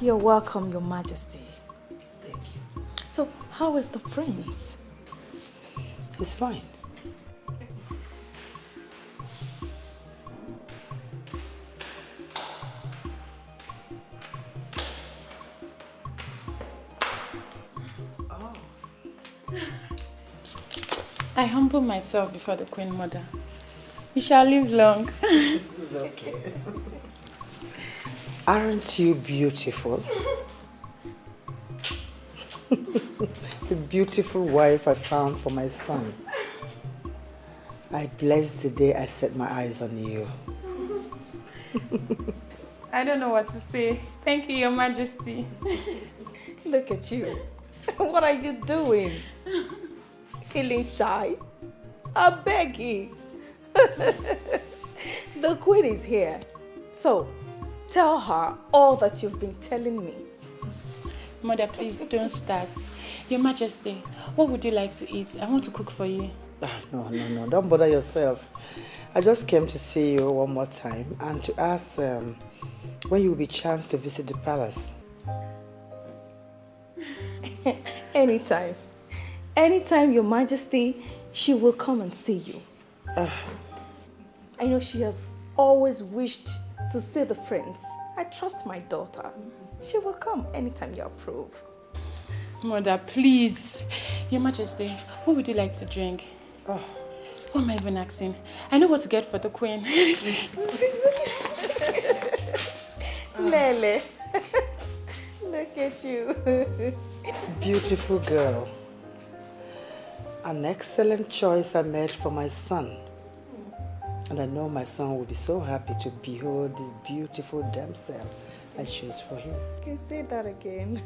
You're welcome, Your Majesty. Thank you. So, how is the prince? He's fine. I humble myself before the Queen Mother. You shall live long. It's okay. Aren't you beautiful? The beautiful wife I found for my son. I bless the day I set my eyes on you. I don't know what to say. Thank you, Your Majesty. Look at you. What are you doing? Feeling shy? I beg you. The Queen is here. So, tell her all that you've been telling me. Mother, please don't start. Your Majesty, what would you like to eat? I want to cook for you. No. Don't bother yourself. I just came to see you one more time and to ask when you will be chance to visit the palace. Anytime. Anytime, Your Majesty, she will come and see you. I know she has always wished to see the prince. I trust my daughter. She will come anytime you approve. Mother, please. Your Majesty, what would you like to drink? What am I even asking? I know what to get for the Queen. Lele, look at you. Beautiful girl. An excellent choice I made for my son. And I know my son will be so happy to behold this beautiful damsel I chose for him. You can say that again.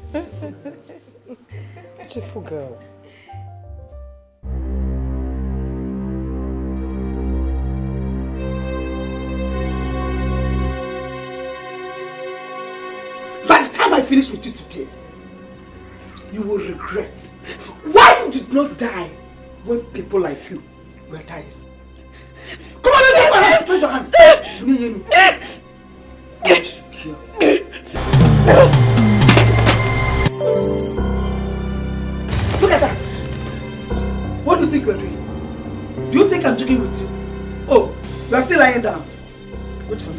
Beautiful girl. By the time I finish with you today, you will regret why you did not die when people like you were dying. Come on, let's my hand. Raise your hand. Watch here. Look at that. What do you think you are doing? Do you think I'm joking with you? Oh, you are still lying down. Wait for me.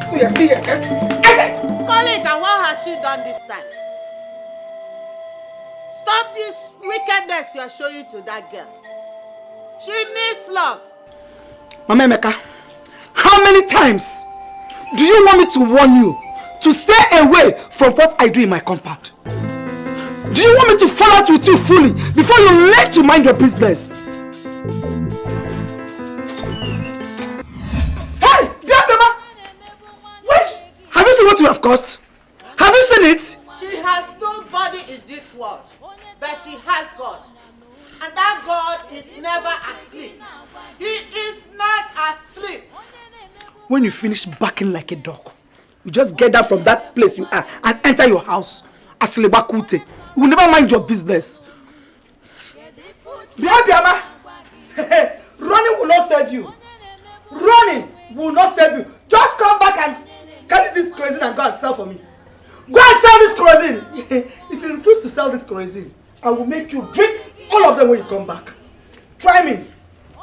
So you're still here, can I said! Colleague, and what has she done this time? Stop this wickedness you are showing to that girl. She needs love. Mama Emeka, how many times do you want me to warn you to stay away from what I do in my compound? Do you want me to fall out with you fully before you learn to mind your business? Hey, Biabema! Wait! Have you seen what you have caused? Have you seen it? She has nobody in this world, but she has God. And that God is never asleep. He is not asleep. When you finish barking like a dog, you just get down from that place you are and enter your house. Asilebakute. You will never mind your business. Biama, running will not save you. Running will not save you. Just come back and carry this kerosene and go and sell for me. Go and sell this kerosene. If you refuse to sell this kerosene, I will make you drink all of them when you come back. Try me.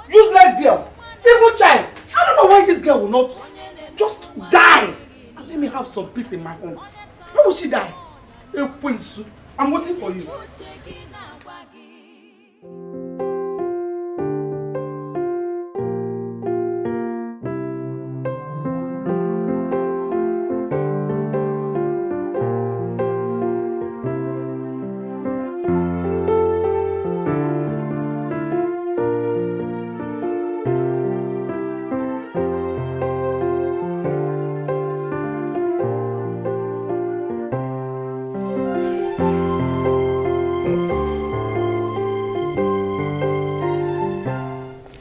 Useless girl. Evil child. I don't know why this girl will not just die and let me have some peace in my home. Why would she die? I'm waiting for you.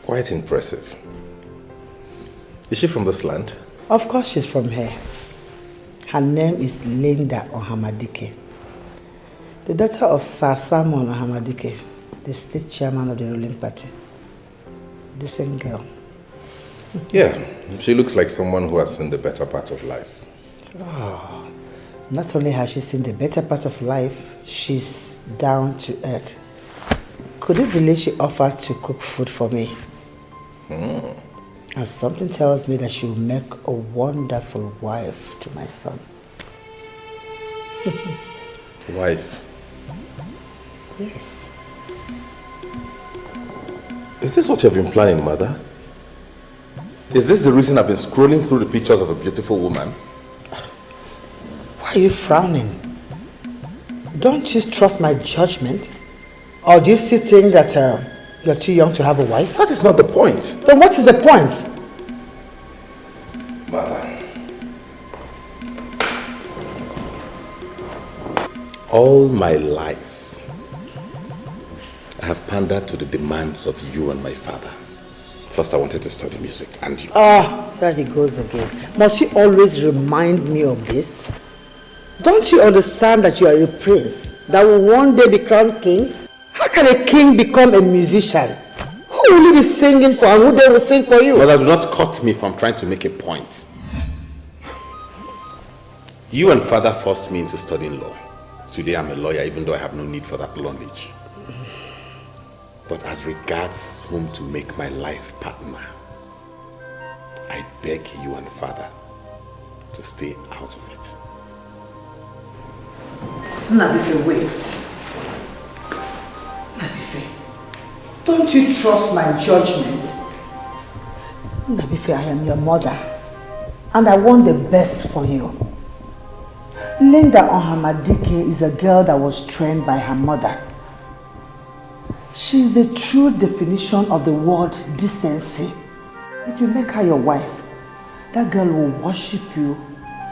Quite impressive. Is she from this land? Of course she's from here. Her name is Linda Ohamadike, the daughter of Sir Simon Ohamadike, the state chairman of the ruling party. decent girl. Yeah, she looks like someone who has seen the better part of life. Oh, not only has she seen the better part of life, she's down to earth. Could you believe she offered to cook food for me? And something tells me that she will make a wonderful wife to my son. Wife? Yes. Is this what you've been planning, Mother? Is this the reason I've been scrolling through the pictures of a beautiful woman? Why are you frowning? Don't you trust my judgment? Or do you still think that you're too young to have a wife? That is not the point. Then what is the point? Mother. All my life, I have pandered to the demands of you and my father. First, I wanted to study music, and you... Ah, there he goes again. Must you always remind me of this? Don't you understand that you are a prince that will one day be crowned king? How can a king become a musician? Who will you be singing for and who they will sing for you? Mother, do not cut me from trying to make a point. You and father forced me into studying law. Today I'm a lawyer, even though I have no need for that knowledge. But as regards whom to make my life partner, I beg you and father to stay out of it. Nabife, wait. Nabife, don't you trust my judgment? Nabife, I am your mother, and I want the best for you. Linda Ohamadike is a girl that was trained by her mother. She is a true definition of the word decency. If you make her your wife, that girl will worship you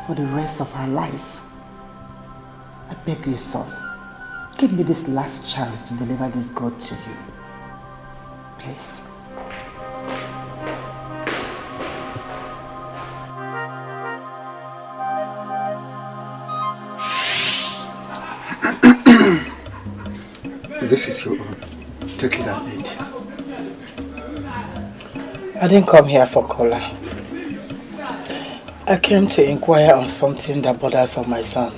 for the rest of her life. I beg you, son, give me this last chance to deliver this God to you. Please. This is your own. Take it and eat. I didn't come here for cola. I came to inquire on something that bothers my son.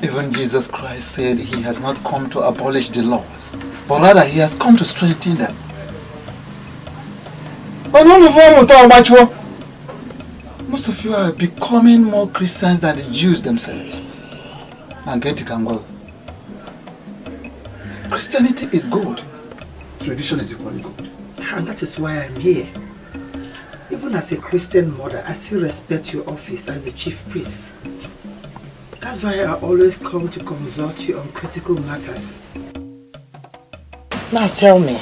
Even Jesus Christ said he has not come to abolish the laws, but rather he has come to strengthen them. Most of you are becoming more Christians than the Jews themselves. And get it and go. Christianity is good. Tradition is equally good. And that is why I'm here. Even as a Christian mother, I still respect your office as the chief priest. That's why I always come to consult you on critical matters. Now tell me,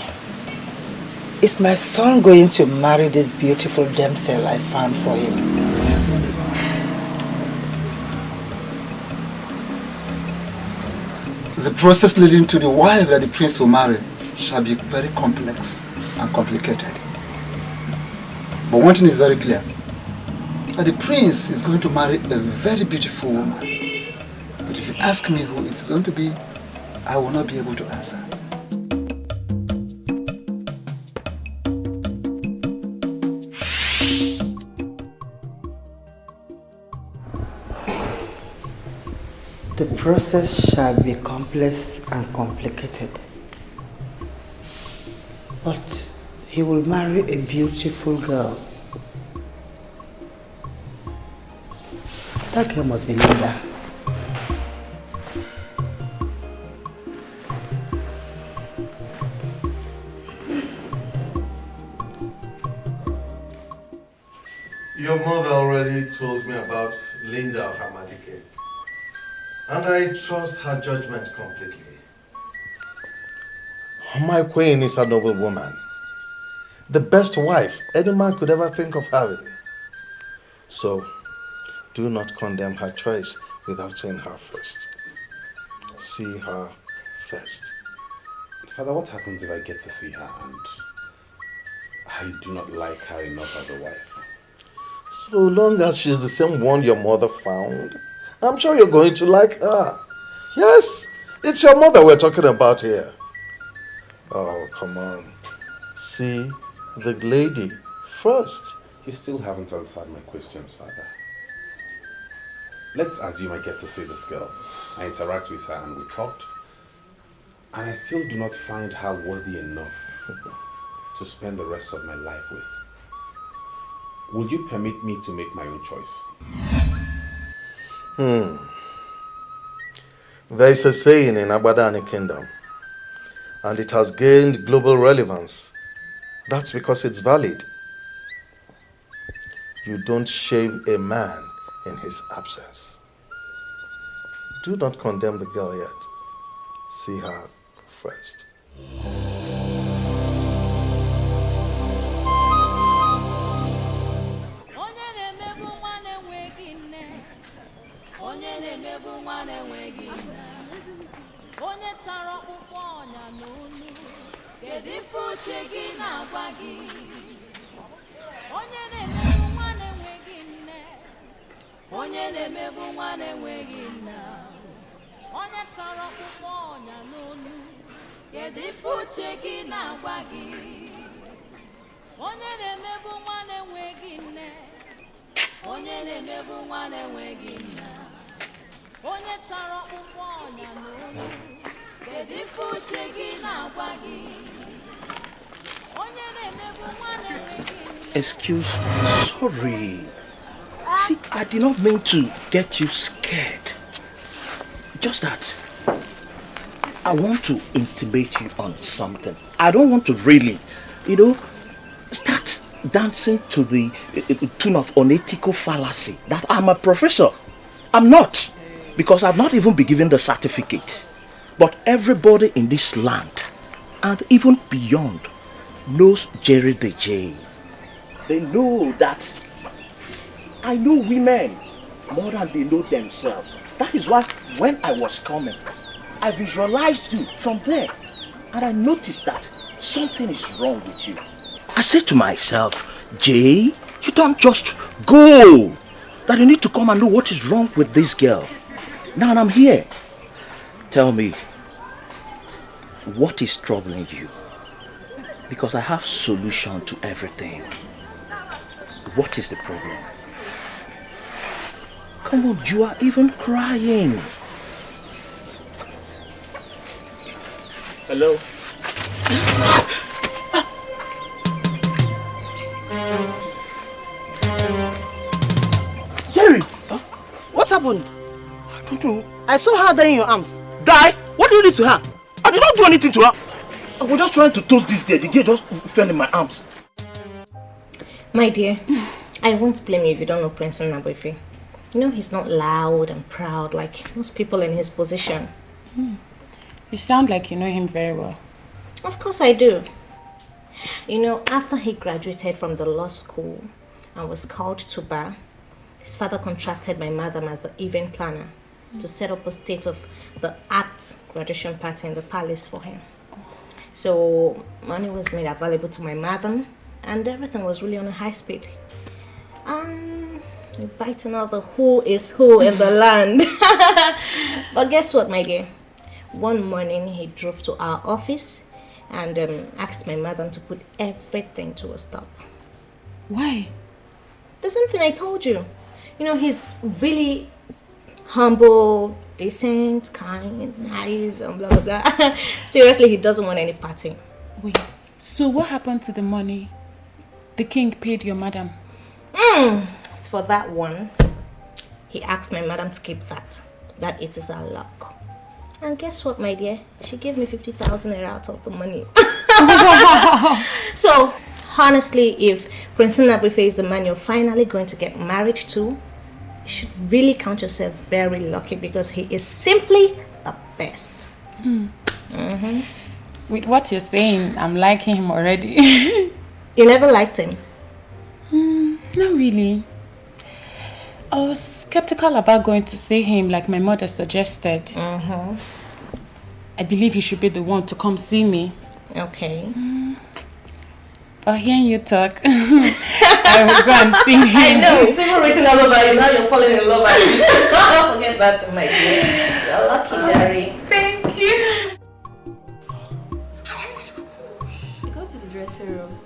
is my son going to marry this beautiful damsel I found for him? The process leading to the wife that the prince will marry shall be very complex and complicated. But one thing is very clear, that the prince is going to marry a very beautiful woman. But if you ask me who it's going to be, I will not be able to answer. The process shall be complex and complicated. But he will marry a beautiful girl. That girl must be Linda. Your mother already told me about Linda Hamadike, and I trust her judgment completely. My queen is a noble woman. The best wife any man could ever think of having. So, do not condemn her choice without seeing her first. See her first. Father, what happens if I get to see her and I do not like her enough as a wife? So long as she's the same one your mother found, I'm sure you're going to like her. Yes, it's your mother we're talking about here. Oh, come on. See the lady first. You still haven't answered my questions, Father. Let's assume I get to see this girl. I interact with her and we talked. And I still do not find her worthy enough to spend the rest of my life with. Will you permit me to make my own choice? There is a saying in Abadani Kingdom, and it has gained global relevance. That's because it's valid. You don't shave a man in his absence. Do not condemn the girl yet. See her first. Excuse me, sorry. See, I did not mean to get you scared. Just that I want to intimate you on something. I don't want to really, start dancing to the tune of unethical fallacy that I'm a professor. I'm not, because I've not even been given the certificate. But everybody in this land, and even beyond, knows Jerry the J. They know that I know women more than they know themselves. That is why when I was coming, I visualized you from there. And I noticed that something is wrong with you. I said to myself, Jay, you don't just go. That you need to come and know what is wrong with this girl. Now I'm here. Tell me, what is troubling you? Because I have solution to everything. What is the problem? Come on, you are even crying. Hello? Jerry! Huh? What happened? I don't know. I saw her there in your arms. Die? What did you do to her? I did not do anything to her. I was just trying to toast this girl. The girl just fell in my arms. My dear, I won't blame you if you don't know Prince Naboife. You know he's not loud and proud like most people in his position. You sound like you know him very well. Of course I do. You know, after he graduated from the law school and was called to bar, his father contracted my madam as the event planner to set up a state-of-the-art graduation party in the palace for him. So money was made available to my madam and everything was really on a high speed. Inviting all the who is who in the land. But guess what, my dear? One morning he drove to our office and asked my madam to put everything to a stop. Why? The same thing I told you. You know, he's really humble, decent, kind, nice, and blah, blah, blah. Seriously, he doesn't want any party. Wait, so what happened to the money the king paid your madam? As for that one, he asked my madam to keep that. That it is our luck. And guess what, my dear? She gave me 50,000 naira out of the money. So, honestly, if Prince Naboife is the man you're finally going to get married to, you should really count yourself very lucky because he is simply the best. With what you're saying, I'm liking him already. You never liked him? Not really. I was skeptical about going to see him like my mother suggested. I believe he should be the one to come see me. Okay. But hearing you talk, I will go and see him. I know, it's even written all over you. Now you're falling in love with me. Don't forget that, my dear. You're lucky, Jerry. Thank you. the dressing room.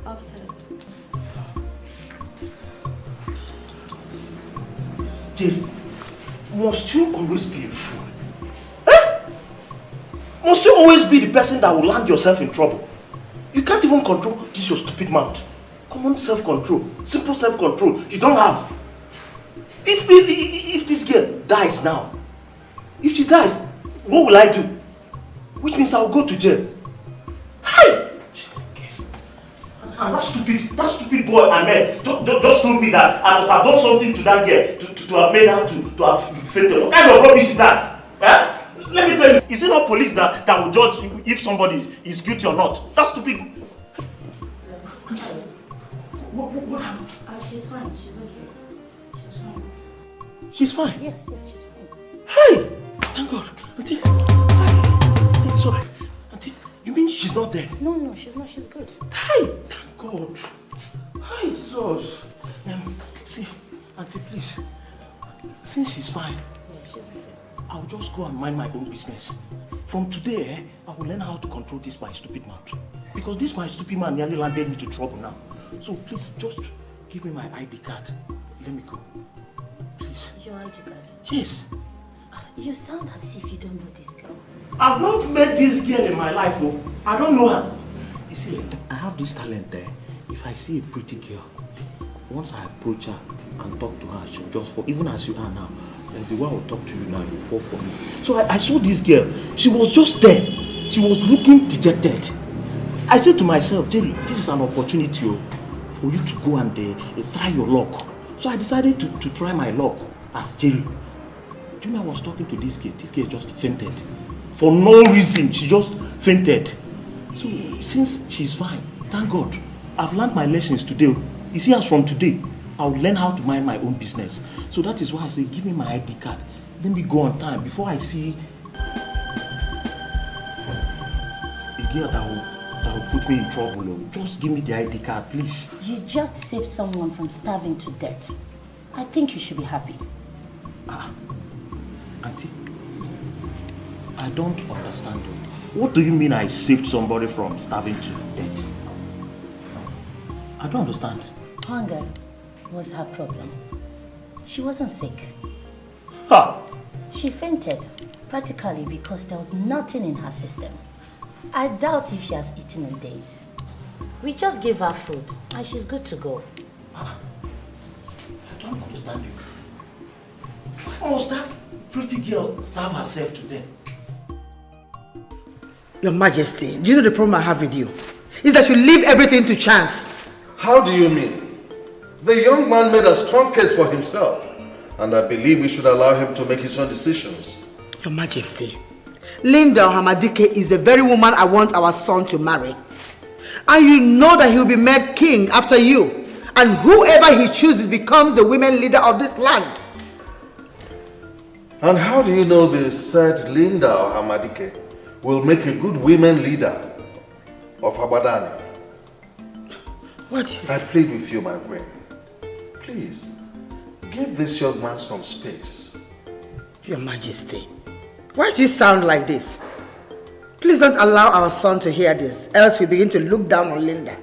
Upstairs. Jerry, must you always be a fool? Eh? Must you always be the person that will land yourself in trouble? You can't even control this your stupid mouth. Common self-control, simple self-control, you don't have. If this girl dies now, if she dies, what will I do? Which means I will go to jail. Hi! And that stupid boy Ahmed just told me that I must have done something to that girl to have made her to have fainted. What kind of rubbish is that? Eh? Let me tell you, is it not police that will judge if somebody is guilty or not? That's stupid. What happened? She's fine. She's okay. She's fine. She's fine? Yes, she's fine. Hey! Thank God. Auntie. Hi. Sorry. Auntie, you mean she's not dead? No, she's not. She's good. Hi! Thank God. Hi, Jesus. See, Auntie, please. Since she's fine, she's okay. I'll just go and mind my own business. From today, I will learn how to control this my stupid mouth. Because this my stupid man nearly landed me to trouble now. So please, just give me my ID card. Let me go. Please. Your ID card? Yes. You sound as if you don't know this girl. I've not met this girl in my life, oh. I don't know her. You see, I have this talent there. If I see a pretty girl, once I approach her and talk to her, she'll just fall. Even as you are now, there's a way I'll talk to you now, you'll fall for me. So I saw this girl. She was just there. She was looking dejected. I said to myself, Jerry, this is an opportunity for you to go and try your luck. So I decided to try my luck as Jerry. Do you know I was talking to this girl? This girl just fainted. For no reason, she just fainted. So since she's fine, thank God, I've learned my lessons today. You see, as from today, I'll learn how to mind my own business. So that is why I say, give me my ID card. Let me go on time before I see a girl that will put me in trouble. Just give me the ID card, please. You just saved someone from starving to death. I think you should be happy. Auntie, yes. I don't understand you. What do you mean I saved somebody from starving to death? I don't understand. Hunger was her problem. She wasn't sick. Ha! She fainted, practically because there was nothing in her system. I doubt if she has eaten in days. We just gave her food and she's good to go. I don't understand you. Why must that pretty girl starve herself to death? Your Majesty, do you know the problem I have with you? Is that you leave everything to chance. How do you mean? The young man made a strong case for himself, and I believe we should allow him to make his own decisions. Your Majesty, Linda Hamadike is the very woman I want our son to marry. And you know that he will be made king after you. And whoever he chooses becomes the women leader of this land. And how do you know the said Linda Hamadike will make a good women leader of Abadani? What do you say? I plead with you, my queen. Please, give this young man some space. Your Majesty, why do you sound like this? Please don't allow our son to hear this, else we begin to look down on Linda.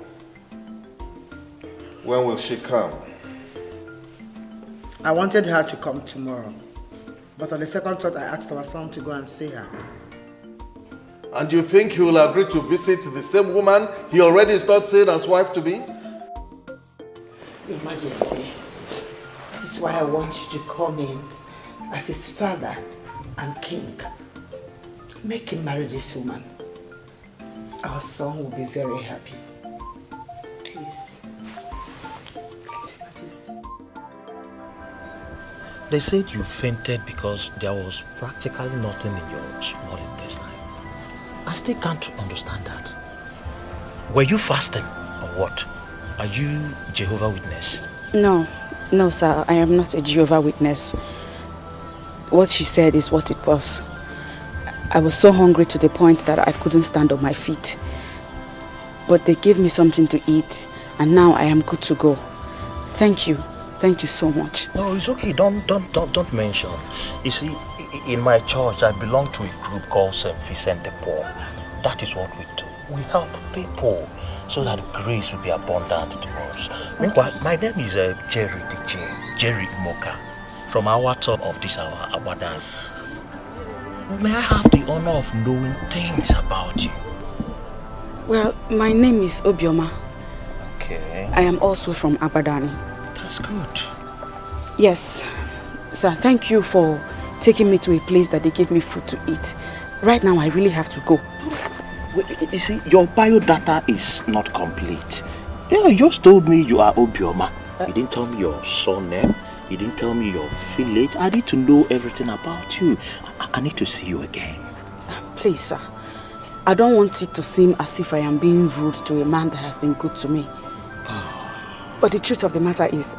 When will she come? I wanted her to come tomorrow. But on the second thought, I asked our son to go and see her. And you think he will agree to visit the same woman he already started saying as wife to be? Your Majesty, that is why I want you to come in as his father and king. Make him marry this woman. Our son will be very happy. Please. Please, Your Majesty. They said you fainted because there was practically nothing in your small intestine. I still can't understand that. Were you fasting or what? Are you Jehovah's Witness? No, sir, I am not a Jehovah's Witness. What she said is what it was. I was so hungry to the point that I couldn't stand on my feet. But they gave me something to eat, and now I am good to go. Thank you so much. No, it's okay. Don't mention. You see, in my church, I belong to a group called St. Vincent de Paul. That is what we do. we help people so that grace will be abundant to us. Meanwhile, my name is Jerry DJ, Jerry Imoka, from our top of this our Abadan. May I have the honor of knowing things about you? Well, my name is Obioma. Okay. I am also from Abadani. That's good. Yes. Sir, thank you for taking me to a place that they gave me food to eat. Right now, I really have to go. You see, your biodata is not complete. You just told me you are Obioma. You didn't tell me your surname. You didn't tell me your village. I need to know everything about you. I need to see you again. Please, sir. I don't want it to seem as if I am being rude to a man that has been good to me. But the truth of the matter is,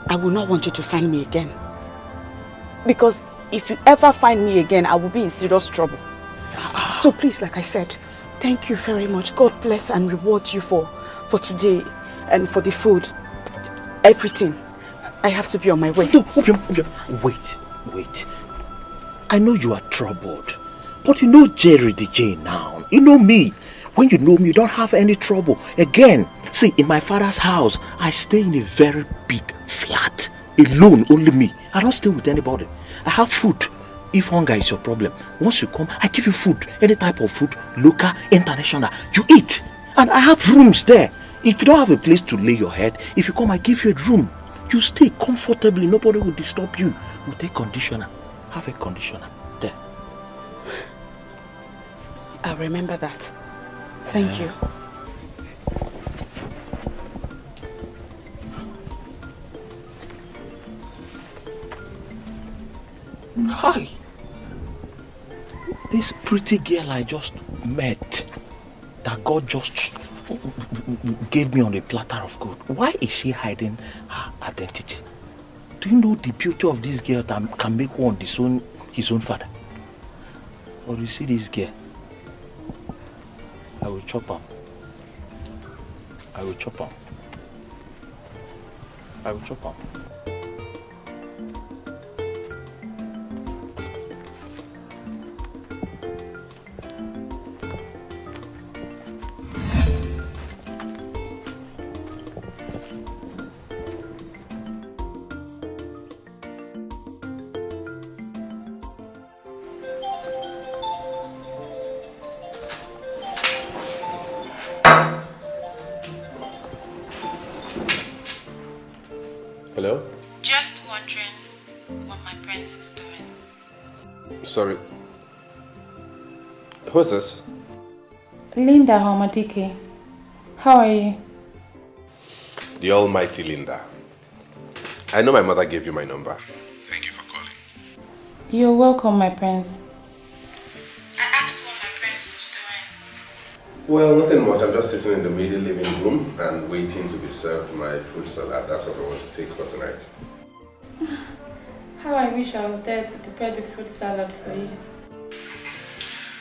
I will not want you to find me again. Because if you ever find me again, I will be in serious trouble. So please, like I said, thank you very much. God bless and reward you for today and for the food. Everything. I have to be on my way. No, wait. I know you are troubled. But you know Jerry DJ now. You know me. When you know me, you don't have any trouble. Again, see, in my father's house, I stay in a very big flat. Alone, only me. I don't stay with anybody. I have food. If hunger is your problem, once you come, I give you food. Any type of food, local, international. You eat. And I have rooms there. If you don't have a place to lay your head, if you come, I give you a room. You stay comfortably. Nobody will disturb you. We'll take conditioner. Have a conditioner there. I'll remember that. Thank you. Hi. This pretty girl I just met, that God just gave me on a platter of gold. Why is she hiding her identity? Do you know the beauty of this girl that can make one disown his own father? Or you see this girl? I will chop her. I will chop her. I will chop her. Hello? Just wondering what my prince is doing. Sorry. Who's this? Linda Hamadike. How are you? The almighty Linda. I know my mother gave you my number. Thank you for calling. You're welcome, my prince. I asked what my prince was doing. Well, nothing much. I'm just sitting in the middle living room and waiting to be served my fruit salad. That's what I want to take for tonight. How I wish I was there to prepare the fruit salad for you.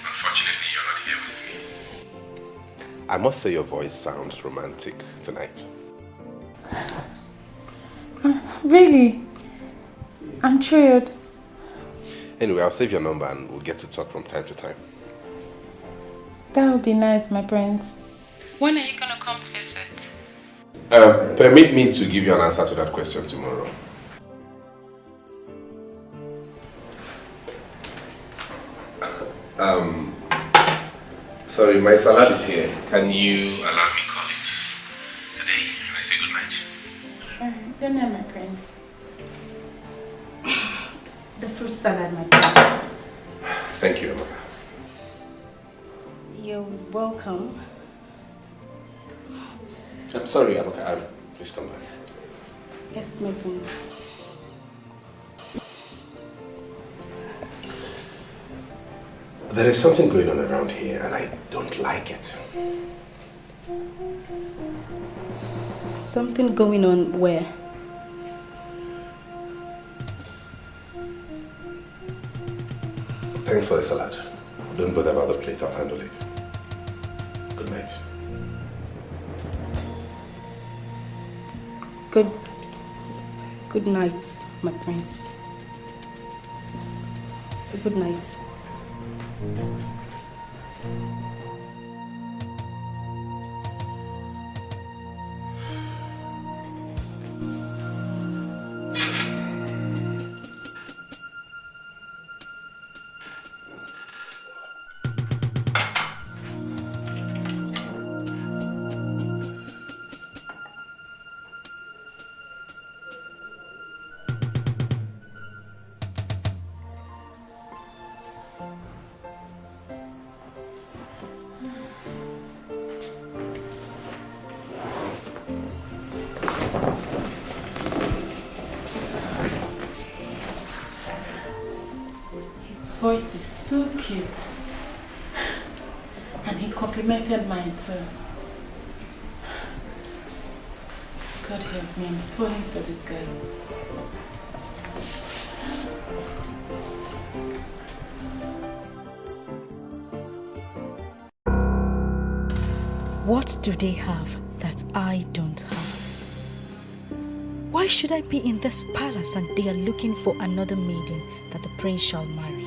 Unfortunately, you're not here with me. I must say your voice sounds romantic tonight. Really? I'm thrilled. Anyway, I'll save your number and we'll get to talk from time to time. That would be nice, my prince. When are you gonna come visit? Permit me to give you an answer to that question tomorrow. Sorry, my salad is here. Can you allow me call it a day? Can I say good night? Good night, my prince. The fruit salad, my prince. Thank you, Emma. You're welcome. I'm sorry, Amaka. Please come back. Yes, my prince. There is something going on around here and I don't like it. Something going on where? Thanks for the salad. Don't bother about the plate, I'll handle it. Good night. Good night, my prince. Good night. voice is so cute. And he complimented mine too. God help me, I'm falling for this guy. What do they have that I don't have? Why should I be in this palace and they are looking for another maiden that the prince shall marry?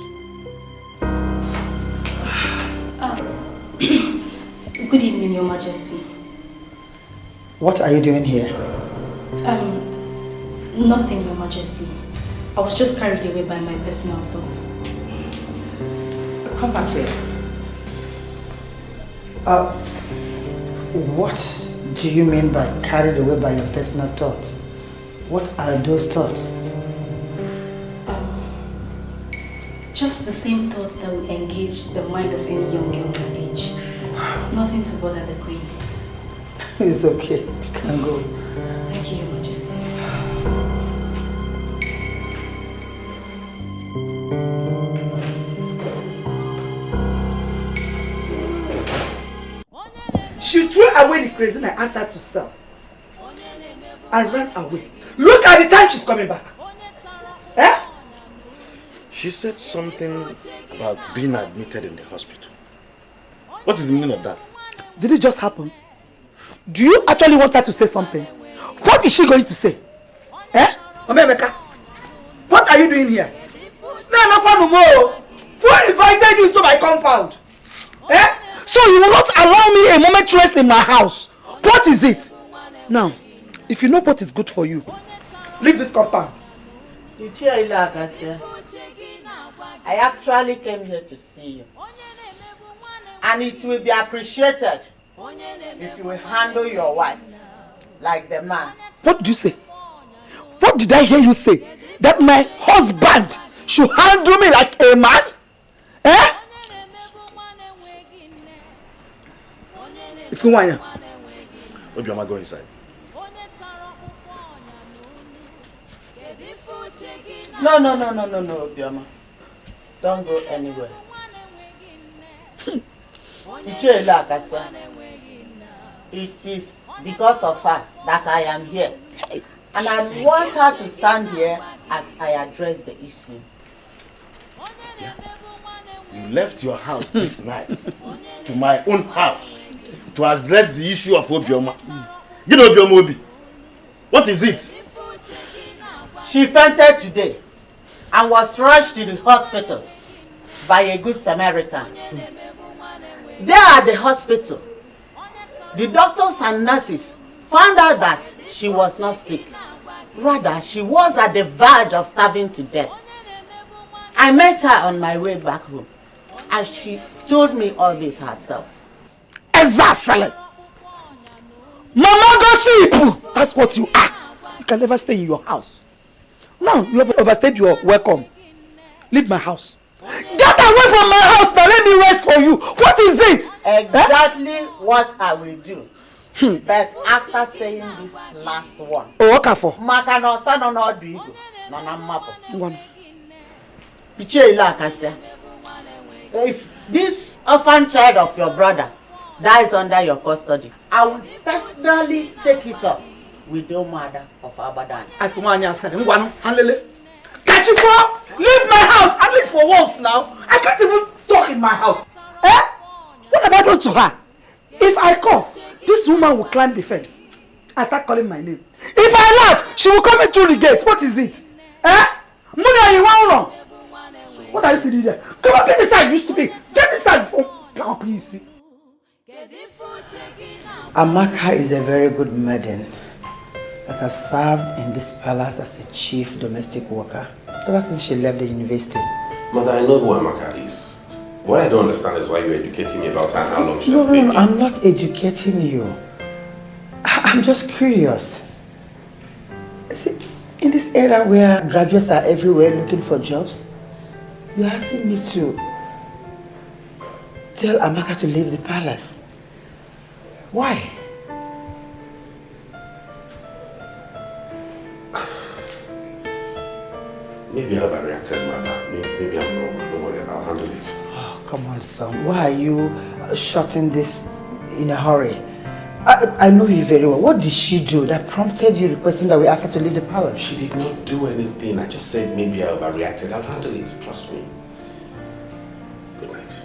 Good evening, Your Majesty. What are you doing here? Nothing, Your Majesty. I was just carried away by my personal thought. Come back here. What do you mean by carried away by your personal thoughts? What are those thoughts? Just the same thoughts that would engage the mind of any young girl my age. Nothing to bother the queen. It's okay. You can go. Thank you, Your Majesty. She threw away the crazy and I asked her to sell. And ran away. Look at the time she's coming back. Eh? She said something about being admitted in the hospital. What is the meaning of that? Did it just happen? Do you actually want her to say something? What is she going to say? Eh? Omemeka, what are you doing here? Who invited you to my compound? Eh? So you will not allow me a moment's rest in my house. What is it? Now, if you know what is good for you, leave this compound. I actually came here to see you. And it will be appreciated if you will handle your wife like the man. What did you say? What did I hear you say? That my husband should handle me like a man? Eh? If you want to. Obioma, go inside. No, Obioma. Don't go anywhere. It is because of her that I am here. And I want her to stand here as I address the issue. Yeah. You left your house this night to my own house to address the issue of Obioma. You know Obioma Obi. What is it? She fainted today and was rushed to the hospital by a good Samaritan. There at the hospital, the doctors and nurses found out that she was not sick. Rather, she was at the verge of starving to death. I met her on my way back home and she told me all this herself. Exactly. Mama gossip. That's what you are. You can never stay in your house. Now you have overstayed your welcome. Leave my house. Get away from my house now. Let me rest for you. What is it? Exactly what I will do. But after saying this last one. Oh, okay for. If this orphan child of your brother dies under your custody, I will personally take it up with the mother of Abadan. Catch you for? Leave my house, at least for once now. I can't even talk in my house. Eh? What have I done to her? If I cough, this woman will climb the fence and start calling my name. If I laugh, she will come in through the gate. What is it? Eh? Muna, you want to? What are you still doing there? Come on, get inside, you stupid. Get inside. Oh, please. Amaka is a very good maiden that has served in this palace as a chief domestic worker ever since she left the university. Mother, I know who Amaka is. What I don't understand is why you're educating me about her and how long she has stayed. No, I'm not educating you. I'm just curious. See, in this era where graduates are everywhere looking for jobs, you're asking me to tell Amaka to leave the palace. Why? Maybe I overreacted, Mother. Maybe I'm wrong. Don't worry about handle it. Oh, come on, son. Why are you shutting this in a hurry? I know you very well. What did she do that prompted you requesting that we ask her to leave the palace? She did not do anything. I just said maybe I overreacted. I'll handle it. Trust me. Good night.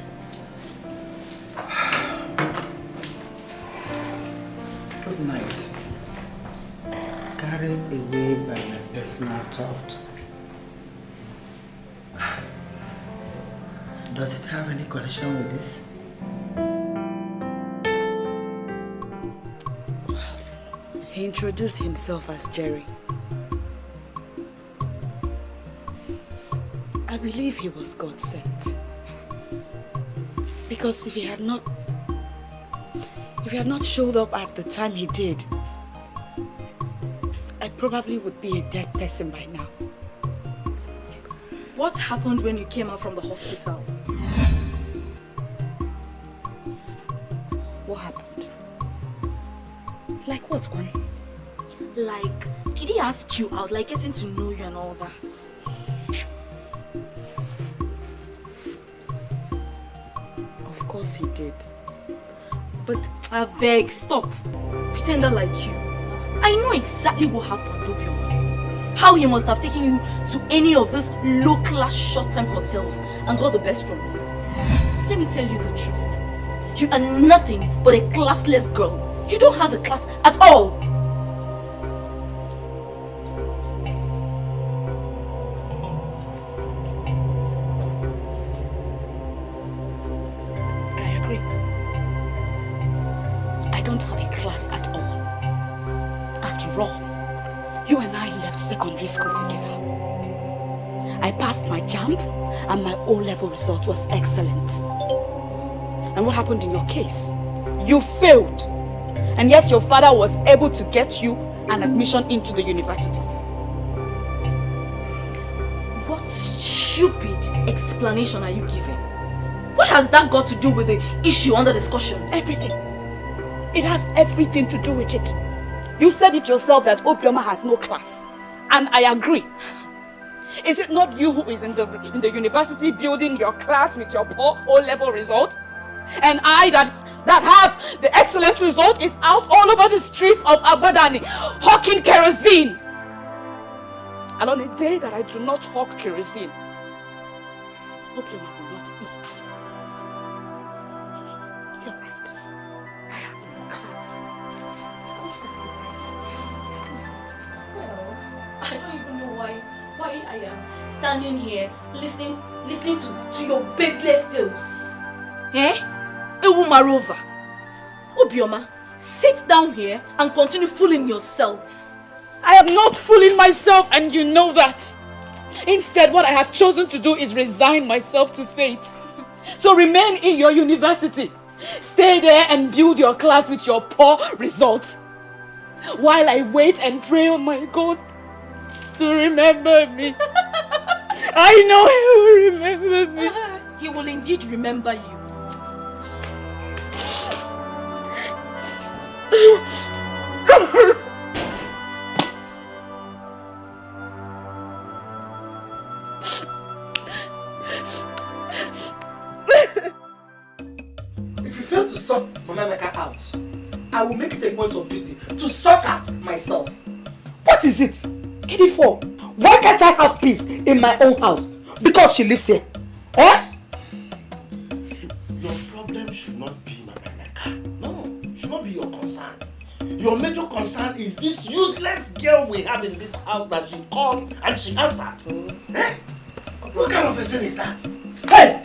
Good night. Carried away by my personal thought. Does it have any connection with this? He introduced himself as Jerry. I believe he was God sent. Because if he had not showed up at the time he did, I probably would be a dead person by now. What happened when you came out from the hospital? What happened? Like what, Kwan? Like, did he ask you out, like getting to know you and all that? Of course he did. But I beg, stop. Pretender like you. I know exactly what happened, Obioma. How he must have taken you to any of those low-class short-term hotels and got the best from you. Let me tell you the truth. You are nothing but a classless girl. You don't have a class at all. I agree. I don't have a class at all. After all, you and I left secondary school together. I passed my JAMB and my O-level result was excellent. And what happened in your case? You failed. And yet your father was able to get you an admission into the university. What stupid explanation are you giving? What has that got to do with the issue under discussion? Everything. It has everything to do with it. You said it yourself that Obioma has no class. And I agree. Is it not you who is in the university building your class with your poor O-level result? And I that have the excellent result is out all over the streets of Abadani hawking kerosene. And on a day that I do not hawk kerosene, Obioma will not eat. You're right. I have no class. Of course I'm right. Well, I don't even know why I am standing here listening to your baseless tales. Eh? Ewumarova. Obioma, sit down here and continue fooling yourself. I am not fooling myself, and you know that. Instead, what I have chosen to do is resign myself to fate. So remain in your university. Stay there and build your class with your poor results. While I wait and pray on my God to remember me. I know He will remember me. He will indeed remember you. If you fail to sort Mama Emeka out, I will make it a point of duty to sort her myself. What is it? Kidifo, why can't I have peace in my own house? Because she lives here. Eh? Your problem should not be Mama Emeka. No, it should not be your concern. Your major concern is this useless girl we have in this house that she called and she answered. Eh? What kind of a thing is that? Hey!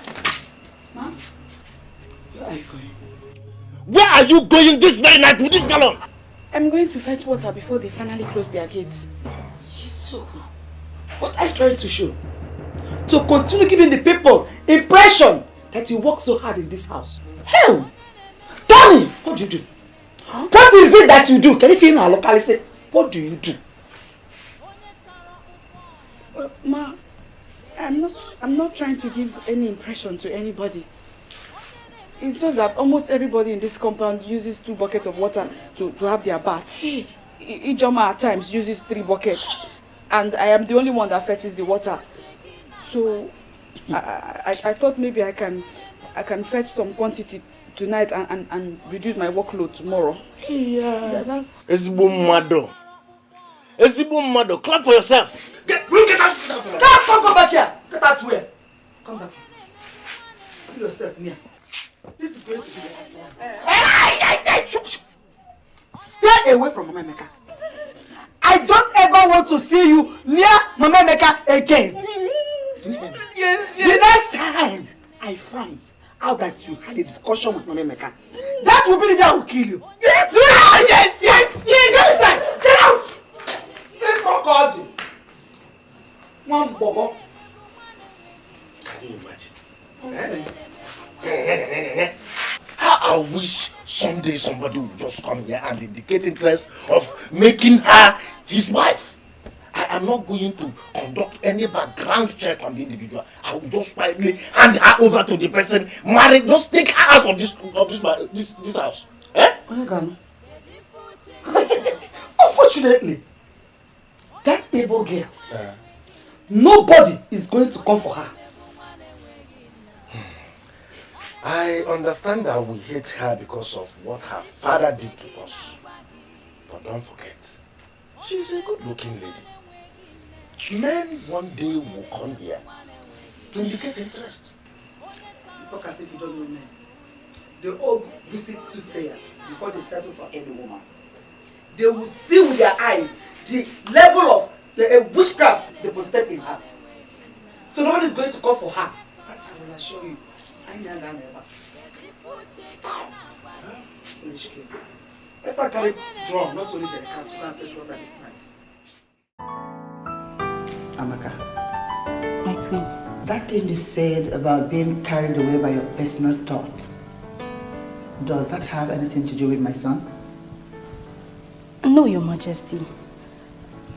Mom? Where are you going? Where are you going this very night with this gallon? I'm going to fetch water before they finally close their gates. So, what are you trying to show? To continue giving the people impression that you work so hard in this house. Hell! Tell me, what do you do? Huh? What is it that you do? Can you feel our locality? What do you do? Ma, I'm not trying to give any impression to anybody. It's just that almost everybody in this compound uses 2 buckets of water to have their baths. Ijoma at times uses 3 buckets. And I am the only one that fetches the water. So, I thought maybe I can fetch some quantity tonight and reduce my workload tomorrow. Yeah, that's... Ezigbo mmado. Clap for yourself. Get out! Come back here! Get out where? Come back here. Put yourself near. This is going to be the last one. Stay away from Mama Emeka. I don't ever want to see you near Mama Emeka again. Yes. The next time I find out that you had a discussion with Mama Emeka, that will be the day I will kill you. Yes. Get inside. Get out. From God. One bobo. Can you imagine? Nonsense. I wish someday somebody would just come here and indicate interest of making her his wife. I am not going to conduct any background check on the individual. I will just quietly hand her over to the person married. Just take her out of this house. Eh? Unfortunately, that evil girl, nobody is going to come for her. I understand that we hate her because of what her father did to us. But don't forget, she's a good-looking lady. Men one day will come here to indicate interest. You talk as if you don't know men. They all visit soothsayers before they settle for any woman. They will see with their eyes the level of the witchcraft deposited in her. So nobody is going to come for her. But I will assure you, I never. Foolish kid. Better carry drum, not only the cat, to go and fetch water this night. Amaka. My queen. That thing you said about being carried away by your personal thought, does that have anything to do with my son? No, Your Majesty.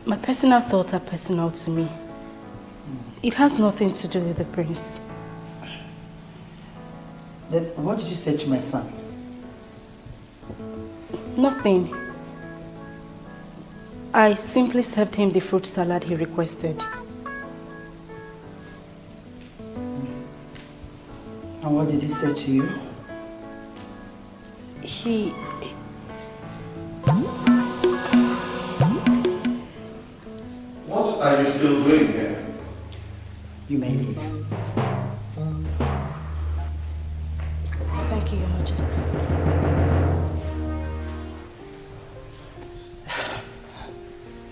My personal thoughts are personal to me. It has nothing to do with the prince. Then what did you say to my son? Nothing. I simply served him the fruit salad he requested. And what did he say to you? What are you still doing here? You may leave. Thank you, Your Majesty.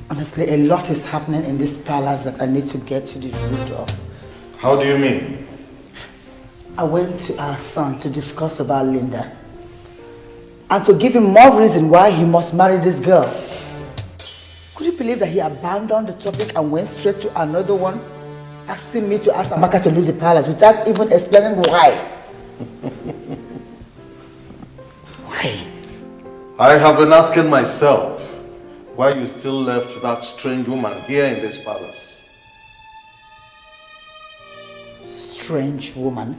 Honestly, a lot is happening in this palace that I need to get to the root of. How do you mean? I went to our son to discuss about Linda and to give him more reason why he must marry this girl. Could you believe that he abandoned the topic and went straight to another one, asking me to ask Amaka to leave the palace without even explaining why? Why? I have been asking myself why you still left that strange woman here in this palace. Strange woman?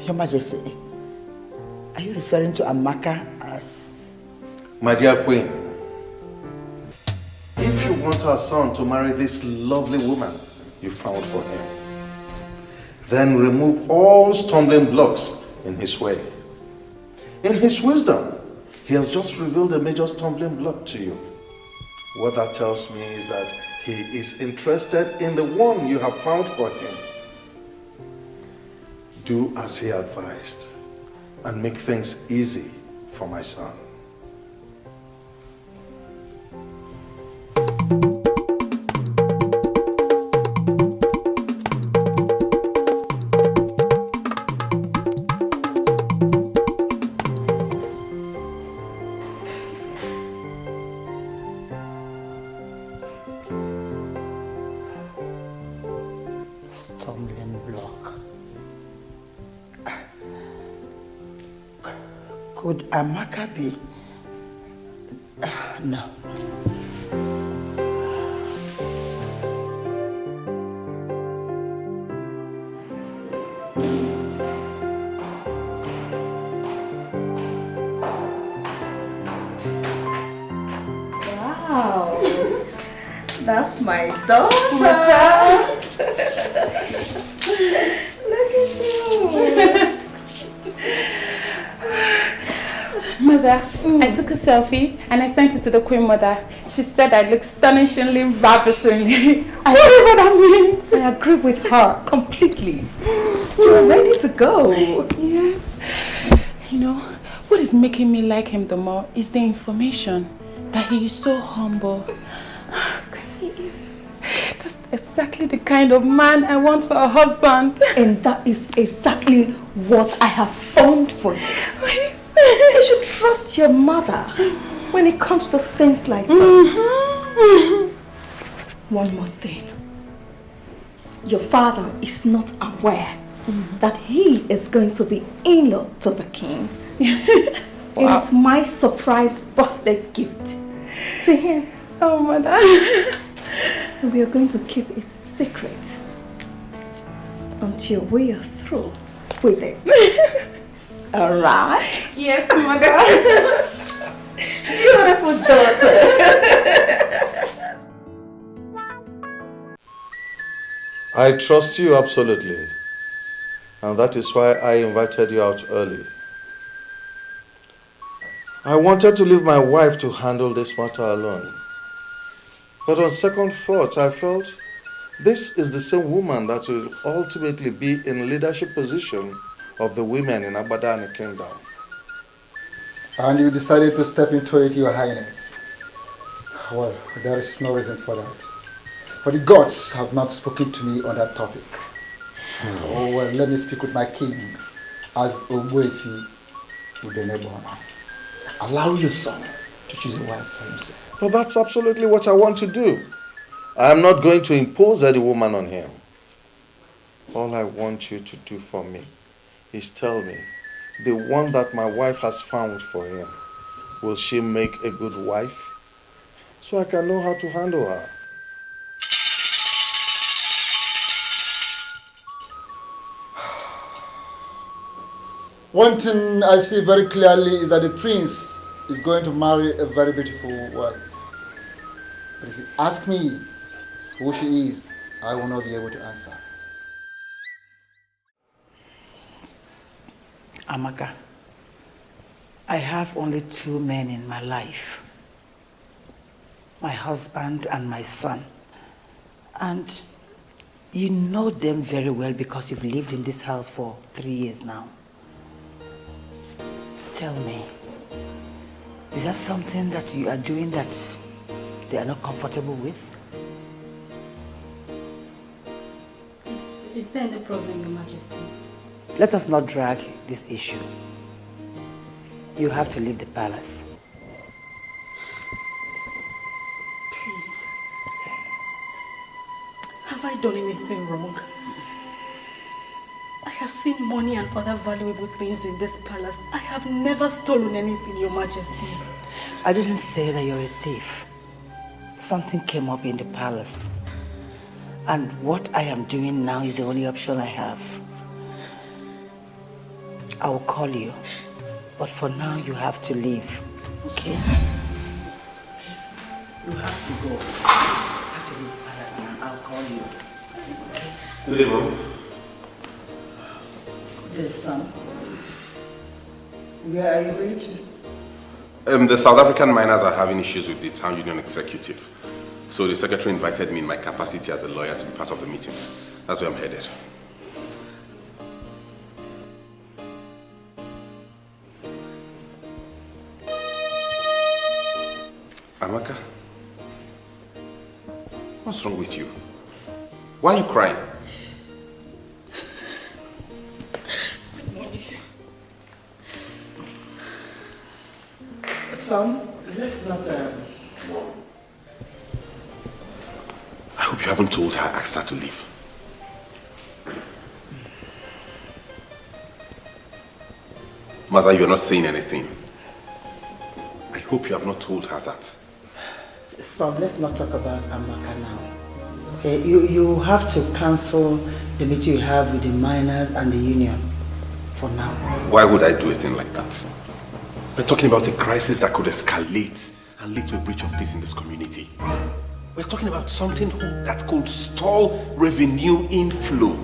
Your Majesty, are you referring to Amaka as... My dear queen, if you want our son to marry this lovely woman you found for him, then remove all stumbling blocks in his way. In his wisdom, he has just revealed a major stumbling block to you. What that tells me is that he is interested in the one you have found for him. Do as he advised and make things easy for my son. Stumbling block. Could Amaka be... no. That's my daughter. Look at you. Mother, I took a selfie and I sent it to the Queen Mother. She said I look astonishingly, ravishingly. Whatever that means. I agree with her completely. You're ready to go. Yes. You know, what is making me like him the more is the information that he is so humble. He is. That's exactly the kind of man I want for a husband. And that is exactly what I have found for you. You should trust your mother when it comes to things like this. One more thing. Your father is not aware that he is going to be in-law to the king. It is my surprise birthday gift to him. Oh, mother. We are going to keep it secret until we are through with it. Alright? Yes, mother. Beautiful daughter. I trust you absolutely. And that is why I invited you out early. I wanted to leave my wife to handle this matter alone. But on second thought, I felt this is the same woman that will ultimately be in leadership position of the women in Abadani Kingdom. And you decided to step into it, Your Highness. Well, there is no reason for that. For the gods have not spoken to me on that topic. Oh, well, let me speak with my king as Ogbuefi with the neighbor. Allow your son to choose a wife for himself. Well, that's absolutely what I want to do. I am not going to impose any woman on him. All I want you to do for me is tell me, the one that my wife has found for him, will she make a good wife? So I can know how to handle her. One thing I see very clearly is that the prince is going to marry a very beautiful wife. But if you ask me who she is, I will not be able to answer. Amaka, I have only 2 men in my life. My husband and my son. And you know them very well because you've lived in this house for 3 years now. Tell me, is that something that you are doing that they are not comfortable with? Is there any problem, Your Majesty? Let us not drag this issue. You have to leave the palace. Please. Have I done anything wrong? I have seen money and other valuable things in this palace. I have never stolen anything, Your Majesty. I didn't say that you're a thief. Something came up in the palace. And what I am doing now is the only option I have. I will call you. But for now, you have to leave. Okay? You have to go. You have to leave the palace now. I'll call you. Okay? Good evening. Good son. Where are you going to? The South African miners are having issues with the town union executive. So the secretary invited me in my capacity as a lawyer to be part of the meeting. That's where I'm headed. Amaka, what's wrong with you? Why are you crying? Son, let's not... I hope you haven't told her I asked her to leave. Mother, you're not saying anything. I hope you have not told her that. Son, let's not talk about Amaka now. Okay, you have to cancel the meeting you have with the miners and the union for now. Why would I do a thing like that? We're talking about a crisis that could escalate and lead to a breach of peace in this community. We're talking about something that could stall revenue inflow.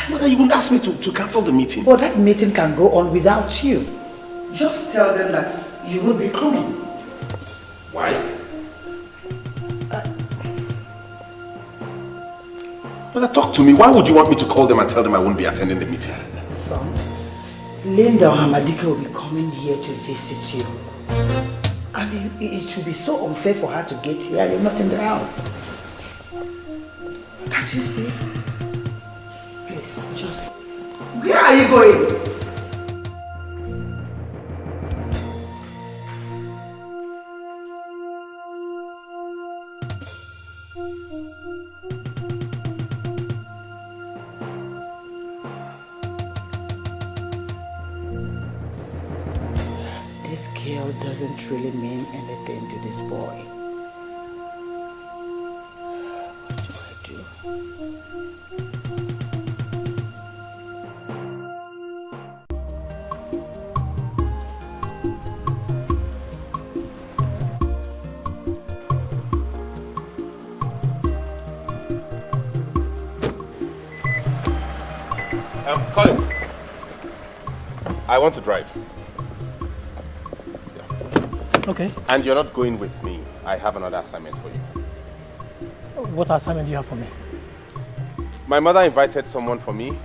Mother, you wouldn't ask me to cancel the meeting. But that meeting can go on without you. Just tell them that you will be coming. Why? Mother, talk to me. Why would you want me to call them and tell them I won't be attending the meeting? Son, Linda or Hamadika will be coming here to visit you. And it should be so unfair for her to get here. You're not in the house. Can't you see? Please, just... Where are you going? This girl doesn't really mean anything to this boy. What do I do? Collins, I want to drive. Okay. And you're not going with me. I have another assignment for you. What assignment do you have for me? My mother invited someone for me,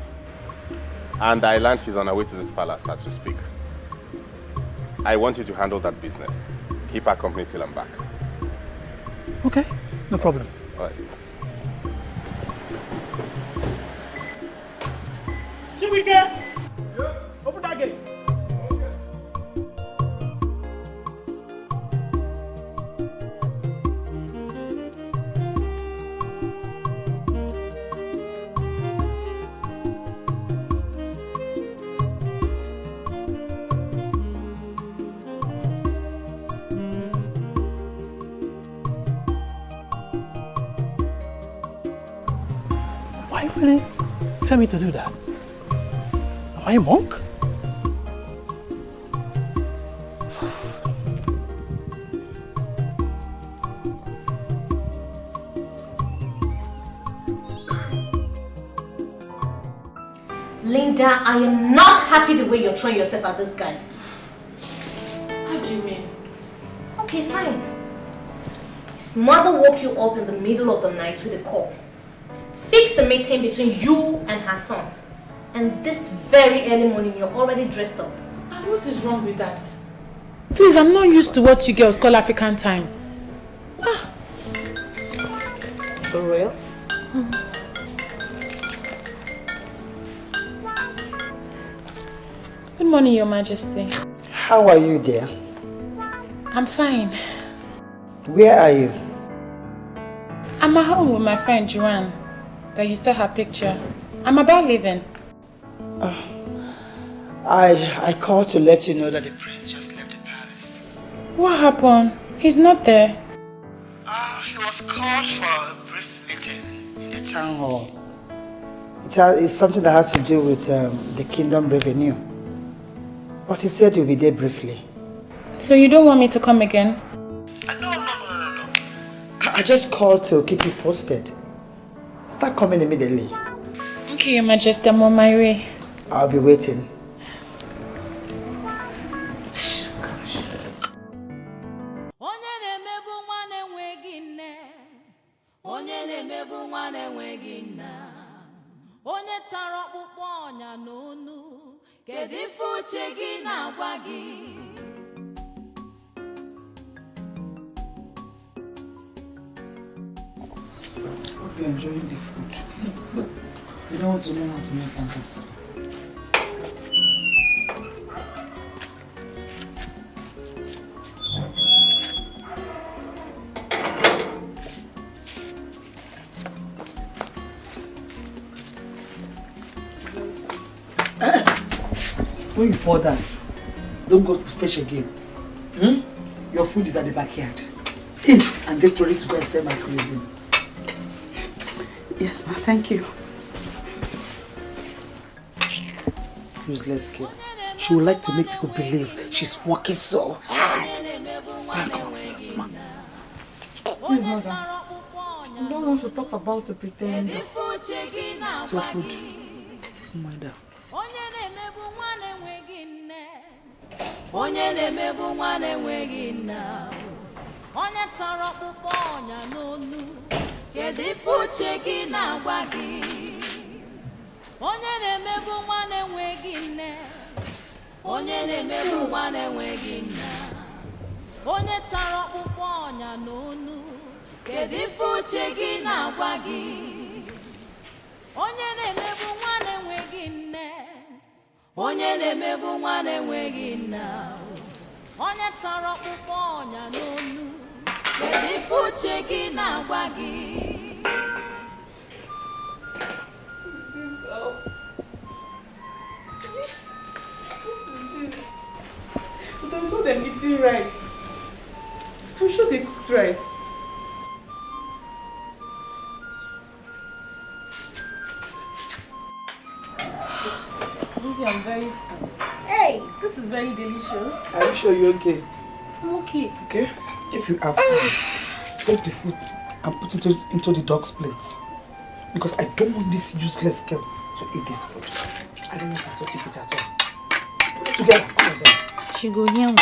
and I learned she's on her way to this palace as we speak. I want you to handle that business. Keep her company till I'm back. Okay, no problem. All right. Chiwike! Yeah. Open that gate. Why really tell me to do that? Am I a monk? Linda, I am not happy the way you're throwing yourself at this guy. How do you mean? Okay, fine. His mother woke you up in the middle of the night with a call. Fix the meeting between you and her son. And this very early morning, you're already dressed up. And what is wrong with that? Please, I'm not used to what you girls call African time. For real? Good morning, Your Majesty. How are you, dear? I'm fine. Where are you? I'm at home with my friend Joanne. That you saw her picture. I'm about leaving. I called to let you know that the prince just left the palace. What happened? He's not there. He was called for a brief meeting in the town hall. It's something that has to do with the kingdom revenue. But he said he'll be there briefly. So you don't want me to come again? No. I just called to keep you posted. Start coming immediately. Okay, Your Majesty, I'm on my way. I'll be waiting. Hope you're enjoying the food. You don't want to learn how to make pancakes. When you pour that, don't go to fetch again. Your food is at the backyard. Eat and get ready to go and sell my cuisine. Yes, ma, thank you. Useless girl. She would like to make people believe she's working so hard. Thank God, yes, ma. Please, mother. I don't want to talk about the pretender. It's your food. Mother. Onye na-emegbu nwa na-enweghị nna, onye tara ọkpụkpọ ọnya n'onu, kedu ife uche gị na-agwa gị? Onye na-emegbu nwa na-enweghị nne, onye na-emegbu nwa na-enweghị nna, onye tara ọkpụkpọ ọnya n'onu, kedu ife uche gị na-agwa gị? Onye na-emegbu nwa na-enweghị nne, onye na-emegbu nwa na-enweghị nna, onye tara ọkpụkpọ ọnya n'onu, kedu ife uche gị na-agwa gị? But I saw them eating rice. I'm sure they cooked rice. I'm very full. Hey, this is very delicious. Are you sure you're okay? I'm okay. Okay? If you have food, take the food and put it into the dog's plate. Because I don't want this useless girl to eat this food. I don't want her to eat it at all. Put it together. Come on then. She go here.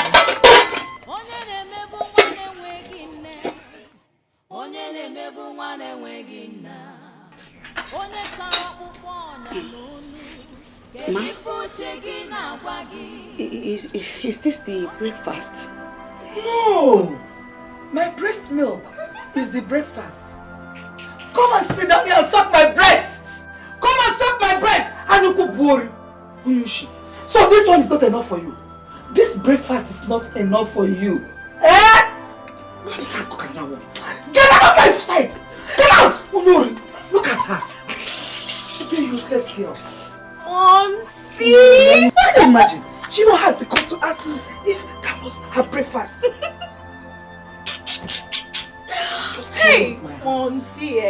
Ma, is this the breakfast? No! My breast milk is the breakfast. Come and sit down here and suck my breast! Come and suck my breast! So this one is not enough for you. This breakfast is not enough for you. Eh? Get out of my sight! Get out! Unuri, look at her. Stupid useless girl. See? Can you imagine? She even has the call to ask me if that was her breakfast. Hey, see,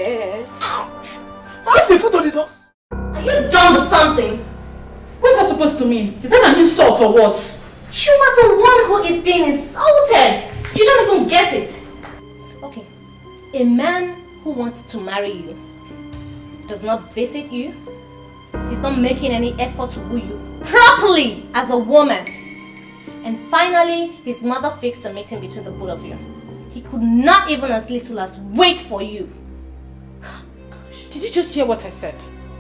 Give the food to the dogs. Are you dumb or something? What's that supposed to mean? Is that an insult or what? You are the one who is being insulted. You don't even get it. Okay, a man who wants to marry you does not visit you. He's not making any effort to woo you properly as a woman. And finally, his mother fixed the meeting between the both of you. He could not even as little as wait for you. Did you just hear what I said?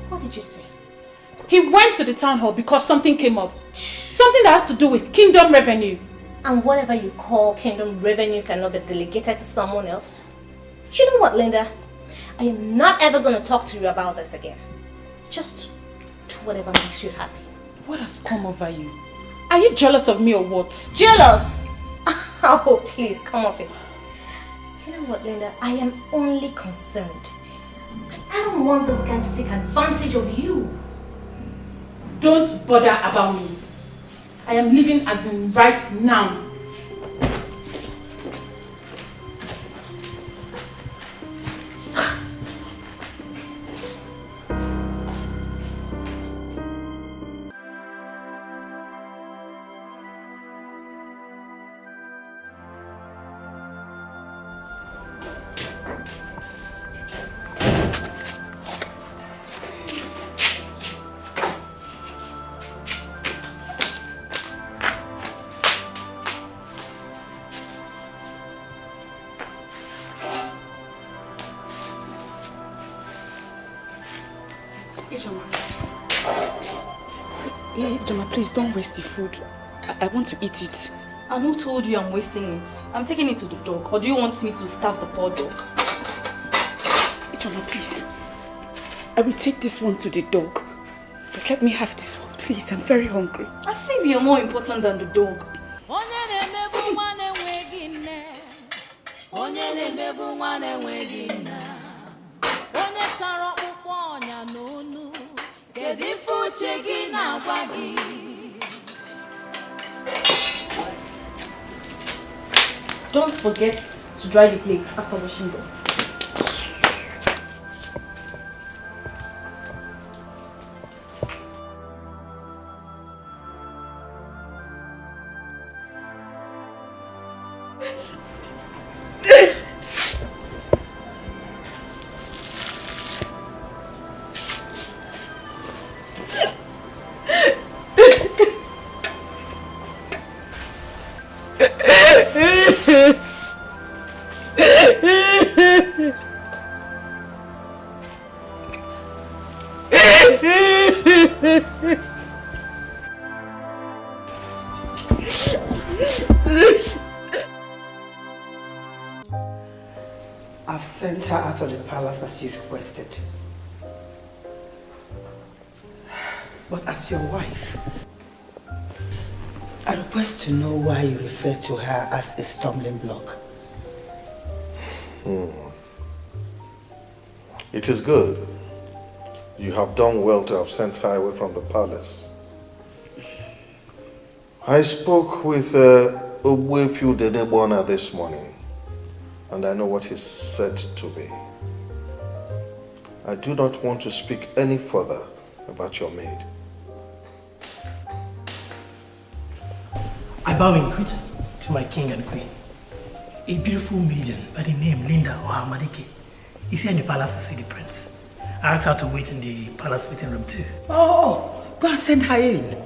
What did you say? He went to the town hall because something came up. Something that has to do with kingdom revenue. And whatever you call kingdom revenue cannot be delegated to someone else. You know what, Linda? I am not ever going to talk to you about this again. Just do whatever makes you happy. What has come over you? Are you jealous of me or what? Jealous? Oh, please, come off it. You know what, Linda? I am only concerned. I don't want this guy to take advantage of you. Don't bother about me. I am leaving as in right now. Joma, please don't waste the food. I want to eat it. And who told you I'm wasting it? I'm taking it to the dog. Or do you want me to starve the poor dog? Joma, please. I will take this one to the dog. But let me have this one, please. I'm very hungry. As if you're more important than the dog. Don't forget to dry the plates after washing them. I've sent her out of the palace as you requested. But as your wife, I request to know why you refer to her as a stumbling block. It is good. You have done well to have sent her away from the palace. I spoke with Ogwefiu Dedebona this morning, and I know what he said to me. I do not want to speak any further about your maid. I bow in greeting to my king and queen. A beautiful maiden by the name Linda Ohamadike is here in the palace to see the prince. I asked her to wait in the palace waiting room too. Oh, go and send her in.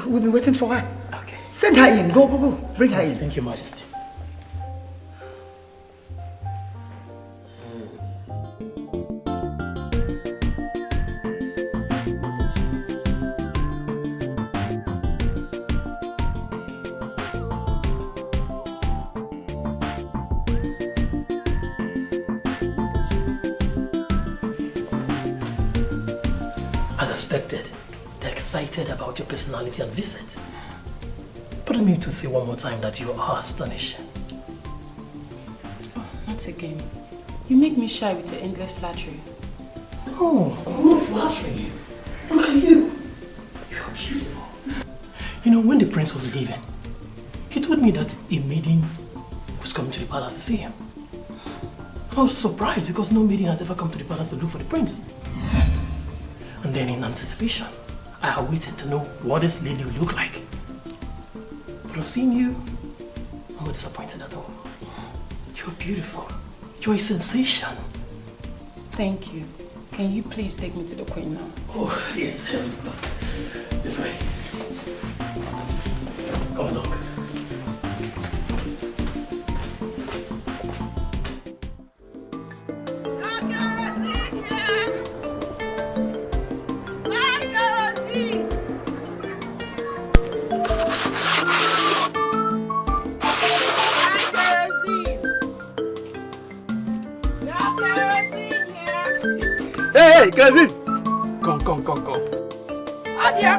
We've been waiting for her. Okay. Send her in. Go, go, go. Bring her in. Thank you, Majesty. As expected, they're excited about your personality and visit. Permit me to say one more time that you are astonishing. Oh, not again. You make me shy with your endless flattery. No, I'm not flattering you. Look at you. You're beautiful. You know, when the prince was leaving, he told me that a maiden was coming to the palace to see him. I was surprised because no maiden has ever come to the palace to look for the prince. And then in anticipation, I awaited to know what this lady would look like. But on seeing you, I'm not disappointed at all. You're beautiful. You're a sensation. Thank you. Can you please take me to the queen now? Oh, yes, yes, of course. This way. Come along. Hey, cousin! Come. Adia!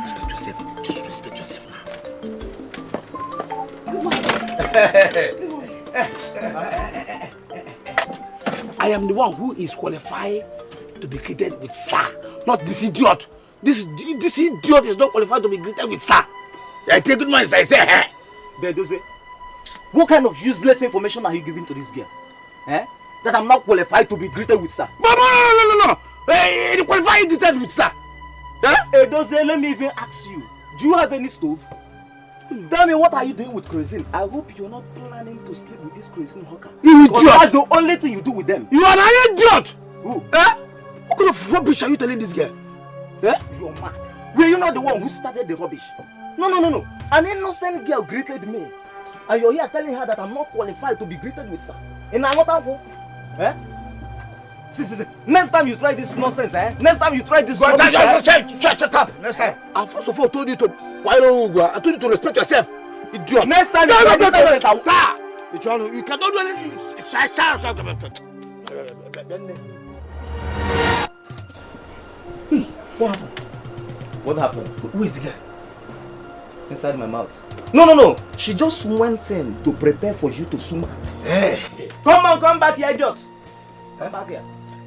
Respect yourself. Just respect yourself I am the one who is qualified to be greeted with sir, not this idiot. This idiot is not qualified to be greeted with sir. I take good man, I say, hey. Bedoze, what kind of useless information are you giving to this girl? Eh? That I'm not qualified to be greeted with sir. No. Hey, you qualified to be greeted with sir. Huh? Bedoze, let me even ask you. Do you have any stove? Tell me, what are you doing with kerosene? I hope you're not planning to sleep with this kerosene hawker. You idiot! That's the only thing you do with them. You are an idiot! Who? Eh? What kind of rubbish are you telling this girl? Eh? You're mad. Were you not the one who started the rubbish? No. An innocent girl greeted me. And you're here telling her that I'm not qualified to be greeted with sir. In another home? Eh? See. Next time you try this nonsense, eh? Next time you try this rubbish, Shut up! Next time. I first of all told you to I told you to respect yourself. Idiot. Next time you try this nonsense, I will... You cannot do anything. What happened? What happened? Who is the girl? Inside my mouth. No. She just went in to prepare for you to suma. Hey. Come back here, idiot. Come back here.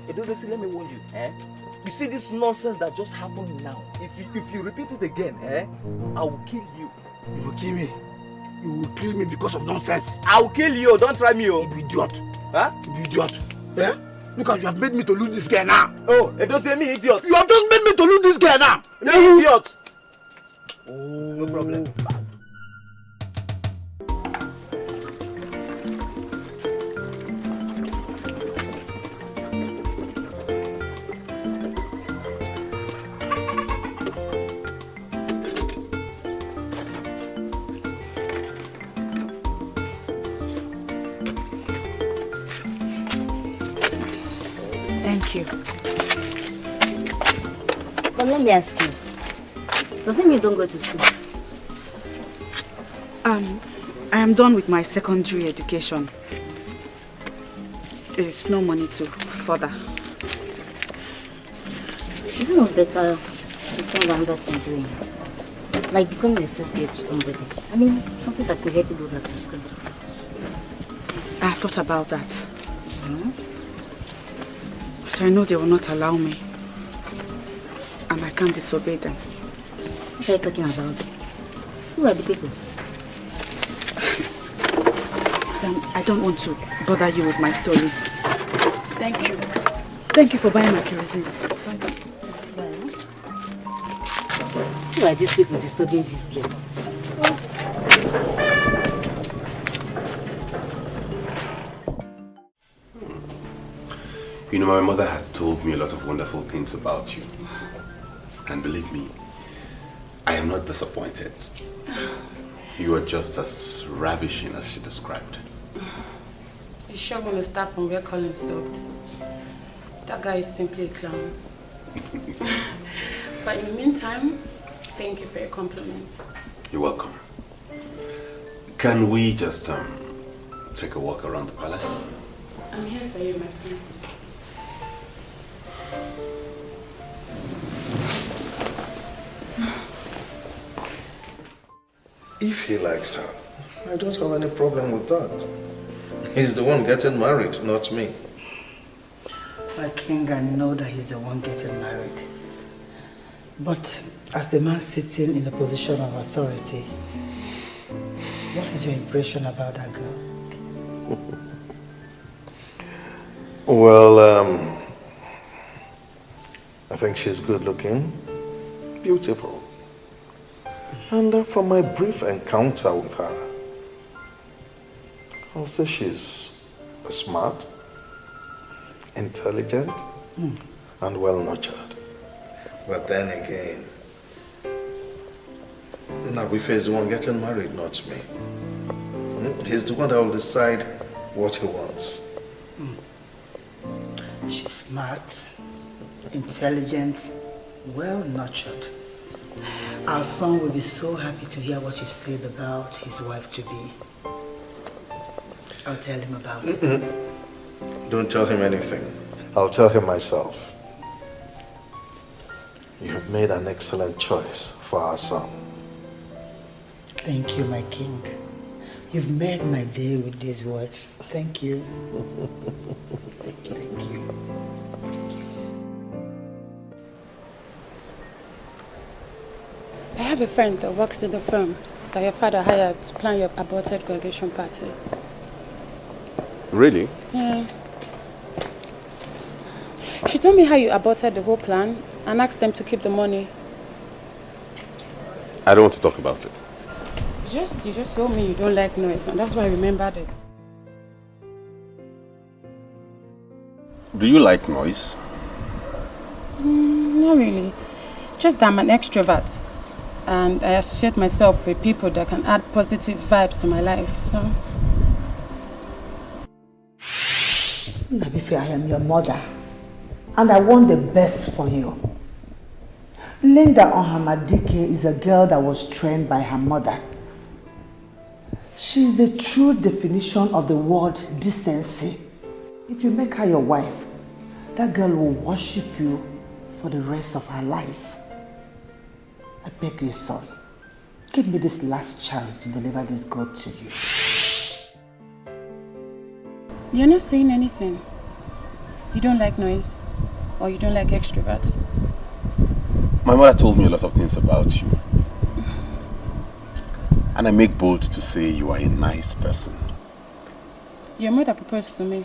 Edoze, let me warn you. Eh? You see this nonsense that just happened now. If you repeat it again, I will kill you. You will kill me. You will kill me because of nonsense. I will kill you. Don't try me, You idiot. Huh? You idiot. Yeah? Look at you have made me to lose this girl now. Oh, Edoze, me idiot. You have just made me to lose this girl now. Me idiot. Oh, no problem. Thank you. But let me ask you, does it mean you don't go to school? I am done with my secondary education. There's no money to further. Isn't it better to find another thing doing? Like becoming a associate to somebody. I mean, something that could help you go back to school. I have thought about that. But I know they will not allow me. And I can't disobey them. What are you talking about? Who are the people? I don't want to bother you with my stories. Thank you. Thank you for buying my kerosene. Who are these people disturbing this girl? You know, my mother has told me a lot of wonderful things about you. And believe me, I am not disappointed. You are just as ravishing as she described. You sure want to start from where Colin stopped? That guy is simply a clown. But in the meantime, thank you for your compliment. You're welcome. Can we just take a walk around the palace? I'm here for you, my friend. If he likes her, I don't have any problem with that. He's the one getting married, not me. My king, I know that he's the one getting married. But as a man sitting in a position of authority, what is your impression about that girl? Well, I think she's good looking, beautiful. And from my brief encounter with her, I'll say she's smart, intelligent, and well-nurtured. But then again, Nabife is the one getting married, not me. He's the one that will decide what he wants. She's smart, intelligent, well-nurtured. Our son will be so happy to hear what you've said about his wife-to-be. I'll tell him about it. Don't tell him anything. I'll tell him myself. You have made an excellent choice for our son. Thank you, my king. You've made my day with these words. Thank you. Thank you. I have a friend that works in the firm that your father hired to plan your aborted graduation party. Really? Yeah. She told me how you aborted the whole plan and asked them to keep the money. I don't want to talk about it. You just told me you don't like noise, and that's why I remembered it. Do you like noise? Not really. Just that I'm an extrovert. And I associate myself with people that can add positive vibes to my life. So. Nabife, I am your mother. And I want the best for you. Linda Ohamadike is a girl that was trained by her mother. She is a true definition of the word decency. If you make her your wife, that girl will worship you for the rest of her life. I beg you, son, give me this last chance to deliver this God to you. You're not saying anything. You don't like noise, or you don't like extroverts. My mother told me a lot of things about you. And I make bold to say you are a nice person. Your mother proposed to me.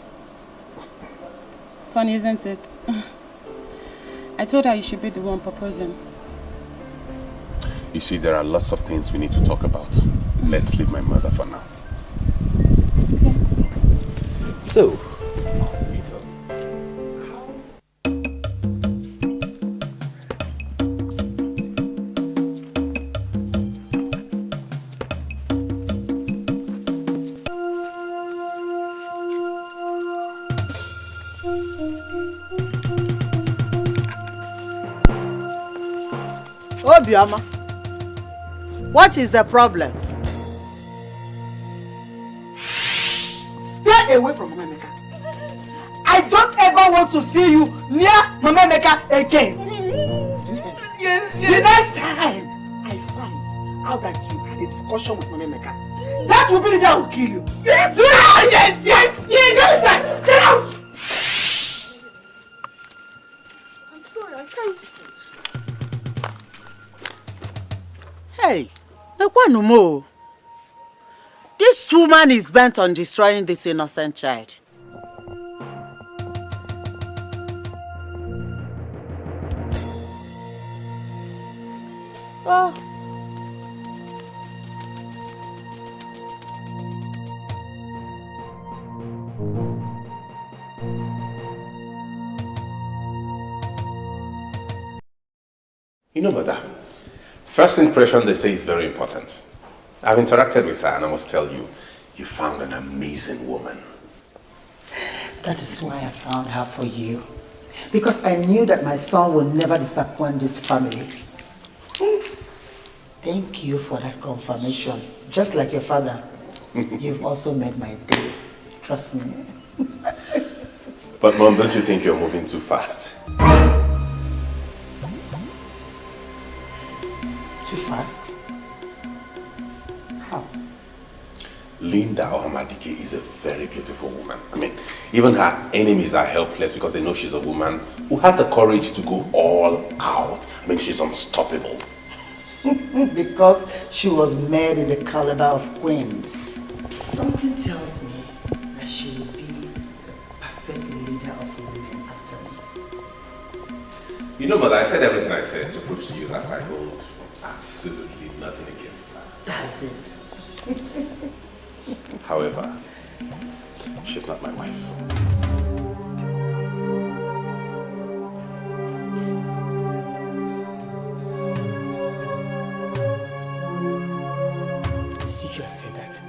Funny, isn't it? I told her you should be the one proposing. You see, there are lots of things we need to talk about. Let's leave my mother for now. Okay. So, Obioma, what is the problem? Stay away from Mama Emeka. I don't ever want to see you near Mama Emeka again. Yes. The next time I find out that you had a discussion with Mama Emeka, that will be the day I will kill you. Yes. Get out! I'm sorry, I can't. Hey, Ekwanumo. This woman is bent on destroying this innocent child. Oh. You know, Mother, first impression they say is very important. I've interacted with her and I must tell you, you found an amazing woman. That is why I found her for you. Because I knew that my son will never disappoint this family. Thank you for that confirmation. Just like your father, you've also made my day. Trust me. But Mom, don't you think you're moving too fast? Too fast? How? Linda Ohamadike is a very beautiful woman. I mean, even her enemies are helpless because they know she's a woman who has the courage to go all out. I mean, she's unstoppable. Because she was made in the caliber of queens. Something tells me that she will be the perfect leader of women after me. You know, Mother, I said everything I said to prove to you that I hold absolutely nothing against her. That's it. However, she's not my wife. Did you just say that?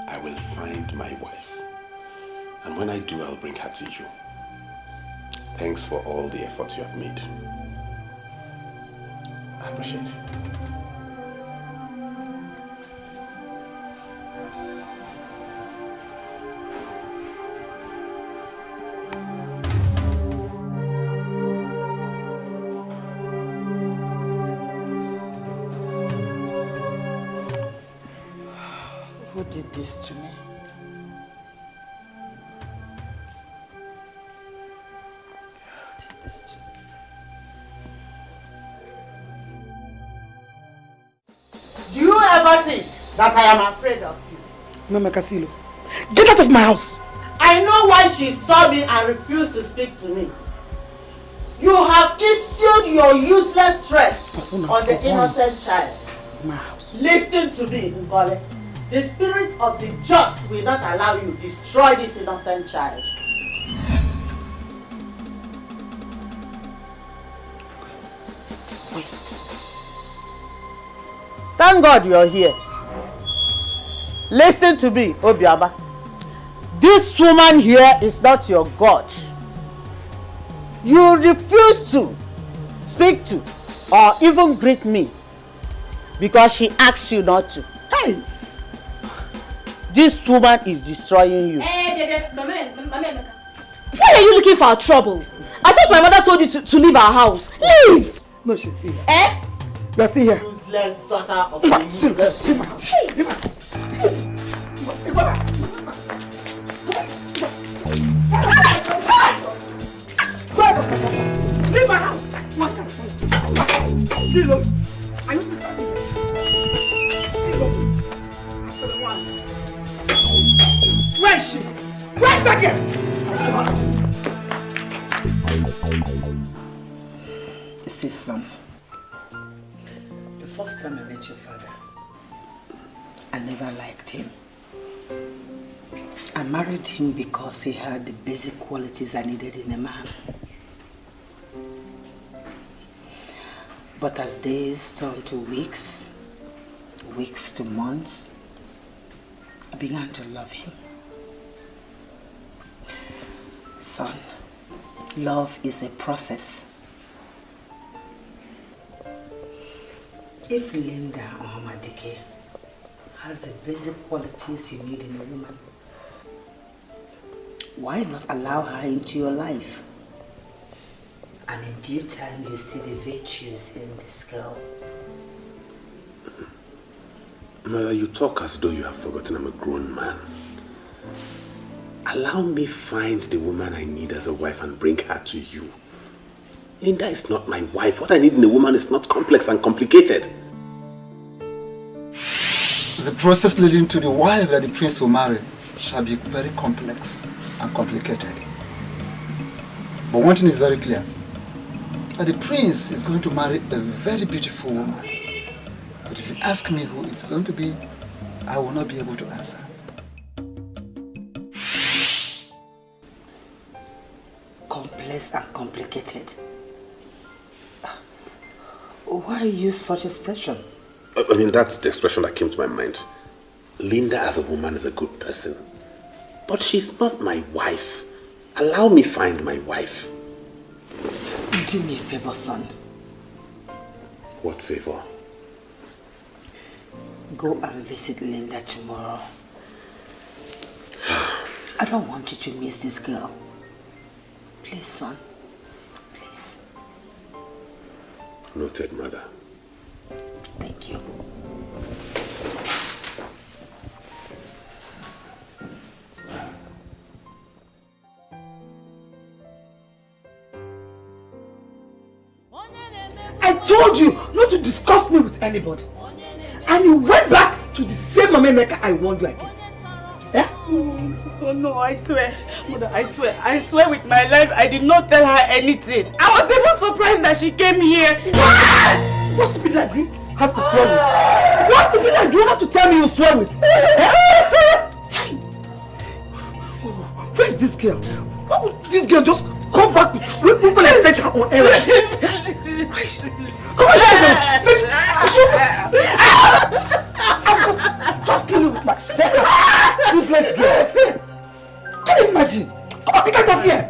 I will find my wife. And when I do, I'll bring her to you. Thanks for all the effort you have made. I appreciate you. Who did this to me? Do you ever think that I am afraid of you? Mama Casilo, get out of my house! I know why she saw me and refused to speak to me. You have issued your useless threats on the innocent child. My house. Listen to me, Ngole. The spirit of the just will not allow you to destroy this innocent child. Thank God you're here. Listen to me, Obioma. This woman here is not your God. You refuse to speak to or even greet me because she asks you not to. Hey! This woman is destroying you. Hey, Mama. Why are you looking for trouble? I thought my mother told you to leave our house. Leave! No, she's still here. Eh? You're still here. Useless daughter of a useless. Leave my house. Leave my house. Leave my house. What can I say? Lilo, are you listening? Lilo, after the one. Where is she? Where's that girl? You see, son, the first time I met your father, I never liked him. I married him because he had the basic qualities I needed in a man. But as days turned to weeks, weeks to months, I began to love him. Son, love is a process. If Linda Ohamadike has the basic qualities you need in a woman, why not allow her into your life? And in due time, you see the virtues in this girl. Mother, you talk as though you have forgotten I'm a grown man. Allow me find the woman I need as a wife and bring her to you. Linda is not my wife. What I need in a woman is not complex and complicated. The process leading to the wife that the prince will marry shall be very complex and complicated. But one thing is very clear, that the prince is going to marry a very beautiful woman. But if you ask me who it's going to be, I will not be able to answer. Complex and complicated. Why use such expression? I mean, that's the expression that came to my mind. Linda as a woman is a good person. But she's not my wife. Allow me find my wife. Do me a favor, son. What favor? Go and visit Linda tomorrow. I don't want you to miss this girl. Please, son. Please. Noted, Mother. Thank you. I told you not to discuss me with anybody. And you went back to the same mama maker I warned you against. Eh? Oh no, I swear. Mother, I swear with my life, I did not tell her anything. I was even surprised that she came here. What stupid lie do you have to swear with? What stupid lie do you have to tell me you swear with? Where is this girl? Why would this girl just come back with people and set her on errand? Come on, I'm just kill you with my useless girl. Can you imagine? Come on, get off here.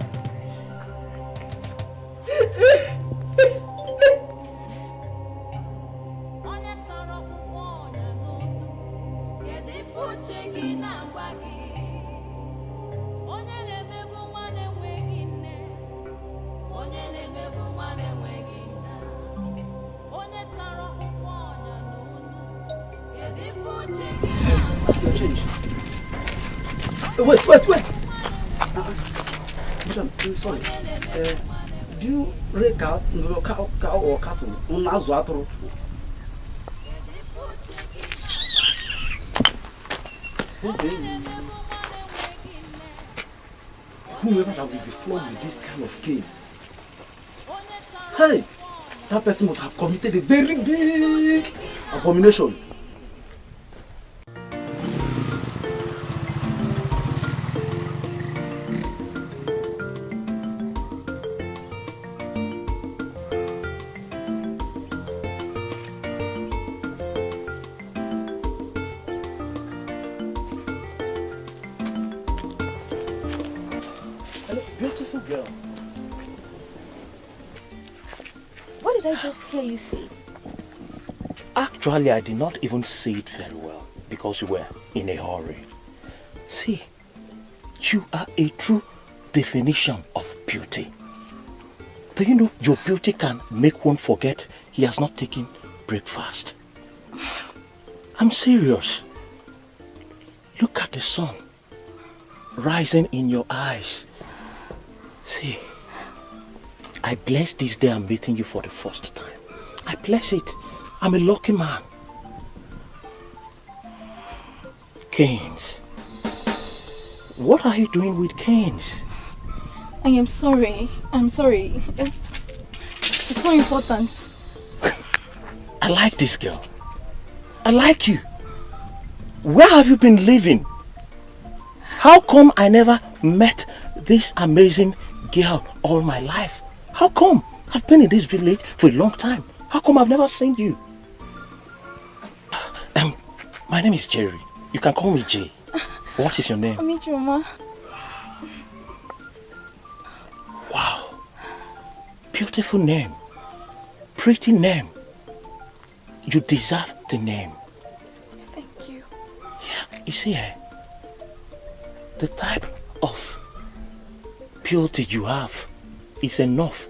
Wait. Madam, I'm sorry. Do you rake out cow or cattle? Whoever that will be flogged with this kind of cane, hey, that person must have committed a very big abomination. Beautiful girl. What did I just hear you say? Actually, I did not even say it very well because you were in a hurry. See, you are a true definition of beauty. Do you know your beauty can make one forget he has not taken breakfast? I'm serious. Look at the sun rising in your eyes. See, I bless this day I'm meeting you for the first time. I bless it. I'm a lucky man. Canes. What are you doing with canes? I am sorry. I'm sorry. It's not important. I like this girl. I like you. Where have you been living? How come I never met this amazing girl all my life? How come? I've been in this village for a long time. How come I've never seen you? My name is Jerry. You can call me Jay. What is your name? Amichuma. Wow. Beautiful name. Pretty name. You deserve the name. Thank you. Yeah, you see, the type of purity you have is enough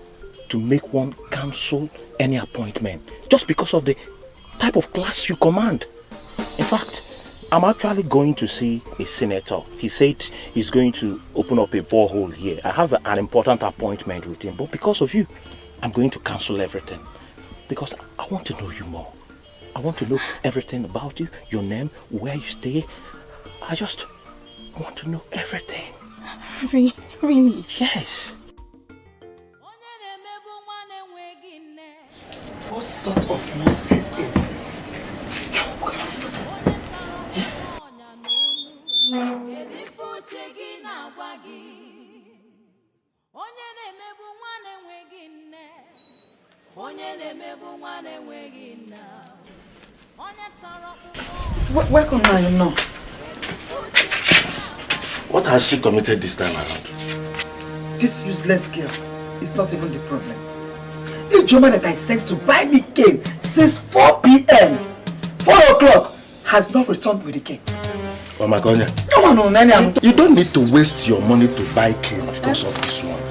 to make one cancel any appointment just because of the type of class you command. In fact, I'm actually going to see a senator. He said he's going to open up a borehole here. I have an important appointment with him, but because of you, I'm going to cancel everything. Because I want to know you more. I want to know everything about you, your name, where you stay. I just want to know everything. Really? Yes. What sort of nonsense is this? Welcome now, you know. What has she committed this time around? This useless girl is not even the problem. The German that I sent to buy me cane since 4 p.m. 4 o'clock has not returned with the cane. Oh my God. You don't need to waste your money to buy cane because of this one.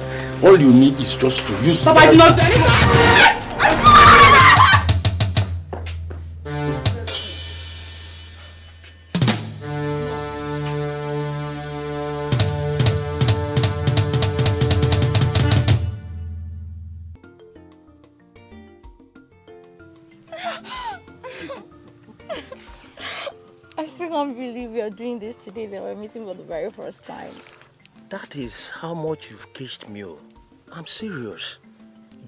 All you need is just to use Papa, do not I still can't believe we are doing this today. That we're meeting for the very first time. That is how much you've caged me. I'm serious.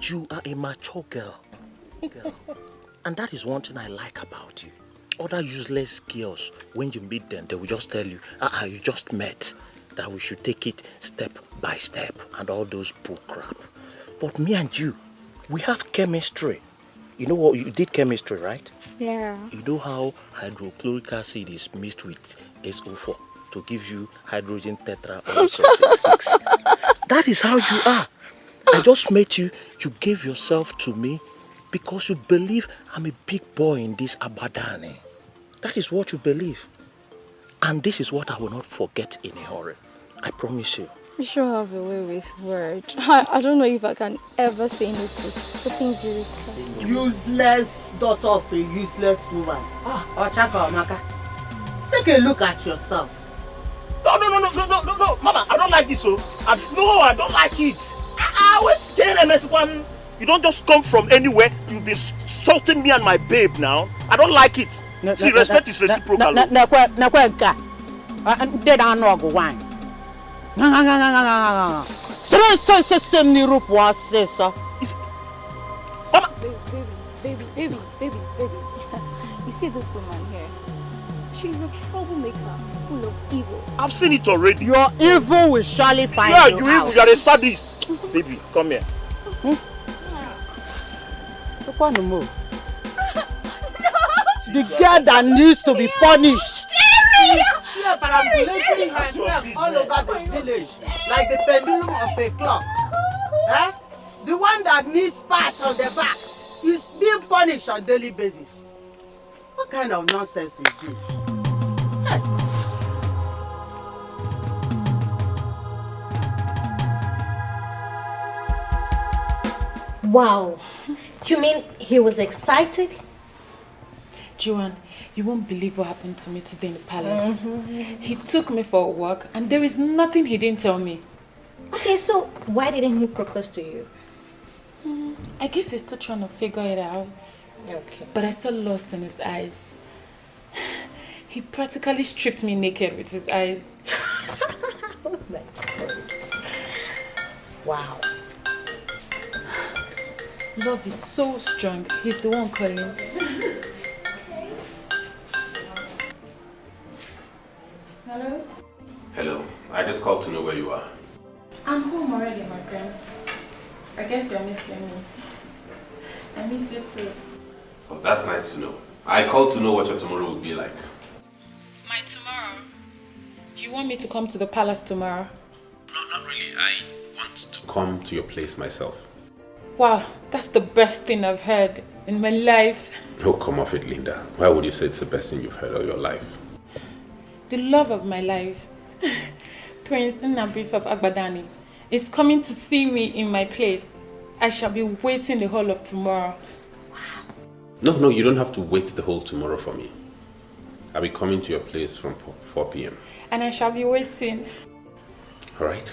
You are a mature girl. And that is one thing I like about you. Other useless girls, when you meet them, they will just tell you, you just met. That we should take it step by step and all those bull crap. But me and you, we have chemistry. You know what? You did chemistry, right? Yeah. You know how hydrochloric acid is mixed with SO4 to give you hydrogen tetra also 6. That is how you are. I just met you. You gave yourself to me because you believe I'm a big boy in this Abadani. That is what you believe. And this is what I will not forget in a hurry. I promise you. You sure have a way with words. I don't know if I can ever say no to the things you request. Useless daughter of a useless woman. Ochaka Omaka. Take a look at yourself. No, Mama, I don't like this. I don't like it. You don't just come from anywhere. You've been insulting me and my babe now. I don't like it. See, respect is reciprocal. Baby. You see this woman here? She's a troublemaker, full of evil. I've seen it already. Your evil will surely find you out. Evil. You're a sadist. Baby, come here. The girl that needs to be punished. She's perambulating herself all over the village like the pendulum of a clock. The one that needs pats on the back is being punished on a daily basis. What kind of nonsense is this? Wow. You mean he was excited? Joanne, you won't believe what happened to me today in the palace. He took me for a walk and there is nothing he didn't tell me. Okay, so why didn't he propose to you? I guess he's still trying to figure it out. Okay. But I saw lust in his eyes. He practically stripped me naked with his eyes. Oh my God. Wow. Love is so strong. He's the one calling. Hello? Hello. I just called to know where you are. I'm home already, my friend. I guess you're missing me. I miss you too. Oh, that's nice to know. I called to know what your tomorrow would be like. My tomorrow? Do you want me to come to the palace tomorrow? No, not really. I want to come to your place myself. Wow, that's the best thing I've heard in my life. Oh, come off it, Linda. Why would you say it's the best thing you've heard of your life? The love of my life, Prince Nnabif of Agbadani, is coming to see me in my place. I shall be waiting the whole of tomorrow. No, you don't have to wait the whole tomorrow for me. I'll be coming to your place from 4 p.m. And I shall be waiting. All right.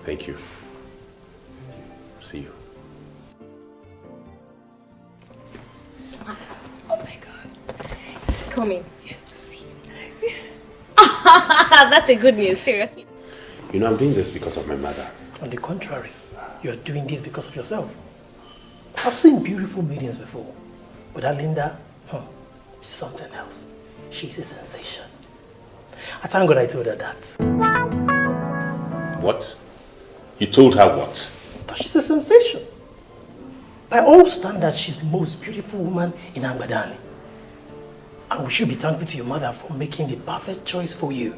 Thank you. See you. Oh my God. He's coming. Yes. See. That's a good news, seriously. You know, I'm doing this because of my mother. On the contrary, you are doing this because of yourself. I've seen beautiful maidens before, but that Linda, she's something else. She's a sensation. I thank God I told her that. What? You told her what? But she's a sensation. By all standards, she's the most beautiful woman in Agbadani. And we should be thankful to your mother for making the perfect choice for you.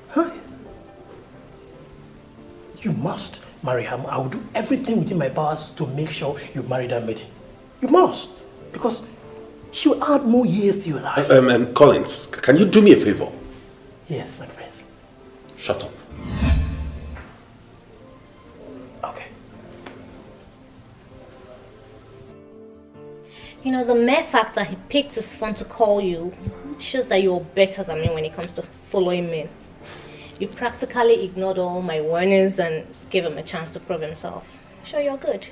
Huh? You must marry her. I will do everything within my powers to make sure you marry that maiden. You must. Because she will add more years to your life. Collins, can you do me a favor? Yes, my friends. Shut up. Okay. You know, the mere fact that he picked his phone to call you shows that you're better than me when it comes to following men. You practically ignored all my warnings and gave him a chance to prove himself. Sure, you're good.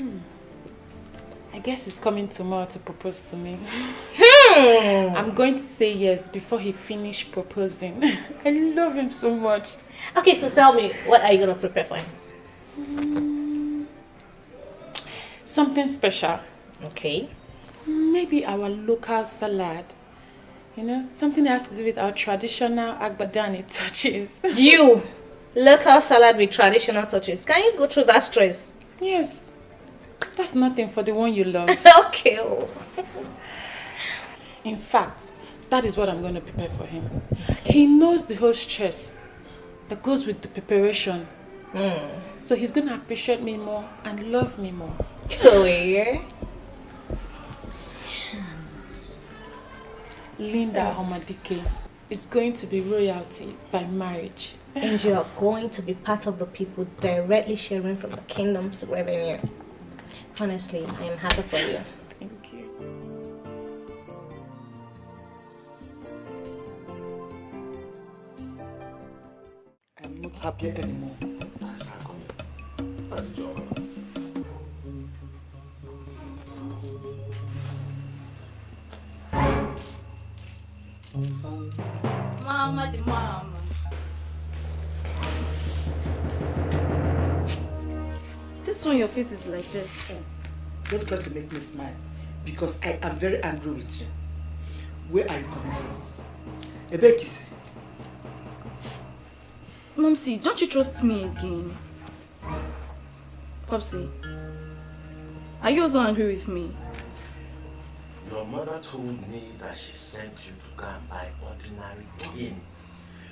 I guess he's coming tomorrow to propose to me. I'm going to say yes before he finishes proposing. I love him so much. Okay, so tell me, what are you going to prepare for him? Something special. Okay. Maybe our local salad. You know, something that has to do with our traditional Agbadani touches. You! Local salad with traditional touches. Can you go through that stress? Yes. That's nothing for the one you love. Okay. In fact, that is what I'm going to prepare for him. He knows the whole stress that goes with the preparation. So he's going to appreciate me more and love me more. Oh, yeah? Linda Omadike is going to be royalty by marriage. And you are going to be part of the people directly sharing from the kingdom's revenue. Honestly, I am happy for you. Thank you. I'm not happy anymore. That's the job. Mama the mama. This one your face is like this. Don't try to make me smile because I am very angry with you. Where are you coming from? Ebekis. Momsy, don't you trust me again? Popsy, are you also angry with me? Your mother told me that she sent you to go and buy ordinary cane.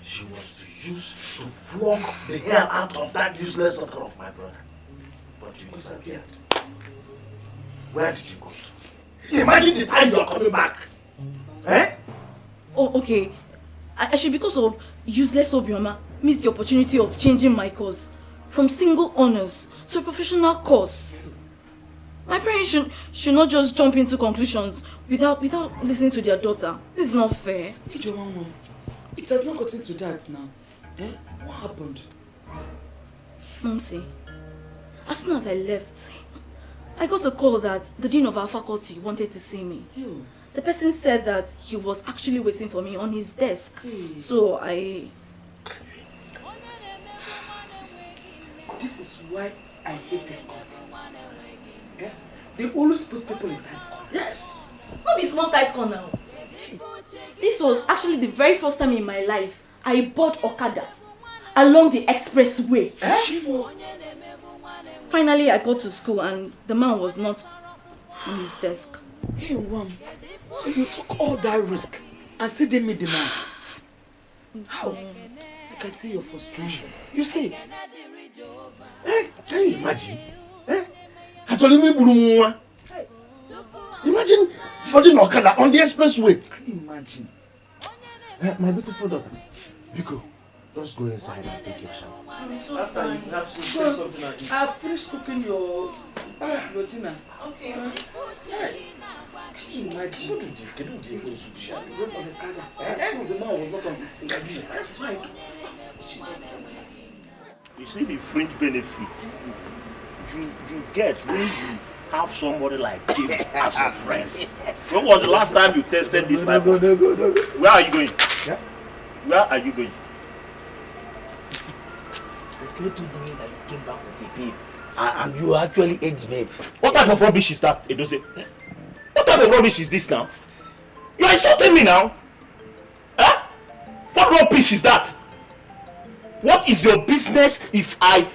She was to use to flog the hair out of that useless daughter of my brother. But you disappeared. Where did you go to? Imagine the time you are coming back. Eh? Oh, okay. I should, because of useless Obioma, miss the opportunity of changing my course from single honors to a professional course. My parents should not just jump into conclusions without listening to their daughter. This is not fair. It has not gotten to that now. Eh? What happened? Momsy, as soon as I left, I got a call that the dean of our faculty wanted to see me. Ew. The person said that he was actually waiting for me on his desk. Hey. So I... This is why I hate this country. Yeah? They always put people in tight corner. Yes! Not be small tight corner. This was actually the very first time in my life I bought Okada along the expressway. Finally, I got to school and the man was not on his desk. Hey, Wam, so you took all that risk and still didn't meet the man? How? I can see your frustration. You see it. Eh? Can you imagine? Eh? Imagine holding Okada on the expressway. Can you imagine? My beautiful daughter, Biko, just go inside and take your shower. After you have something like this. I've finished cooking your dinner. Okay. Can you imagine? What did you do? The man was not on the scene. That's fine. You see the fringe benefit you get when you have somebody like Jim as a friend. When was the last time you tested this? No. Where are you going? Yeah? Where are you going? Listen, okay told me that you came back with a babe and you actually ate the babe. What type of rubbish is that, Edose? What type of rubbish is this now? You are insulting me now? Huh? What rubbish is that? What is your business if I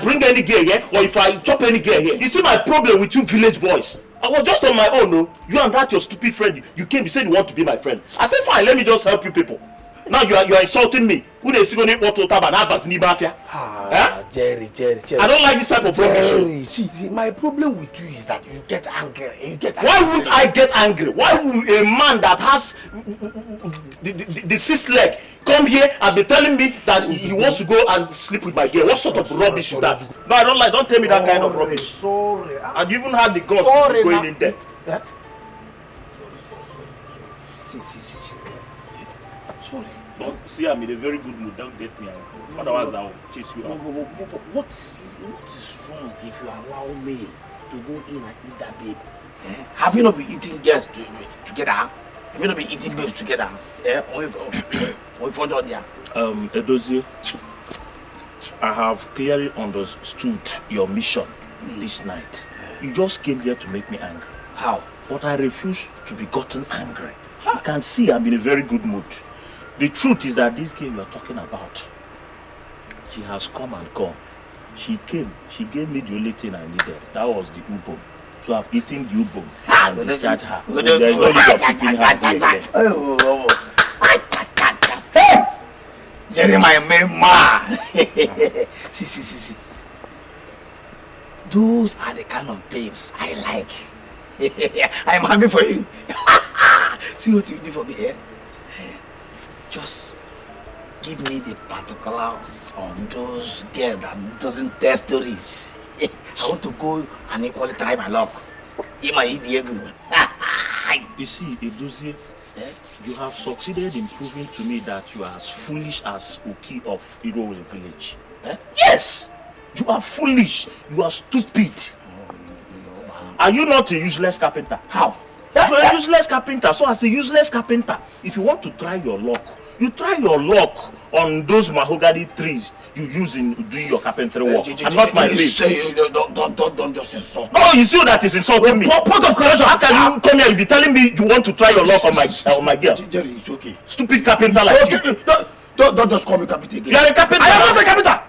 bring any girl here or if I chop any girl here? You see my problem with you village boys. I was just on my own, no? You and that your stupid friend, you came, you said you want to be my friend. I said fine, let me just help you people. Now you are insulting me. Who they see going to tab and have ni mafia? Jerry. I don't like this type of rubbish. See, my problem with you is that you get angry. Why would I get angry? Why would a man that has the sixth leg come here and be telling me that he wants to go and sleep with my girl? What sort of rubbish is that? No, I don't like. Don't tell me that kind of rubbish. Sorry. And you even had the guts to go in there. Yeah? See. Sorry. But see, I'm in a very good mood. Don't get me angry. Otherwise, I'll chase you out. What is wrong if you allow me to go in and eat that babe? Have you not been eating girls together? Have you not been eating babes together? Edozie, I have clearly understood your mission this night. You just came here to make me angry. How? But I refuse to be gotten angry. You can see I'm in a very good mood. The truth is that this girl you are talking about, she has come and gone. She came, she gave me the only thing I needed. That was the ubom. So I've eaten the ubom and discharged her. So there is no need of keeping her here again. Hey! Jerry, my man. See. Those are the kind of babes I like. I'm happy for you. See what you do for me here? Just give me the particulars of those girls that doesn't tell stories. I want to go and equally try my luck. You see, Edozie, you have succeeded in proving to me that you are as foolish as Oki of Irowe village. Yes! You are foolish. You are stupid. Are you not a useless carpenter? How? You are a useless carpenter. So as a useless carpenter, if you want to try your luck, you try your luck on those mahogany trees you use in doing your carpentry work, and not my babe. Don't just insult. No, it's you that is insulting me. Point of correction. How can you come here? You be telling me you want to try your luck on my girl? Jerry, it's okay. Stupid carpenter like you. Don't just call me carpenter again. You are a carpenter. I am not a carpenter.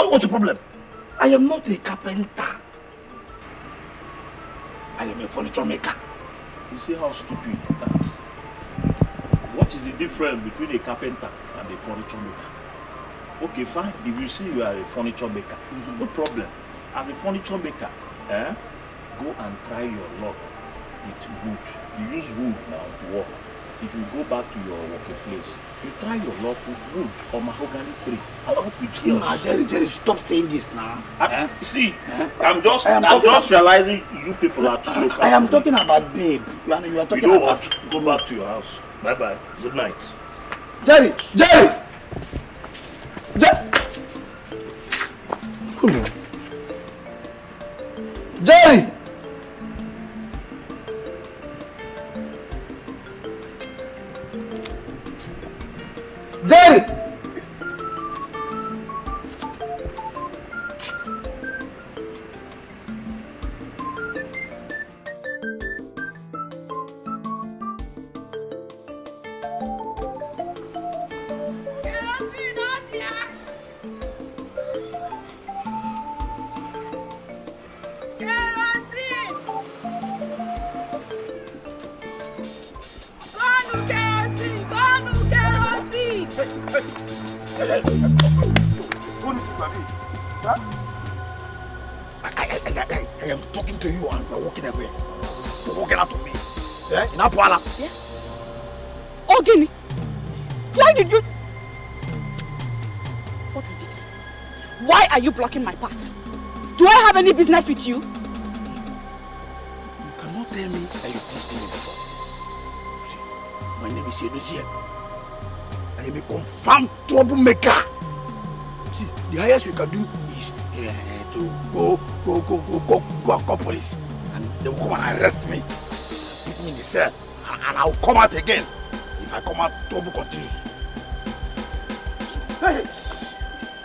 What's the problem? I am not a carpenter. I am a furniture maker. You see how stupid that is? What is the difference between a carpenter and a furniture maker? Okay, fine. If you see you are a furniture maker, no problem. As a furniture maker, go and try your luck with wood. You use wood now to work. If you go back to your working place, you try your luck with wood or mahogany tree. And not with girls. Jerry, stop saying this now. See, I'm just realizing you people are too local. I am talking about babe. You are talking about. Go back to your house. Bye. Good night. Jerry! Jerry! I am talking to you and you are walking away. You're walking out of me. Yeah? In Apuala. Yeah? Ogini, why did you... What is it? Why are you blocking my path? Do I have any business with you? You cannot tell me that you've seen me before. See, my name is Edozie. I am a confirmed troublemaker. See, the highest you can do is to go and call police. And they will come and arrest me. Put me in the cell. And I will come out again. If I come out, trouble continues. Hey!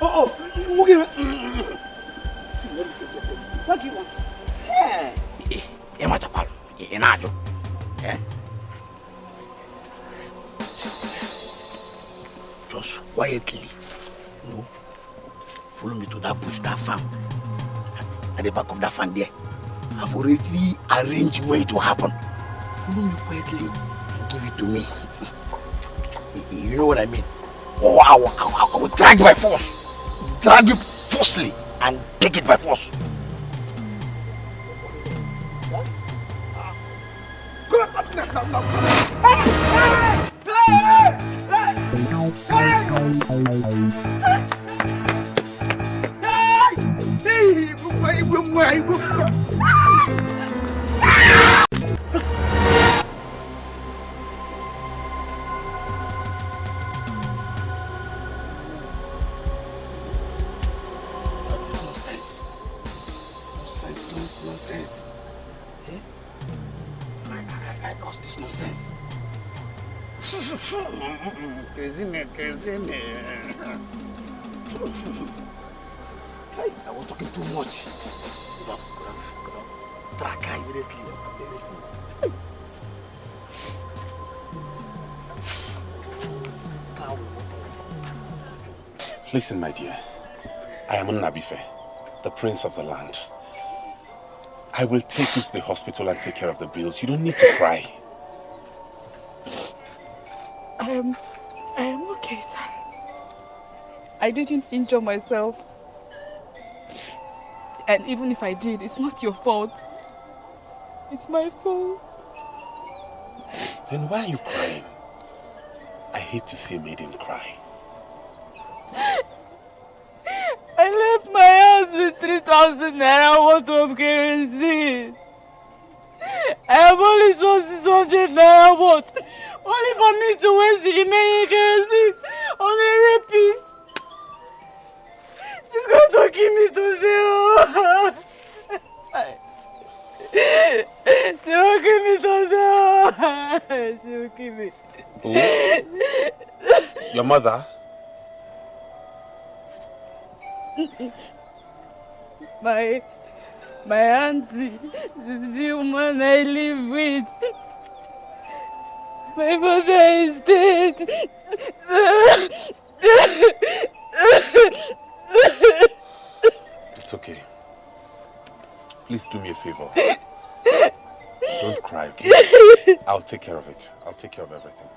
Oh, what do you want? Just quietly, follow me to that bush, that farm. At the back of that farm there, I've already arranged where it will happen. Follow me quietly and give it to me. You know what I mean? Oh, I will drag by force. Drag you forcefully and take it by force. Nonsense. Eh? I caused this nonsense. Crazy me. I was talking too much. Could have tracked her immediately or stop everything. Listen, my dear. I am Nabife, the prince of the land. I will take you to the hospital and take care of the bills. You don't need to cry. I am okay, sir. I didn't injure myself. And even if I did, it's not your fault. It's my fault. Then why are you crying? I hate to see a maiden cry. I left my house with 3,000 naira worth of kerosene. I have only sold 600 naira worth. Only for me to waste the remaining kerosene on a rapist. She's going to kill me today. She will kill me today. She will kill me. Who? Your mother? My auntie, the woman I live with. My mother is dead. It's okay. Please do me a favor. Don't cry, okay? I'll take care of it. I'll take care of everything.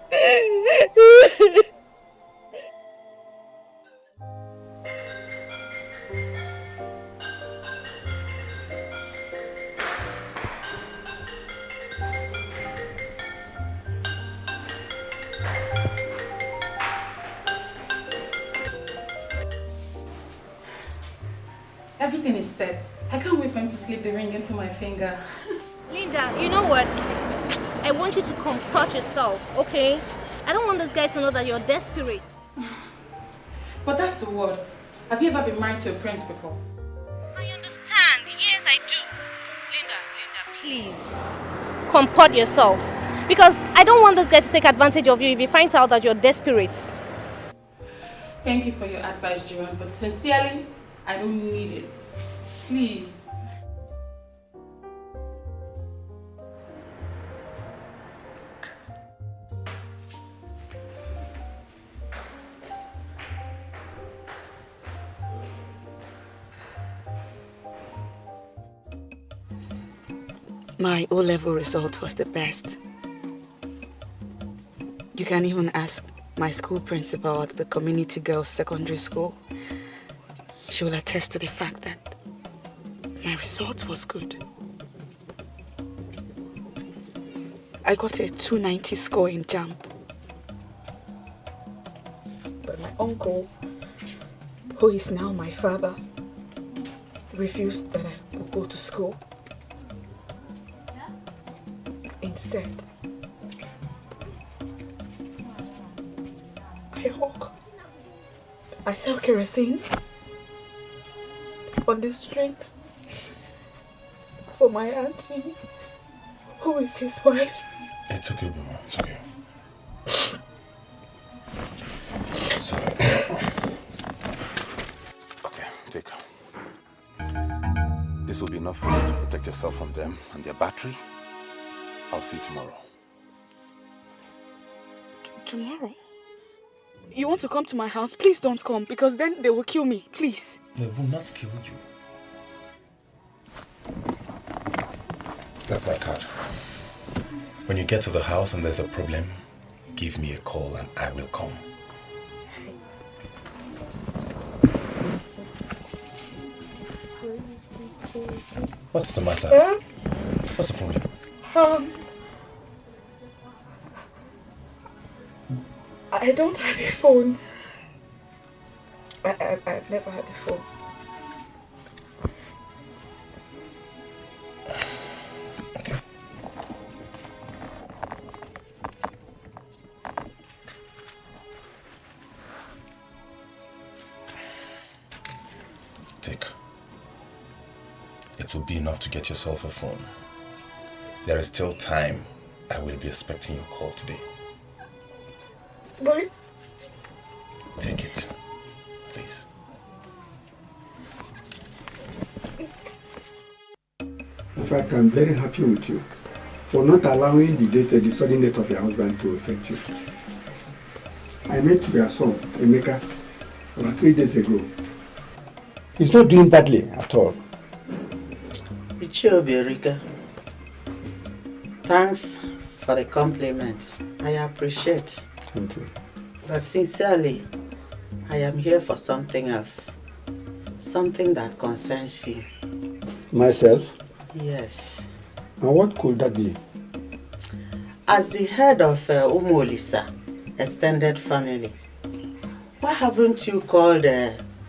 Everything is set. I can't wait for him to slip the ring into my finger. Linda, you know what? I want you to comport yourself, okay? I don't want this guy to know that you're desperate. But that's the word. Have you ever been married to a prince before? I understand. Yes, I do. Linda, please. Comport yourself. Because I don't want this guy to take advantage of you if he finds out that you're desperate. Thank you for your advice, Joanne, but sincerely, I don't need it. Please. My O-level result was the best. You can even ask my school principal at the community girls secondary school. She will attest to the fact that My result was good. I got a 290 score in JAMB. But my uncle, who is now my father, refused that I would go to school. Instead, I hawk. I sell kerosene on the street for my auntie, who is his wife. It's okay, Mama. It's okay. Okay, take her. This will be enough for you to protect yourself from them and their battery. I'll see you tomorrow. Tomorrow? You want to come to my house? Please don't come, because then they will kill me. Please. They will not kill you. That's my card. When you get to the house and there's a problem, give me a call and I will come. What's the matter? What's the problem? I don't have a phone. I've never had a phone. It will be enough to get yourself a phone. There is still time. I will be expecting your call today. But... Take it, please. In fact, I'm very happy with you for not allowing the sudden death of your husband to affect you. I met your son, Emeka, about 3 days ago. He's not doing badly at all. Erika, thanks for the compliment. I appreciate. Thank you. But sincerely, I am here for something else. Something that concerns you. Myself? Yes. And what could that be? As the head of Umolisa extended family, why haven't you called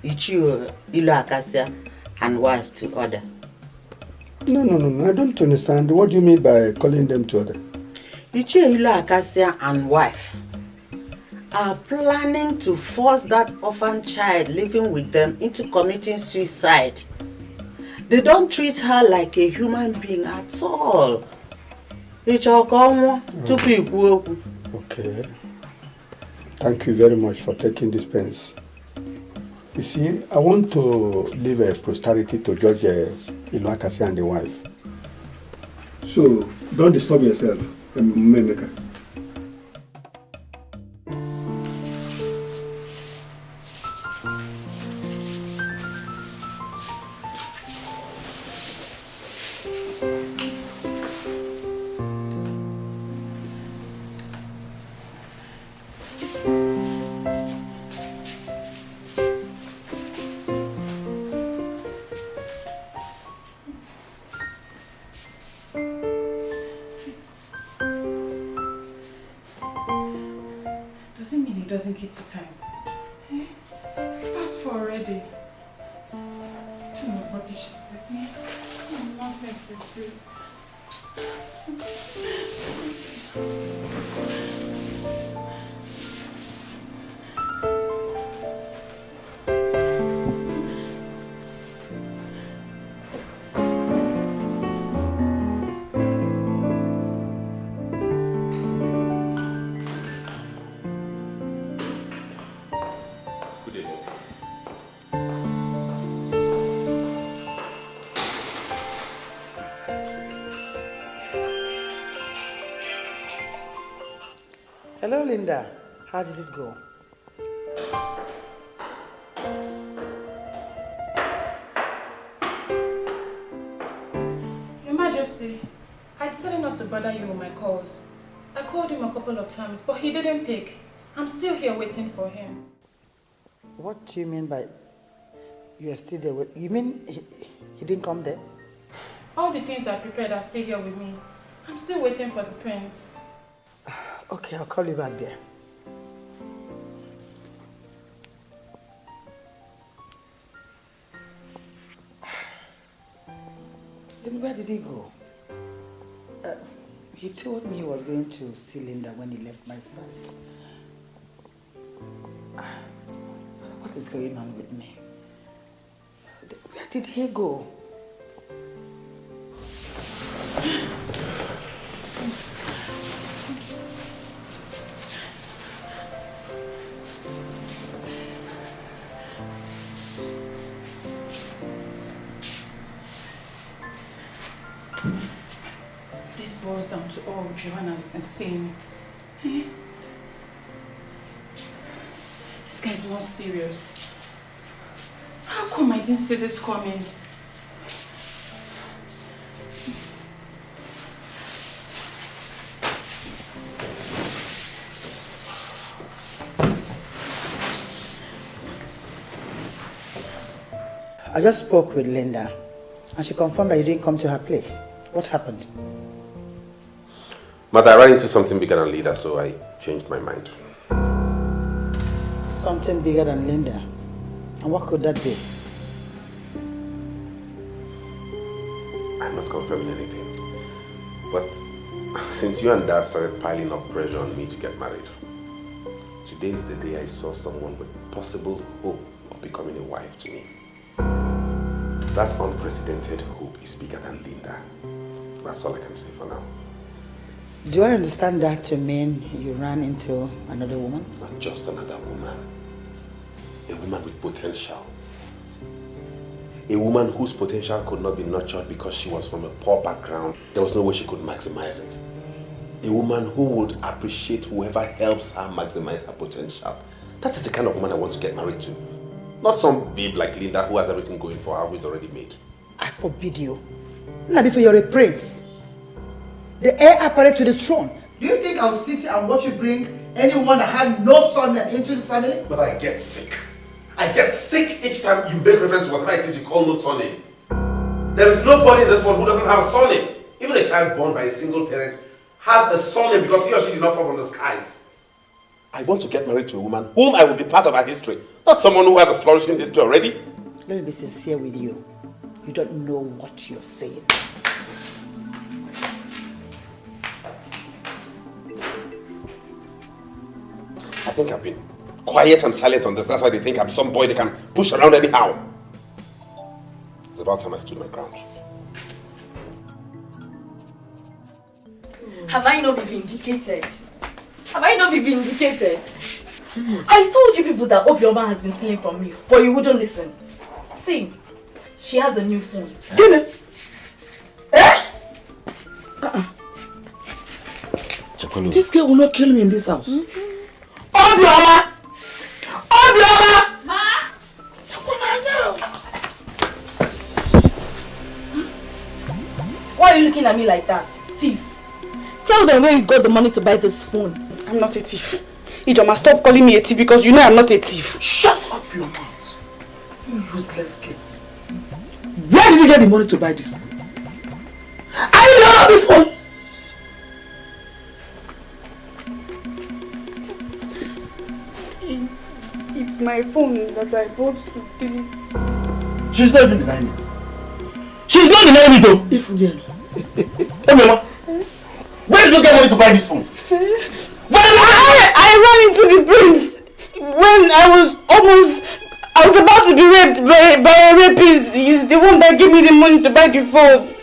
Ichio Ilo Akasia and wife to order? No. I don't understand. What do you mean by calling them to order? Ichio Ilo Akasia and wife are planning to force that orphan child living with them into committing suicide. They don't treat her like a human being at all. Okay. Thank you very much for taking this pains. You see, I want to leave a posterity to Judge Ilo Akasia and the wife. So, don't disturb yourself, Memeka. Doesn't keep to time. Eh? It's past 4 already. What rubbish is this, man? What nonsense is this? Hello, Linda. How did it go? Your Majesty, I decided not to bother you with my calls. I called him a couple of times, but he didn't pick. I'm still here waiting for him. What do you mean by... You are still there with... You mean he didn't come there? All the things I prepared are still here with me. I'm still waiting for the prince. Okay, I'll call you back there. Then where did he go? He told me he was going to see Linda when he left my side. What is going on with me? Where did he go? This boils down to all Joanna has been saying. Eh? This guy is not serious. How come I didn't see this coming? I just spoke with Linda and she confirmed that you didn't come to her place. What happened? Mother, I ran into something bigger than Linda, so I changed my mind. Something bigger than Linda? And what could that be? I'm not confirming anything. But since you and Dad started piling up pressure on me to get married, today is the day I saw someone with possible hope of becoming a wife to me. That unprecedented hope is bigger than Linda. That's all I can say for now. Do I understand that to mean you ran into another woman? Not just another woman. A woman with potential. A woman whose potential could not be nurtured because she was from a poor background. There was no way she could maximize it. A woman who would appreciate whoever helps her maximize her potential. That is the kind of woman I want to get married to. Not some babe like Linda who has everything going for her, who is already made. I forbid you. Not before you're a prince. The heir apparent to the throne. Do you think I'll sit here and watch you bring anyone that had no son into this family? But I get sick. I get sick each time you make reference to whatever it is you call no surname. There is nobody in this world who doesn't have a surname. Even a child born by a single parent has a surname because he or she did not fall from the skies. I want to get married to a woman whom I will be part of her history, not someone who has a flourishing history already. Let me be sincere with you. You don't know what you're saying. I think I've been quiet and silent on this. That's why they think I'm some boy they can push around anyhow. It's about time I stood my ground. Have I not been vindicated? Have I not been vindicated? I told you people that Obioma has been stealing from you, but you wouldn't listen. See, she has a new phone. This girl will not kill me in this house. Obioma! Obioma! Ma! Why are you looking at me like that? Thief. Tell them where you got the money to buy this phone. I'm not a thief. Ijoma, stop calling me a thief because you know I'm not a thief. Shut up your mouth. You useless girl. Where did you get the money to buy this phone? I don't have this phone. It's my phone that I bought today. She's not even denying it. She's not denying it though. If again. Hey mama, where did you get money to buy this phone? I ran into the prince when I was about to be raped by a rapist. He's the one that gave me the money to buy the phone.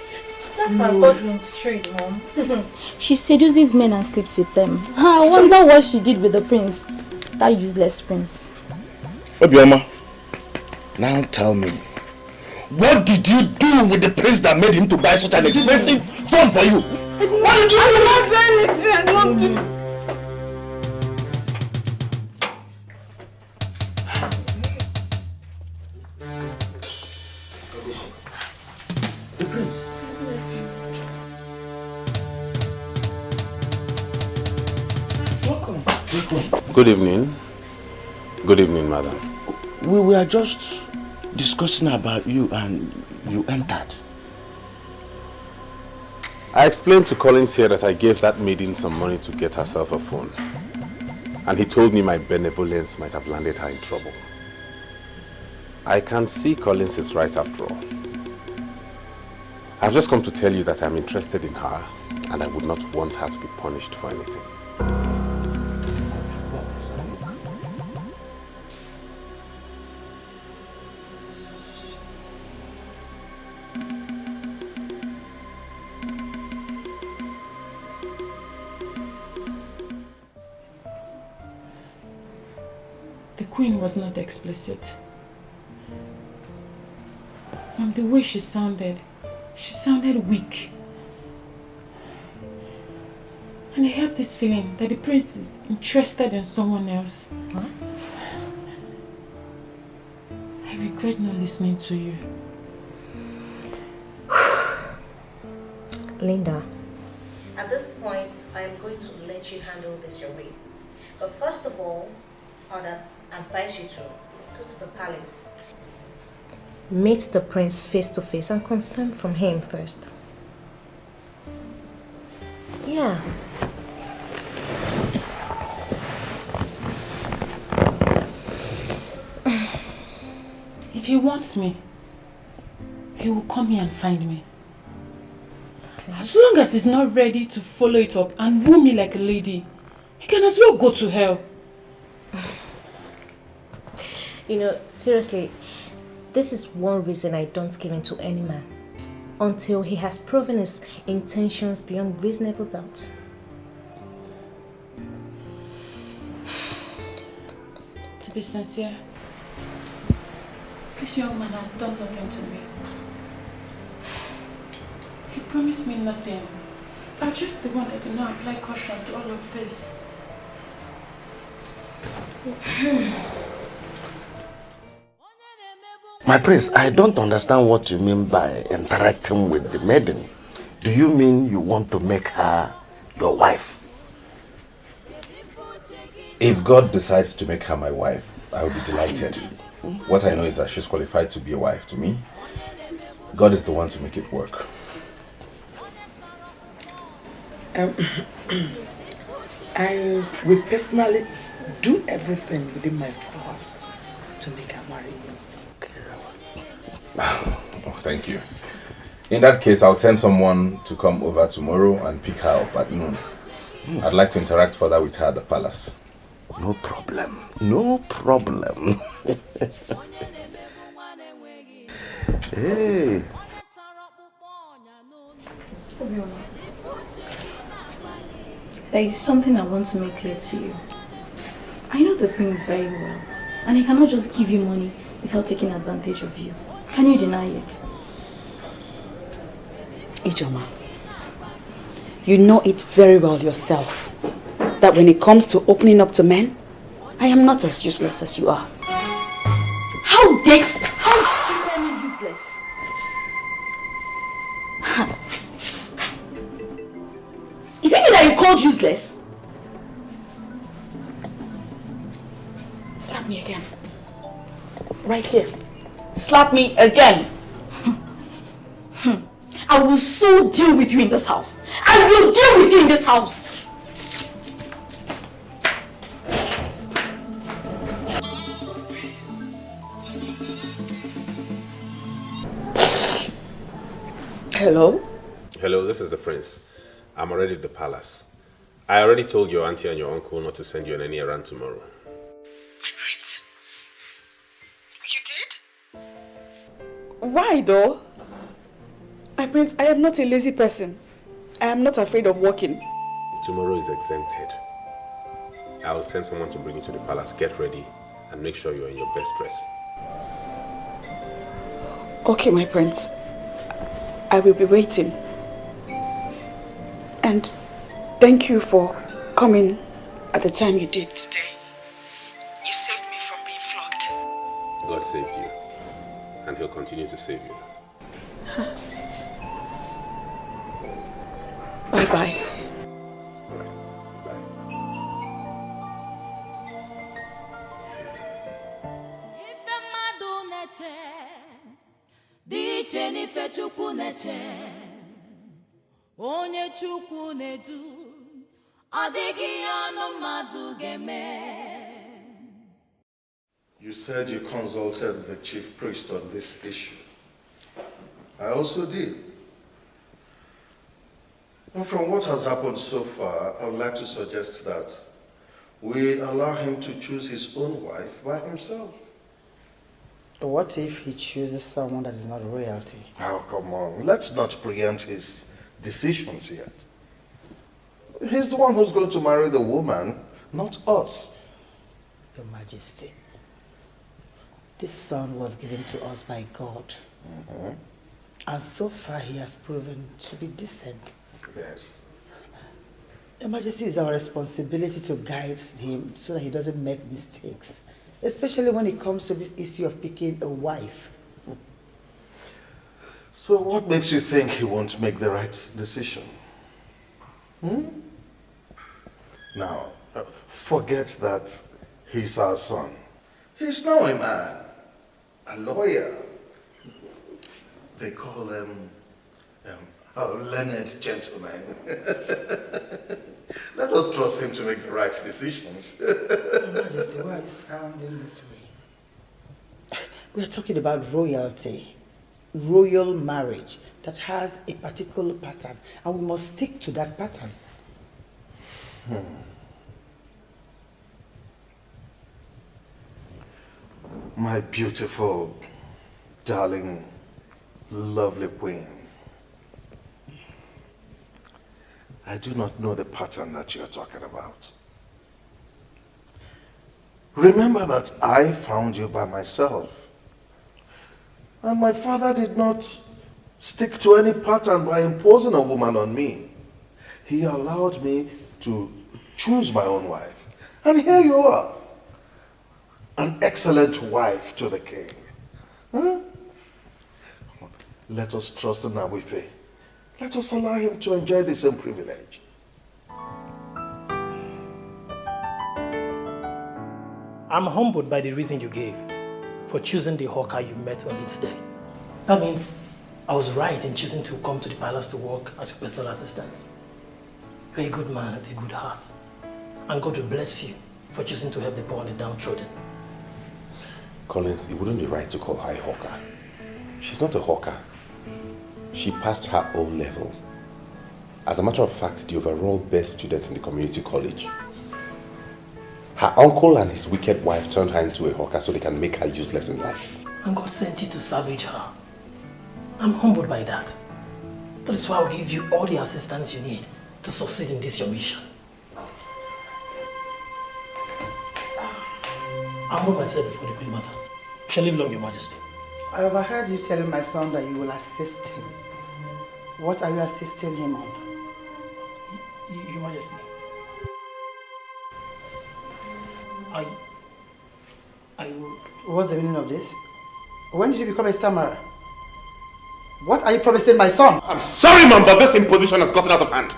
That's her husband straight, Mom. She seduces men and sleeps with them. I wonder what she did with the prince. That useless prince. Obioma, now tell me, what did you do with the prince that made him to buy such an expensive phone for you? What did you do? I did not do anything. I don't do. The prince? Welcome. Good evening. Good evening, madam. We were just discussing about you and you entered. I explained to Collins here that I gave that maiden some money to get herself a phone. And he told me my benevolence might have landed her in trouble. I can see Collins is right after all. I've just come to tell you that I'm interested in her and I would not want her to be punished for anything. The Queen was not explicit. From the way she sounded weak. And I have this feeling that the prince is interested in someone else. Huh? I regret not listening to you. Linda, at this point, I am going to let you handle this your way. But first of all, I'd advise you to go to the palace. Meet the prince face to face and confirm from him first. Yeah. If he wants me, he will come here and find me. As long as he's not ready to follow it up and woo me like a lady, he can as well go to hell. You know, seriously, this is one reason I don't give in to any man until he has proven his intentions beyond reasonable doubt. To be sincere, this young man has done nothing to me. He promised me nothing. I'm just the one that did not apply caution to all of this. My prince, I don't understand what you mean by interacting with the maiden. Do you mean you want to make her your wife? If God decides to make her my wife, I will be delighted. What I know is that she's qualified to be a wife to me. God is the one to make it work. I will personally do everything within my powers to make her marry you. Oh, thank you. In that case, I'll send someone to come over tomorrow and pick her up at noon. I'd like to interact further with her at the palace. No problem. No problem. Hey. There is something I want to make clear to you. I know the prince very well, and he cannot just give you money without taking advantage of you. Can you deny it? Ijoma, you know it very well yourself that when it comes to opening up to men, I am not as useless as you are. How dare you call me useless? Is it me that you called useless? Slap me again. Right here. Slap me again. I will so deal with you in this house. I will deal with you in this house. Hello? Hello, this is the prince. I'm already at the palace. I already told your auntie and your uncle not to send you on any errand tomorrow. My prince. You did? Why though? My prince, I am not a lazy person. I am not afraid of walking. Tomorrow is exempted. I will send someone to bring you to the palace. Get ready and make sure you're in your best dress. Okay, my prince. I will be waiting. And thank you for coming at the time you did today. You saved me from being flogged. God saved you, and He'll continue to save you. Bye-bye. Ife mmadụ na-eche iche n'ife Chukwu neche. Onye Chukwu nedu, adịghị ọnụ mmadụ ga-eme. You said you consulted the chief priest on this issue. I also did. And from what has happened so far, I would like to suggest that we allow him to choose his own wife by himself. What if he chooses someone that is not royalty? Oh, come on. Let's not preempt his decisions yet. He's the one who's going to marry the woman, not us. Your Majesty, this son was given to us by God. And so far he has proven to be decent. Yes. Your Majesty, it's our responsibility to guide him so that he doesn't make mistakes. Especially when it comes to this issue of picking a wife. So what makes you think he won't make the right decision? Now, forget that he's our son. He's now a man, a lawyer. They call them learned gentlemen. Let us trust him to make the right decisions. Your Majesty, why are you sounding this way? We are talking about royalty, royal marriage that has a particular pattern, and we must stick to that pattern. My beautiful, darling, lovely queen. I do not know the pattern that you're talking about. Remember that I found you by myself. And my father did not stick to any pattern by imposing a woman on me. He allowed me to choose my own wife. And here you are, an excellent wife to the king. Let us trust in Nawife. Let us allow him to enjoy the same privilege. I'm humbled by the reason you gave for choosing the hawker you met only today. That means I was right in choosing to come to the palace to work as your personal assistant. You're a good man with a good heart. And God will bless you for choosing to help the poor and the downtrodden. Collins, it wouldn't be right to call her a hawker. She's not a hawker. She passed her O-level. As a matter of fact, the overall best student in the community college. Her uncle and his wicked wife turned her into a hawker so they can make her useless in life. And God sent you to salvage her. I'm humbled by that. That is why I'll give you all the assistance you need to succeed in this your mission. I'll humble myself before the Queen Mother. You shall live long, Your Majesty. I overheard you telling my son that you will assist him. What are you assisting him on? Your Majesty. I will... What's the meaning of this? When did you become a stammerer? What are you promising my son? I'm sorry, Mom, but this imposition has gotten out of hand.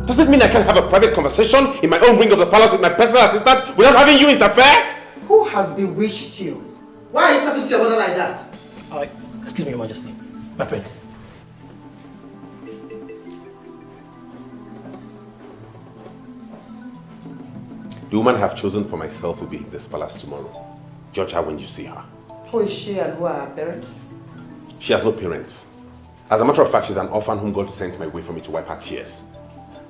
Does it mean I can have a private conversation in my own wing of the palace with my personal assistant without having you interfere? Who has bewitched you? Why are you talking to your mother like that? Excuse me, Your Majesty. My prince. The woman I have chosen for myself will be in this palace tomorrow. Judge her when you see her. Who is she and who are her parents? She has no parents. As a matter of fact, she's an orphan whom God sent my way for me to wipe her tears.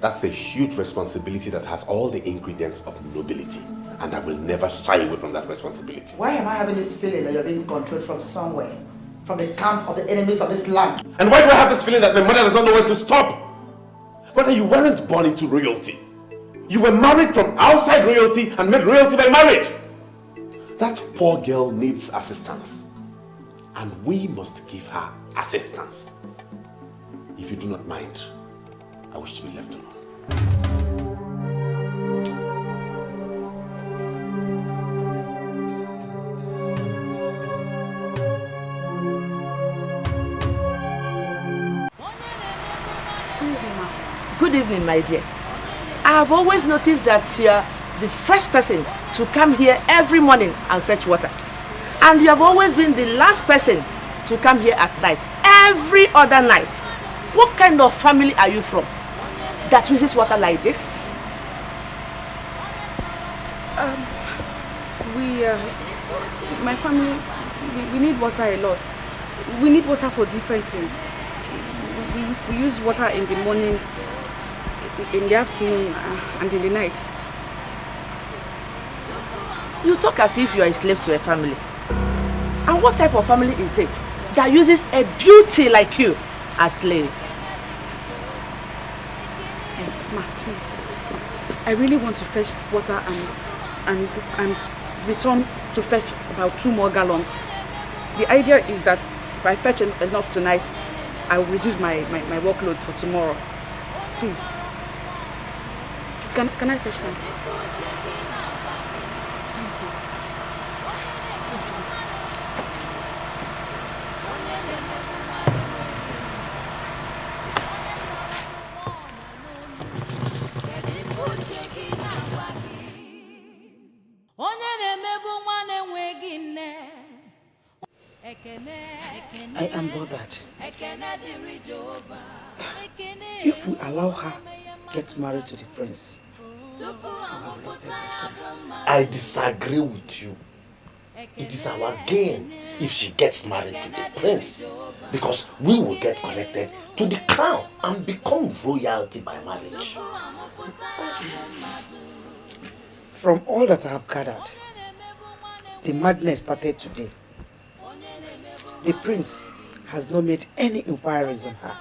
That's a huge responsibility that has all the ingredients of nobility. And I will never shy away from that responsibility. Why am I having this feeling that you're being controlled from somewhere? From the camp of the enemies of this land? And why do I have this feeling that my mother does not know when to stop? Mother, you weren't born into royalty. You were married from outside royalty and made royalty by marriage. That poor girl needs assistance. And we must give her assistance. If you do not mind, I wish to be left alone. Good evening, my dear. I have always noticed that you are the first person to come here every morning and fetch water. And you have always been the last person to come here at night, every other night. What kind of family are you from that uses water like this? My family, we need water a lot. We need water for different things. We use water in the morning, in the afternoon, and in the night. You talk as if you are a slave to a family. And what type of family is it that uses a beauty like you as slave? Ma, please. I really want to fetch water and return to fetch about 2 more gallons. The idea is that if I fetch enough tonight, I will reduce my workload for tomorrow. Please. Can I fetch them? I am bothered. If we allow her get married to the prince, we have lost everything. I disagree with you. It is our gain if she gets married to the prince, because we will get connected to the crown and become royalty by marriage. From all that I have gathered, the madness started today. The prince has not made any inquiries on her.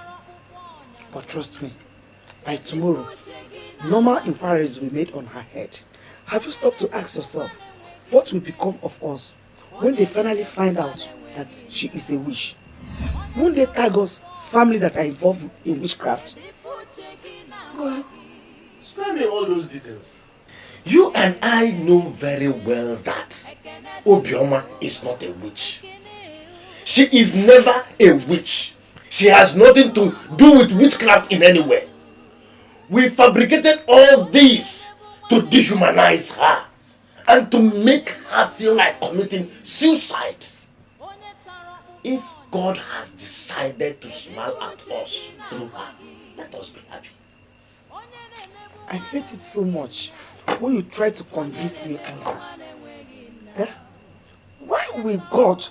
But trust me, by tomorrow, normal inquiries will be made on her head. Have you stopped to ask yourself, what will become of us when they finally find out that she is a witch? Won't they tag us family that are involved in witchcraft? God, spare me all those details. You and I know very well that Obioma is not a witch. She is never a witch. She has nothing to do with witchcraft in any way. We fabricated all this to dehumanize her and to make her feel like committing suicide. If God has decided to smile at us through her, let us be happy. I hate it so much when you try to convince me on that. Why will God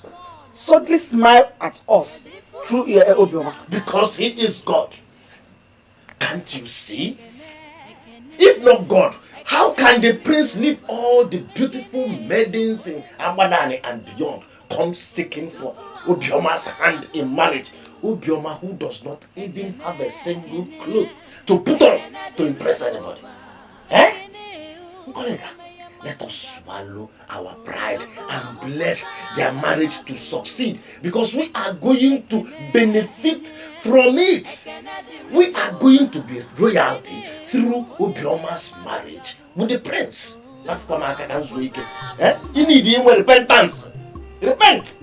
suddenly smile at us through Obioma? Because he is God. Can't you see? If not God, how can the prince leave all the beautiful maidens in Abadani and beyond come seeking for Obioma's hand in marriage? Obioma, who does not even have a single cloth to put on to impress anybody. Kolega, let us swallow our pride and bless their marriage to succeed, because we are going to benefit from it. We are going to be royalty through Obioma's marriage with the prince. You need him with repentance. Repent!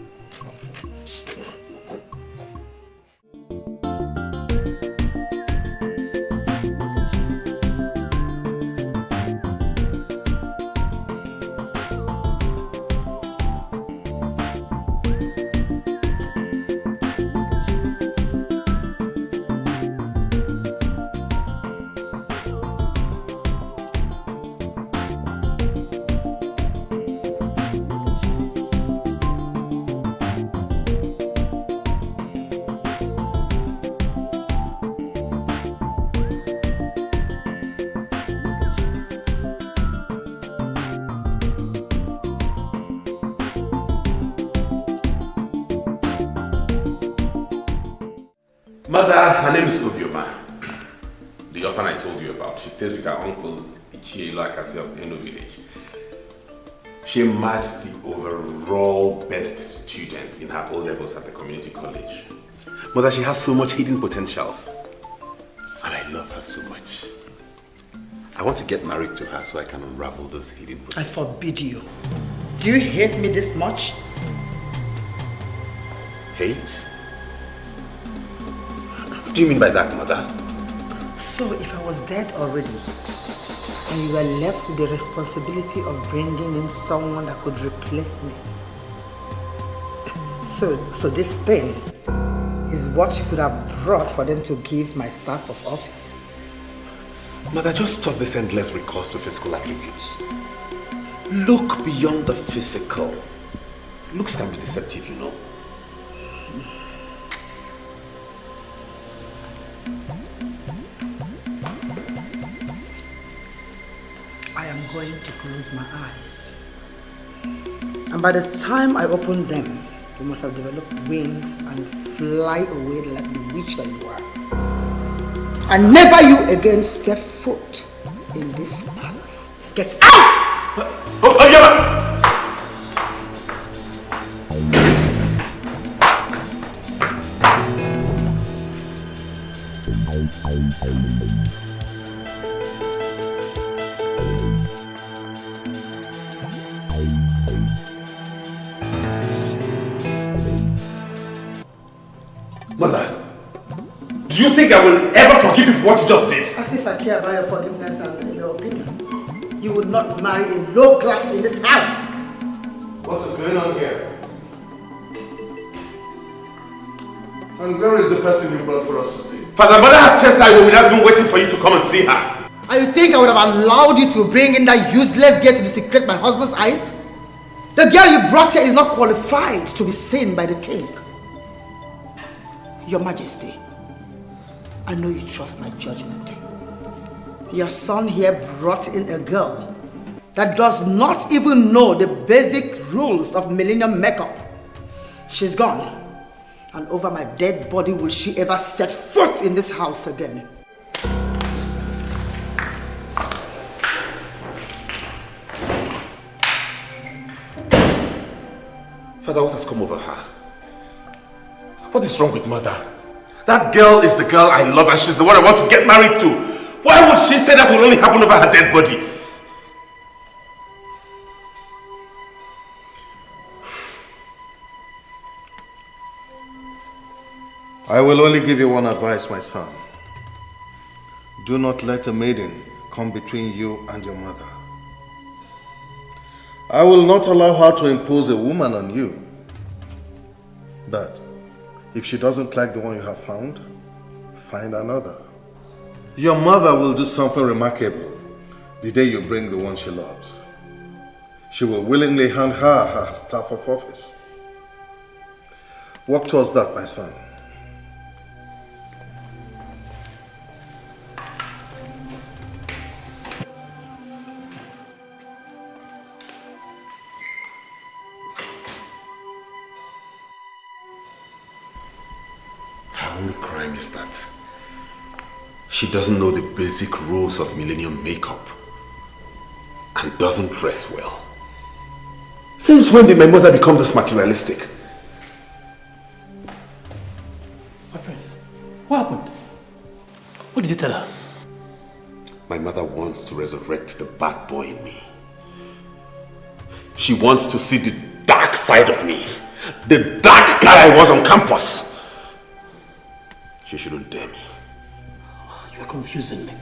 Mother, her name is Obioma. The orphan I told you about. She stays with her uncle Ichielo Akasi of Eno village. She marked the overall best student in her O-levels at the community college. Mother, she has so much hidden potentials. And I love her so much. I want to get married to her so I can unravel those hidden potentials. I forbid you. Do you hate me this much? Hate? What do you mean by that, Mother? So if I was dead already, and you were left with the responsibility of bringing in someone that could replace me, So this thing is what you could have brought for them to give my staff of office. Mother, just stop this endless recourse to physical attributes. Look beyond the physical. Looks can be deceptive, you know. I am going to close my eyes. And by the time I open them, you must have developed wings and fly away like the witch that you are. And never you again step foot in this palace. Get out! Oh, yeah, Mother, do you think I will ever forgive you for what you just did? As if I care about your forgiveness and your opinion. You would not marry a low class in this house. What is going on here? And where is the person you brought for us to see? Father, Mother has chastised me without even waiting for you to come and see her. And you think I would have allowed you to bring in that useless girl to desecrate my husband's eyes? The girl you brought here is not qualified to be seen by the king. Your Majesty, I know you trust my judgment. Your son here brought in a girl that does not even know the basic rules of millennium makeup. She's gone. And over my dead body will she ever set foot in this house again. Father, what has come over her? What is wrong with Mother? That girl is the girl I love and she's the one I want to get married to. Why would she say that will only happen over her dead body? I will only give you one advice, my son. Do not let a maiden come between you and your mother. I will not allow her to impose a woman on you. But if she doesn't like the one you have found, find another. Your mother will do something remarkable the day you bring the one she loves. She will willingly hand her staff of office. Work towards that, my son. Her only crime is that she doesn't know the basic rules of millennium makeup and doesn't dress well. Since when did my mother become this materialistic? My prince, what happened? What did you tell her? My mother wants to resurrect the bad boy in me. She wants to see the dark side of me. The dark guy I was on campus. She shouldn't dare me. You are confusing me.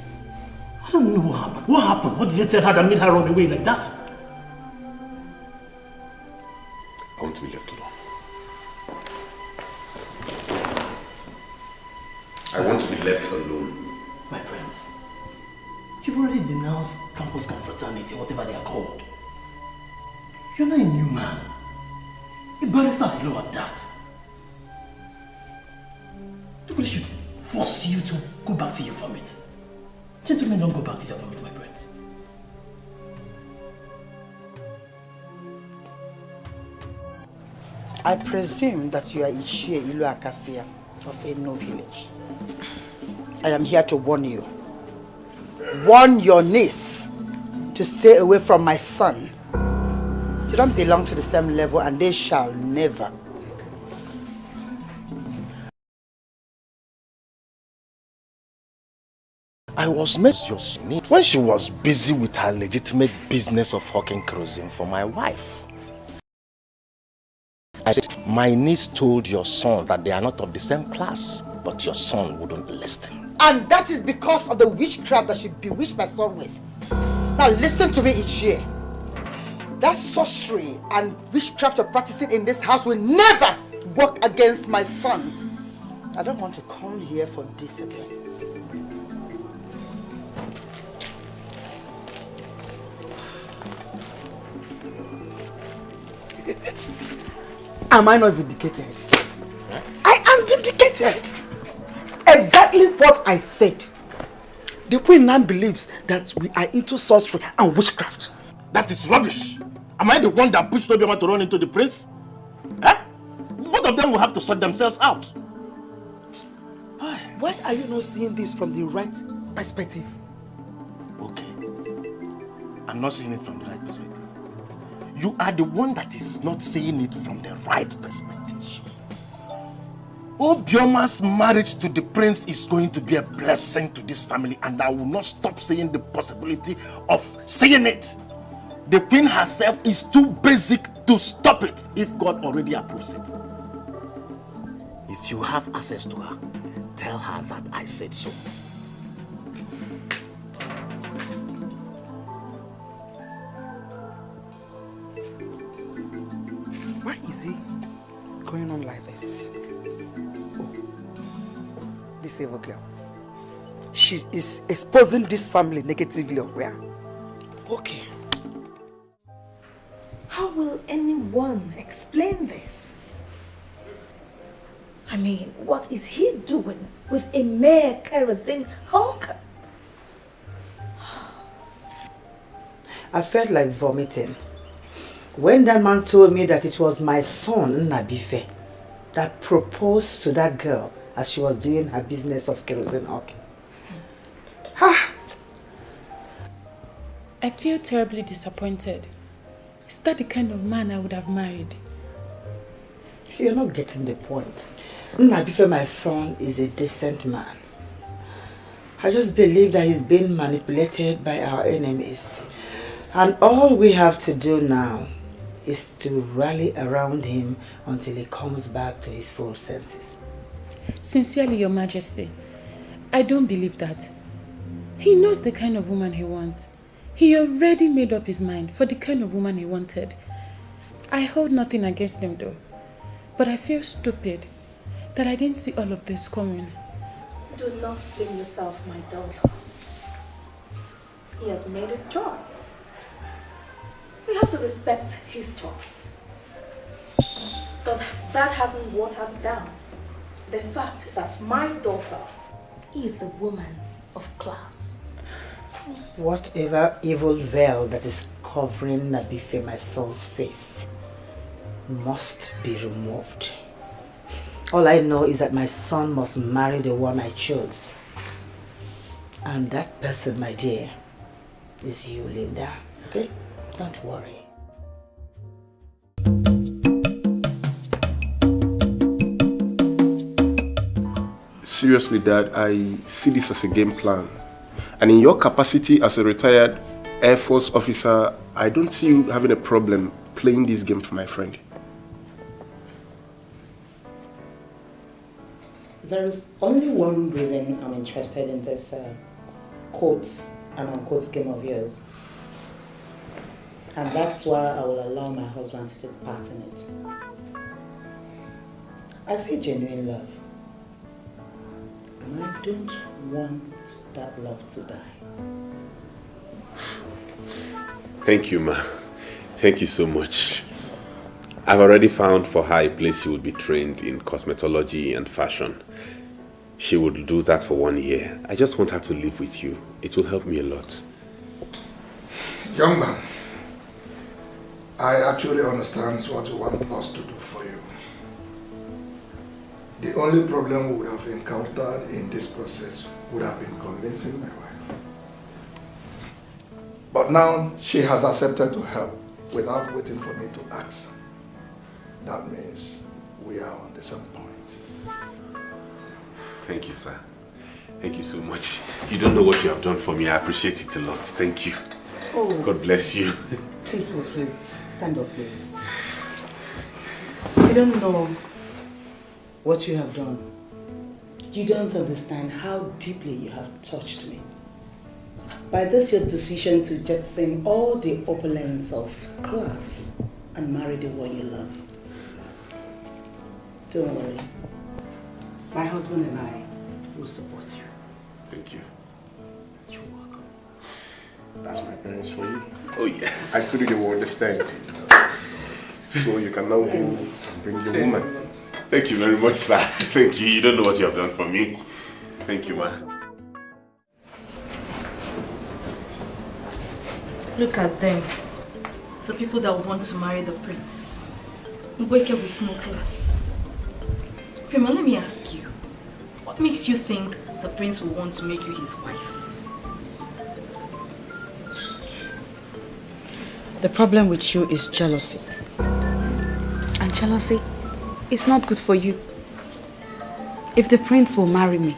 I don't know what happened. What happened? What did you tell her that made her run away like that? I want to be left alone. I want to be left alone. My prince, you've already denounced campus confraternity, whatever they are called. You're not a new man. A barrister below at that. Nobody should force you to go back to your vomit. Gentlemen don't go back to your vomit, my prince. I presume that you are Ichie Ilu Akasia of Eno village. I am here to warn you. Warn your niece to stay away from my son. They don't belong to the same level and they shall never. I was met your son when she was busy with her legitimate business of hawking kerosene for my wife. I said, my niece told your son that they are not of the same class, but your son wouldn't listen. And that is because of the witchcraft that she bewitched my son with. Now listen to me, Ichie. That sorcery and witchcraft you're practicing in this house will never work against my son. I don't want to come here for this again. Am I not vindicated? I am vindicated. Exactly what I said. The queen now believes that we are into sorcery and witchcraft. That is rubbish. Am I the one that pushed Obioma to run into the prince? Eh? Both of them will have to sort themselves out. Why are you not seeing this from the right perspective? Okay. I'm not seeing it from the right perspective. You are the one that is not seeing it from the right perspective. Obioma's marriage to the prince is going to be a blessing to this family, and I will not stop seeing the possibility of seeing it. The queen herself is too basic to stop it if God already approves it. If you have access to her, tell her that I said so. Why is he going on like this? Oh, this evil girl. She is exposing this family negatively or where? Okay. How will anyone explain this? I mean, what is he doing with a mere kerosene hawker? I felt like vomiting when that man told me that it was my son, Nabife, that proposed to that girl as she was doing her business of kerosene hawking. I feel terribly disappointed. Is that the kind of man I would have married? You're not getting the point. Nabife, my son, is a decent man. I just believe that he's being manipulated by our enemies. And all we have to do now is to rally around him until he comes back to his full senses. Sincerely, Your Majesty, I don't believe that. He knows the kind of woman he wants. He already made up his mind for the kind of woman he wanted. I hold nothing against him though, but I feel stupid that I didn't see all of this coming. Do not blame yourself, my daughter. He has made his choice. We have to respect his choice. But that hasn't watered down the fact that my daughter is a woman of class. Whatever evil veil that is covering Nabife, my son's face, must be removed. All I know is that my son must marry the one I chose. And that person, my dear, is you, Linda. Okay? Don't worry. Seriously, Dad, I see this as a game plan. And in your capacity as a retired Air Force officer, I don't see you having a problem playing this game for my friend. There is only one reason I'm interested in this quote and unquote game of yours. And that's why I will allow my husband to take part in it. I see genuine love. And I don't want that love to die. Thank you, ma. Thank you so much. I've already found for her a place she would be trained in cosmetology and fashion. She would do that for 1 year. I just want her to live with you. It will help me a lot. Young man, I actually understand what you want us to do for you. The only problem we would have encountered in this process would have been convincing my wife. But now she has accepted to help without waiting for me to ask. That means we are on the same point. Thank you, sir. Thank you so much. You don't know what you have done for me. I appreciate it a lot. Thank you. Oh. God bless you. Please, please, please. Stand up, please. You don't know what you have done. You don't understand how deeply you have touched me. By this your decision to jettison all the opulence of class and marry the one you love. Don't worry. My husband and I will support you. Thank you. You're welcome. That's my parents for you. Oh yeah. I told you they will understand. So you can now go and bring the woman. Thank you very much, sir. Thank you. You don't know what you have done for me. Thank you, man. Look at them. The people that want to marry the prince. Wake up with no class. Prima, let me ask you. What makes you think the prince will want to make you his wife? The problem with you is jealousy. And jealousy is not good for you. If the prince will marry me,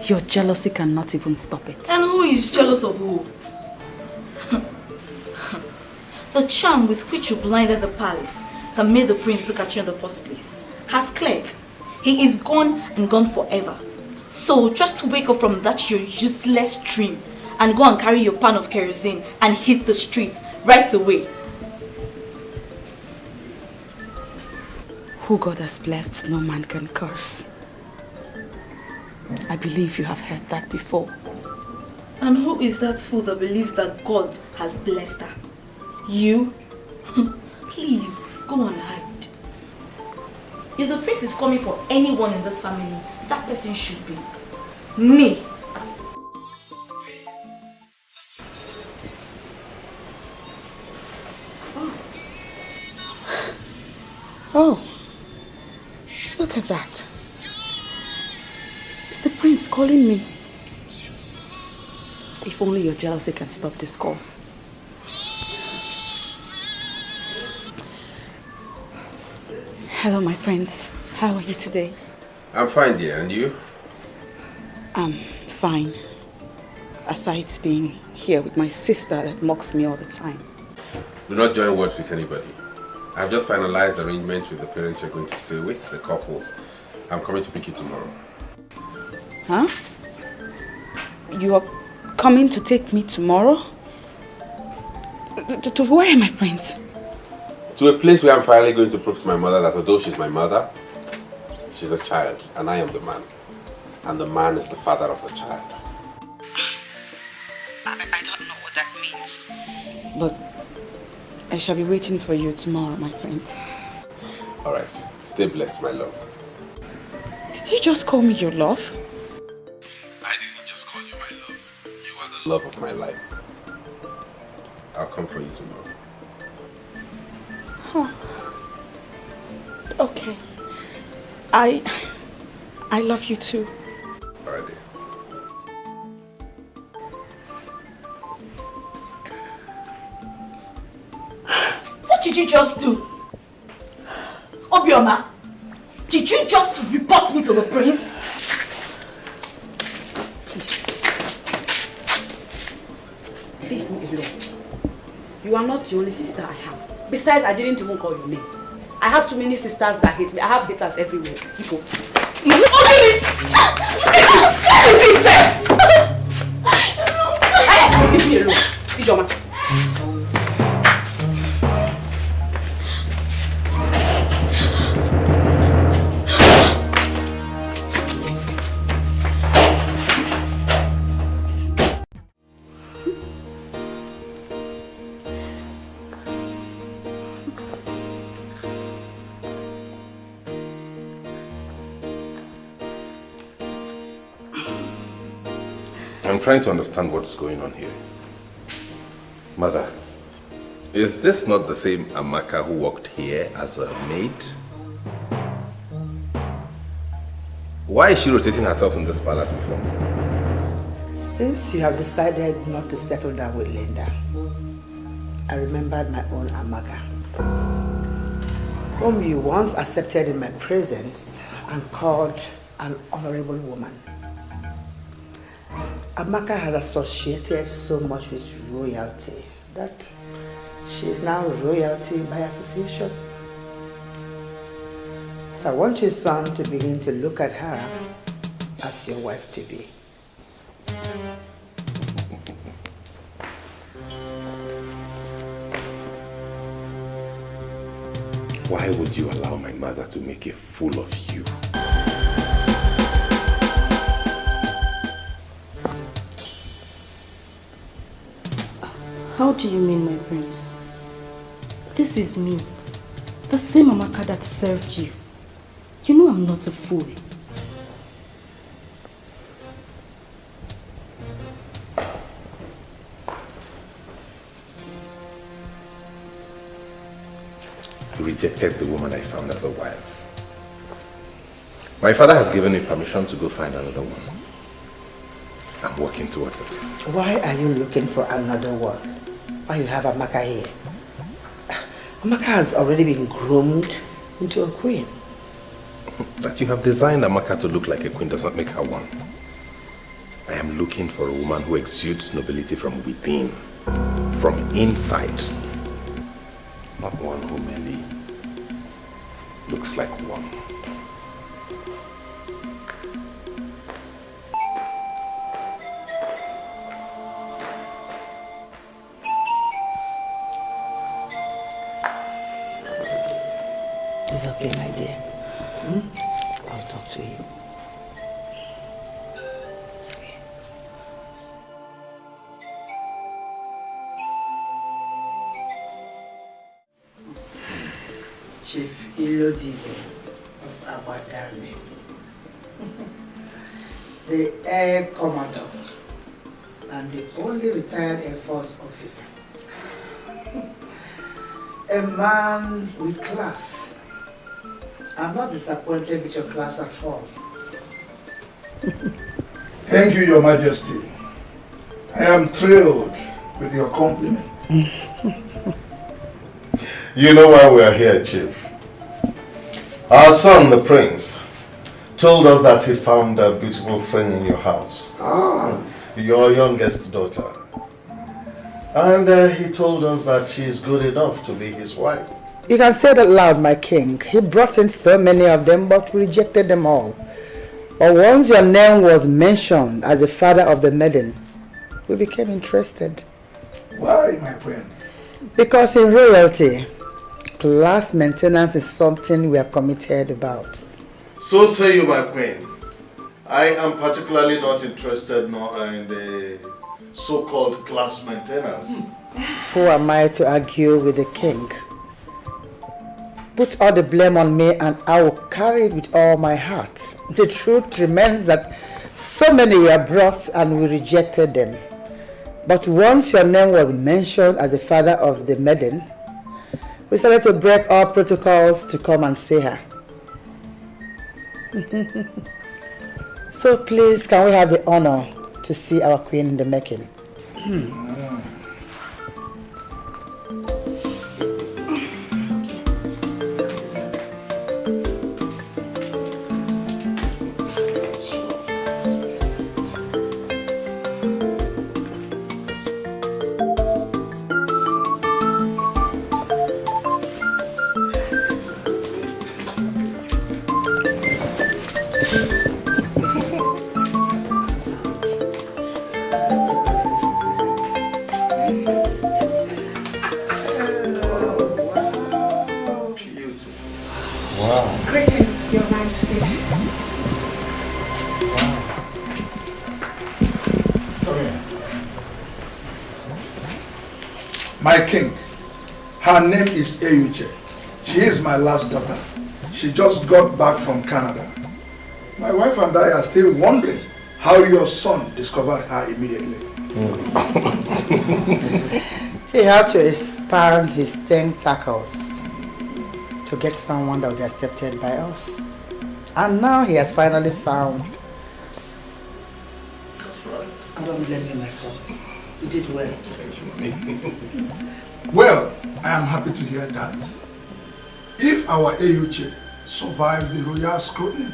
your jealousy cannot even stop it. And who is jealous of who? The charm with which you blinded the palace that made the prince look at you in the first place has cleared. He is gone and gone forever. So just wake up from that your useless dream and go and carry your pan of kerosene and hit the streets right away. Who God has blessed, no man can curse. I believe you have heard that before. And who is that fool that believes that God has blessed her? You? Please, go and hide. If the prince is coming for anyone in this family, that person should be me. Oh, look at that. It's the prince calling me. If only your jealousy can stop this call. Hello, my prince. How are you today? I'm fine, dear. And you? I'm fine. Aside being here with my sister that mocks me all the time. Do not join words with anybody. I've just finalized arrangements with the parents you're going to stay with, the couple. I'm coming to pick you tomorrow. Huh? You are coming to take me tomorrow? To where, my prince? To a place where I'm finally going to prove to my mother that although she's my mother, she's a child, and I am the man. And the man is the father of the child. I don't know what that means. But I shall be waiting for you tomorrow, my prince. Alright, stay blessed, my love. Did you just call me your love? I didn't just call you my love. You are the love of my life. I'll come for you tomorrow. Huh. Okay. I love you too. Alright, dear. What did you just do? Obioma, did you just report me to the prince? Please. Leave me alone. You are not the only sister I have. Besides, I didn't even call your name. I have too many sisters that hate me. I have haters everywhere. People. Really? What is it, sir? Hey, leave me alone. Ijoma. I'm trying to understand what's going on here. Mother, is this not the same Amaka who worked here as a maid? Why is she rotating herself in this palace before me? Since you have decided not to settle down with Linda, I remembered my own Amaka, whom you once accepted in my presence and called an honorable woman. Amaka has associated so much with royalty that she is now royalty by association. So I want your son to begin to look at her as your wife-to-be. Why Why would you allow my mother to make a fool of you? How do you mean, my prince? This is me. The same Amaka that served you. You know I'm not a fool. I rejected the woman I found as a wife. My father has given me permission to go find another one. I'm working towards it. Why are you looking for another one? Why you have Amaka here? Amaka has already been groomed into a queen. That you have designed Amaka to look like a queen does not make her one. I am looking for a woman who exudes nobility from within, from inside. Not one who merely looks like one. It's okay, my dear. I'll talk to you. It's okay. Chief Ilodibe of Abadani, the Air Commodore and the only retired Air Force officer. A man with class. I'm not disappointed with your class at all. Thank you, Your Majesty. I am thrilled with your compliments. You know why we are here, Chief. Our son, the prince, told us that he found a beautiful friend in your house. Your youngest daughter. And he told us that she is good enough to be his wife. You can say that loud, my king. He brought in so many of them, but rejected them all. But once your name was mentioned as the father of the maiden, we became interested. Why, my friend? Because in royalty, class maintenance is something we are committed about. So say you, my queen. I am particularly not interested in the so-called class maintenance. Who am I to argue with the king? Put all the blame on me and I will carry it with all my heart. The truth remains that so many were brought and we rejected them. But once your name was mentioned as the father of the maiden, we started to break all protocols to come and see her. So please, can we have the honor to see our queen in the making? Greetings, Your Majesty. Come here. My king, her name is Eyuche. She is my last daughter. She just got back from Canada. My wife and I are still wondering how your son discovered her immediately. He had to expand his tentacles to get someone that would be accepted by us. And now he has finally found. I don't blame you myself. You did well. Thank you, Mommy. Well, I am happy to hear that. If our Eyuche survived the royal scrutiny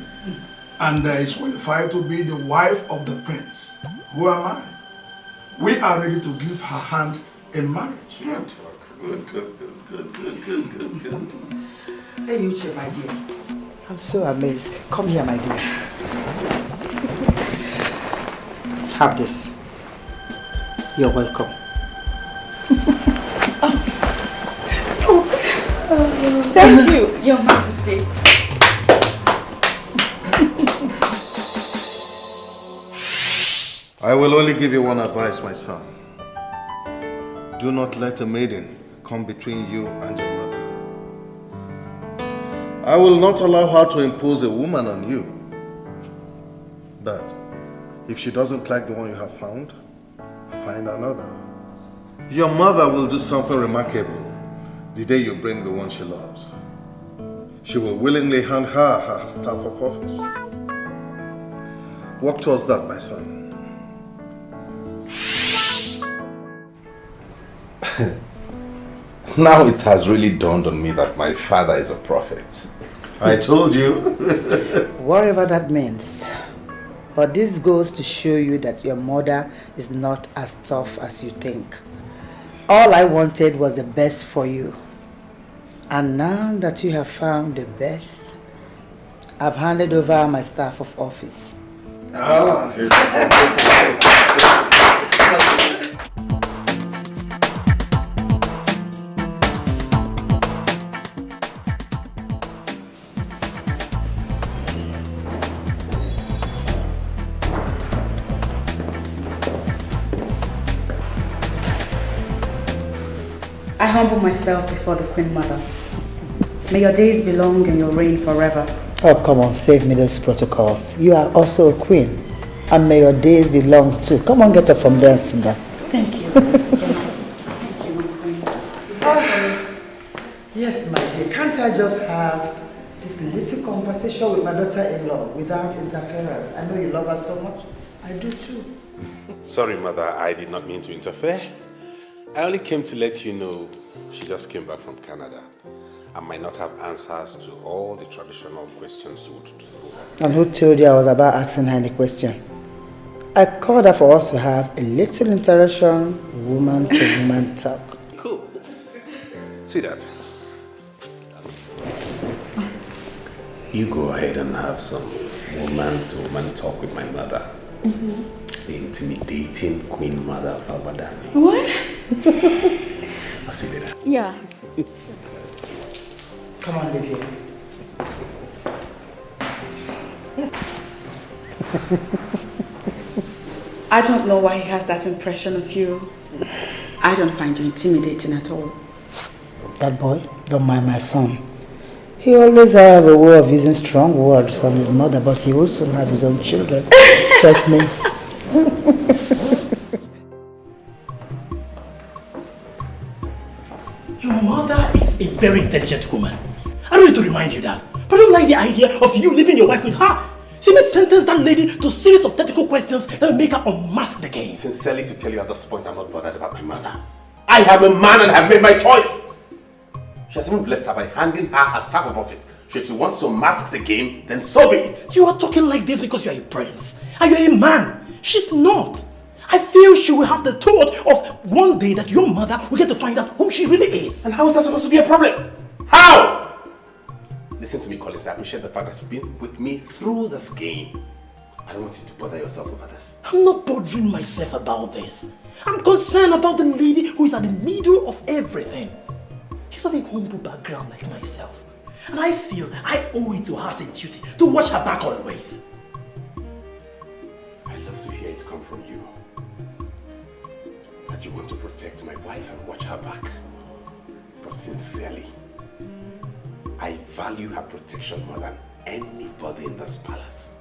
and is qualified to be the wife of the prince, who am I? We are ready to give her hand in marriage. Good. Eyuche, my dear. I'm so amazed. Come here, my dear. Have this. You're welcome. Thank you, Your Majesty. I will only give you one advice, my son. Do not let a maiden come between you and your mother. I will not allow her to impose a woman on you. But if she doesn't like the one you have found, find another. Your mother will do something remarkable the day you bring the one she loves. She will willingly hand her staff of office. Work towards that, my son. Now it has really dawned on me that my father is a prophet. I told you. Whatever that means. But this goes to show you that your mother is not as tough as you think. All I wanted was the best for you. And now that you have found the best, I've handed over my staff of office. I humble myself before the Queen Mother. May your days be long and your reign forever. Oh, come on, save me those protocols. You are also a queen. And may your days be long too. Come on, get up from there and sit down. Thank you. Yes, my dear. Can't I just have this little conversation with my daughter-in-law without interference? I know you love her so much. I do too. Sorry, Mother, I did not mean to interfere. I only came to let you know she just came back from Canada. I might not have answers to all the traditional questions you would throw. And who told you I was about asking her any question? I called her for us to have a little interaction, woman to woman talk. Cool. Sweetheart, you go ahead and have some woman to woman talk with my mother. The intimidating Queen Mother of Abadani. What? I'll see you later. Yeah. Come on, live here. I don't know why he has that impression of you. I don't find you intimidating at all. That boy, don't mind my son. He always have a way of using strong words on his mother, but he will soon have his own children. Trust me. Your mother is a very intelligent woman. I don't need to remind you that. But I don't like the idea of you leaving your wife with her. She may sentence that lady to a series of technical questions that will make her unmask the game. Sincerely to tell you at this point, I'm not bothered about my mother. I am a man and have made my choice. She has even blessed her by handing her her staff of office. So if she wants to mask the game, then so be it. You are talking like this because you are a prince. And you are a man. She's not. I feel she will have the thought of one day that your mother will get to find out who she really is. And how is that supposed to be a problem? How? Listen to me, Collins. I appreciate the fact that you've been with me through this game. I don't want you to bother yourself over this. I'm not bothering myself about this. I'm concerned about the lady who is at the middle of everything. She's of a humble background like myself. And I feel I owe it to her as a duty to watch her back always. I love to hear it come from you. That you want to protect my wife and watch her back. But sincerely, I value her protection more than anybody in this palace.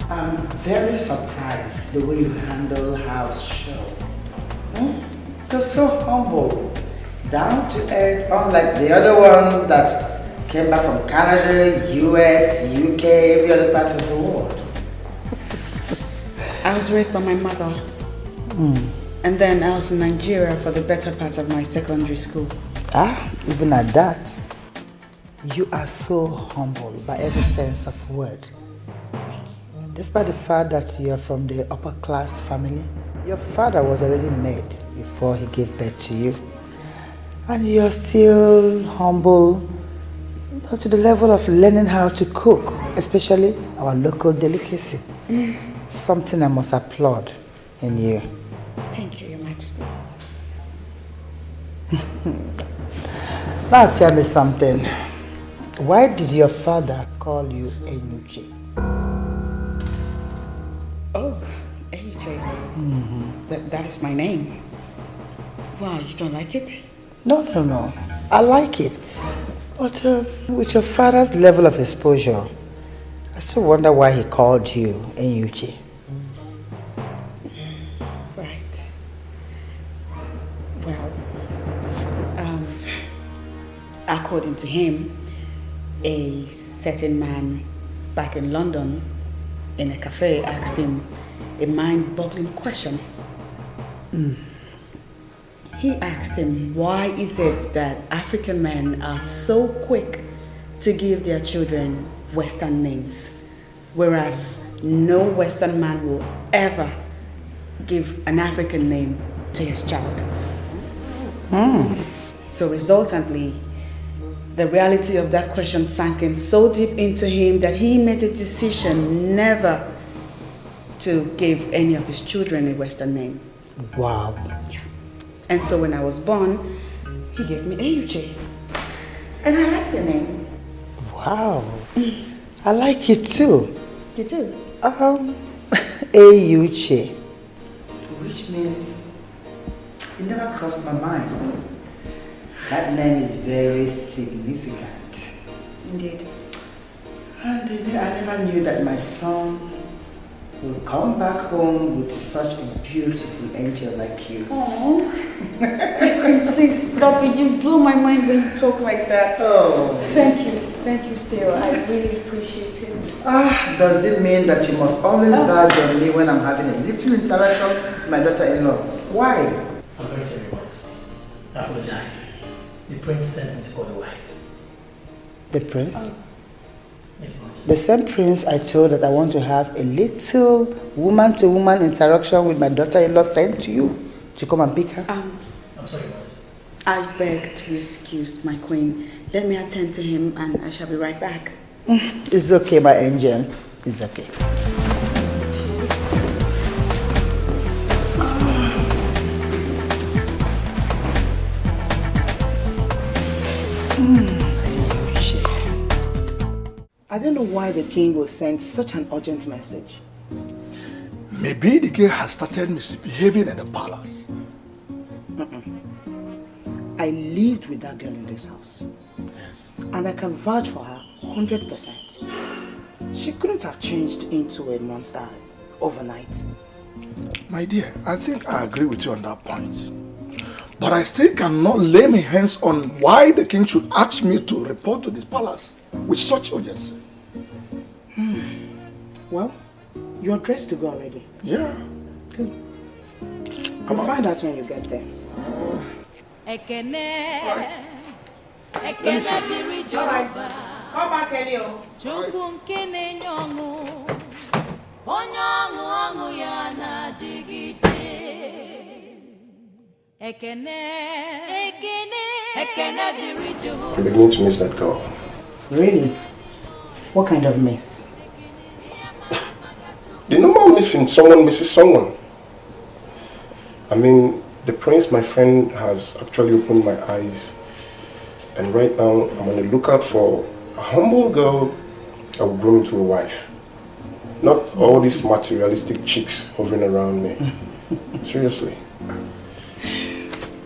I'm very surprised the way you handle house shows. You're so humble, down to earth, unlike the other ones that came back from Canada, US, UK, every other part of the world. I was raised by my mother. And then I was in Nigeria for the better part of my secondary school. Even at that, you are so humble by every sense of word. Despite the fact that you are from the upper class family, your father was already made before he gave birth to you. And you're still humble to the level of learning how to cook, especially our local delicacy. something I must applaud in you. Thank you, Your Majesty. Now tell me something. Why did your father call you Enuche? Oh, AJ. That is my name. Wow, you don't like it? No. I like it. But with your father's level of exposure, I still wonder why he called you Enuche. Right. Well, according to him, a certain man back in London in a cafe asked him a mind-boggling question. He asked him, why is it that African men are so quick to give their children Western names, whereas no Western man will ever give an African name to his child? So resultantly, the reality of that question sank in so deep into him that he made a decision never to give any of his children a Western name. Wow. And so when I was born, he gave me Enuche. And I like the name. Wow. I like it too. You too? Enuche. Which means it never crossed my mind. That name is very significant. Indeed. And I never knew that my son will come back home with such a beautiful angel like you. Oh, please stop it. You blow my mind when you talk like that. Oh. Thank you, still. I really appreciate it. Does it mean that you must always badge on me when I'm having a little interaction with my daughter-in-law? Why? I'm very sorry, Modesty. I apologize. The prince sent me to call the wife. The prince? The same prince I told that I want to have a little woman-to-woman interaction with my daughter-in-law sent to you to come and pick her? I'm sorry, Modesty. I beg to excuse my queen. Let me attend to him and I shall be right back. It's okay, my angel. It's okay. I don't know why the king will send such an urgent message. Maybe the king has started misbehaving at the palace. I lived with that girl in this house. Yes. And I can vouch for her 100%. She couldn't have changed into a monster overnight. My dear, I think I agree with you on that point. But I still cannot lay my hands on why the king should ask me to report to this palace with such urgency. Well, you're dressed to go already. Yeah. Good. I'll find out when you get there. Come back, Elio. I'm beginning to miss that girl. Really? What kind of miss? The normal missing, someone misses someone. I mean, the prince, my friend, has actually opened my eyes. And right now, I'm on the lookout for a humble girl that will grow into a wife. Not all these materialistic chicks hovering around me. Seriously.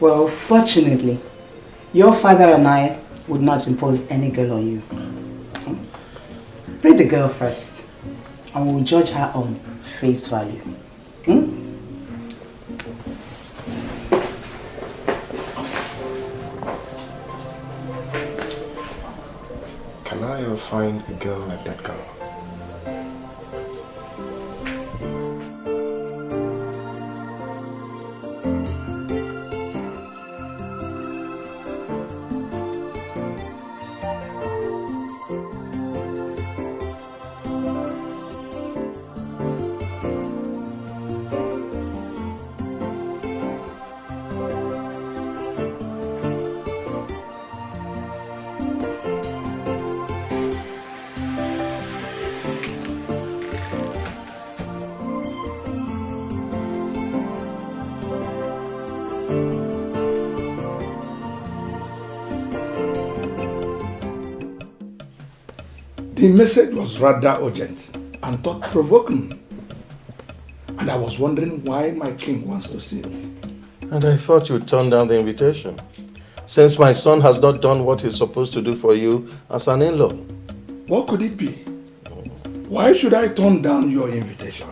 Well, fortunately, your father and I would not impose any girl on you. Bring the girl first, and we'll judge her on face value. Can I ever find a girl like that girl? The message was rather urgent and thought-provoking. And I was wondering why my king wants to see me. And I thought you'd turn down the invitation, since my son has not done what he's supposed to do for you as an in-law. What could it be? Why should I turn down your invitation?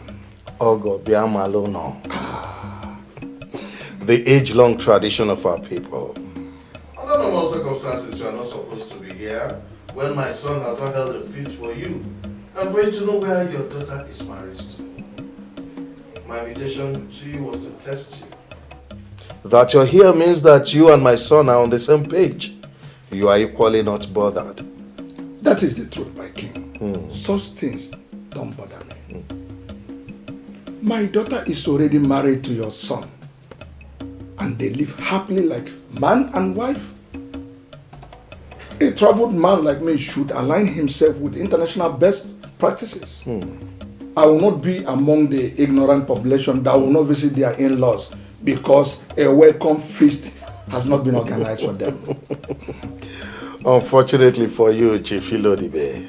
Oh God, no. The age-long tradition of our people. Under normal circumstances, you are not supposed to be here when my son has not held a feast for you, and for you to know where your daughter is married to. My invitation to you was to test you. That you're here means that you and my son are on the same page. You are equally not bothered. That is the truth, my king. Such things don't bother me. My daughter is already married to your son, and they live happily like man and wife. A traveled man like me should align himself with international best practices. I will not be among the ignorant population that will not visit their in-laws because a welcome feast has not been organized for them. Unfortunately for you, Chief Ilodibe,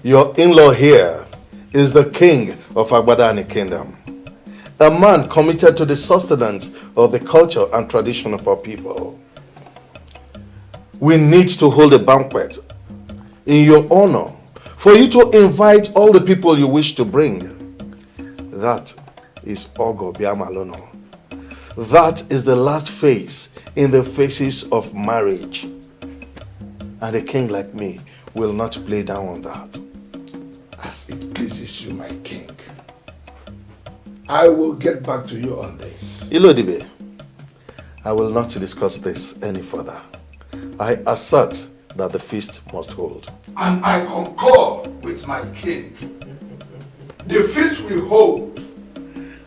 your in-law here is the king of Agbadani Kingdom, a man committed to the sustenance of the culture and tradition of our people. We need to hold a banquet in your honor for you to invite all the people you wish to bring. That is Ogo Biamalono. That is the last phase in the phases of marriage. And a king like me will not play down on that. As it pleases you, my king. I will get back to you on this. Ilodibe, I will not discuss this any further. I assert that the feast must hold. And I concur with my king. The feast we hold,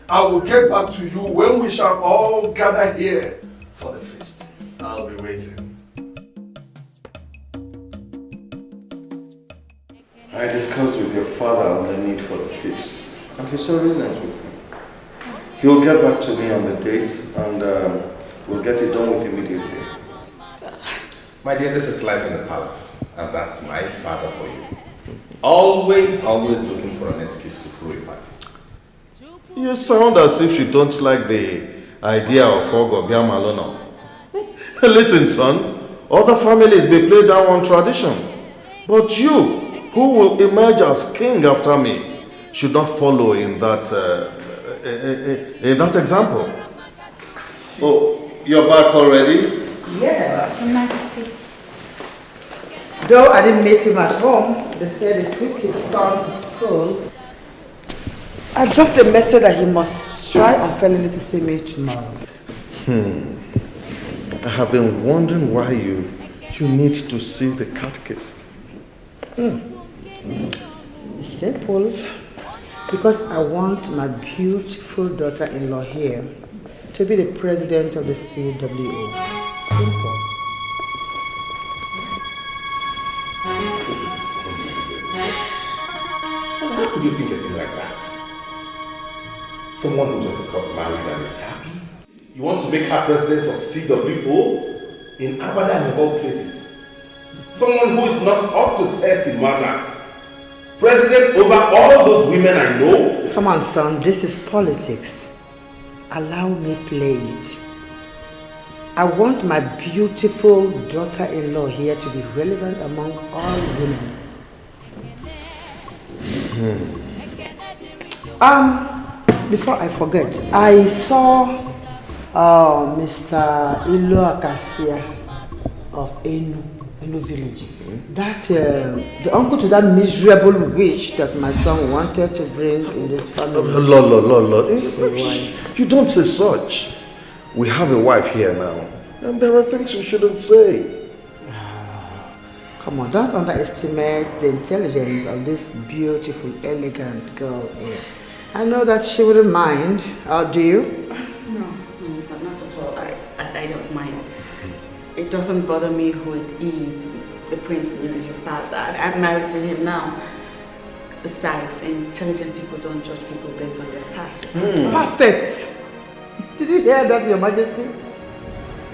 I will get back to you when we shall all gather here for the feast. I'll be waiting. I discussed with your father on the need for the feast, and he saw reasons with me. He will get back to me on the date, and we'll get it done with immediately. My dear, this is life in the palace, and that's my father for you. Always looking for an excuse to throw a party. You sound as if you don't like the idea of Ogo Biamalono. Listen, son, other families may play down on tradition, but you, who will emerge as king after me, should not follow in that example. Oh, you're back already? Yes. Your Majesty. Though I didn't meet him at home, they said he took his son to school. I dropped a message that he must try unfairly to see me tomorrow. I have been wondering why you need to see the catechist. It's simple. Because I want my beautiful daughter-in-law here to be the president of the CWO. Simple. How could you think a thing like that? Someone who just got married and is happy? You want to make her president of CWO? In Abada and of all places. Someone who is not up to 30, mother. President over all those women I know? Come on, son. This is politics. Allow me play it. I want my beautiful daughter-in-law here to be relevant among all women. Before I forget, I saw Mr. Ilo Akasia of Enu village. That the uncle to that miserable witch that my son wanted to bring in this family. Lord. You don't say such. We have a wife here now, and there are things you shouldn't say. Come on, don't underestimate the intelligence of this beautiful, elegant girl here. I know that she wouldn't mind. Or do you? No, but not at all. I don't mind. It doesn't bother me who it is, the prince living his past. I'm married to him now. Besides, intelligent people don't judge people based on their past. Perfect. Did you hear that, Your Majesty?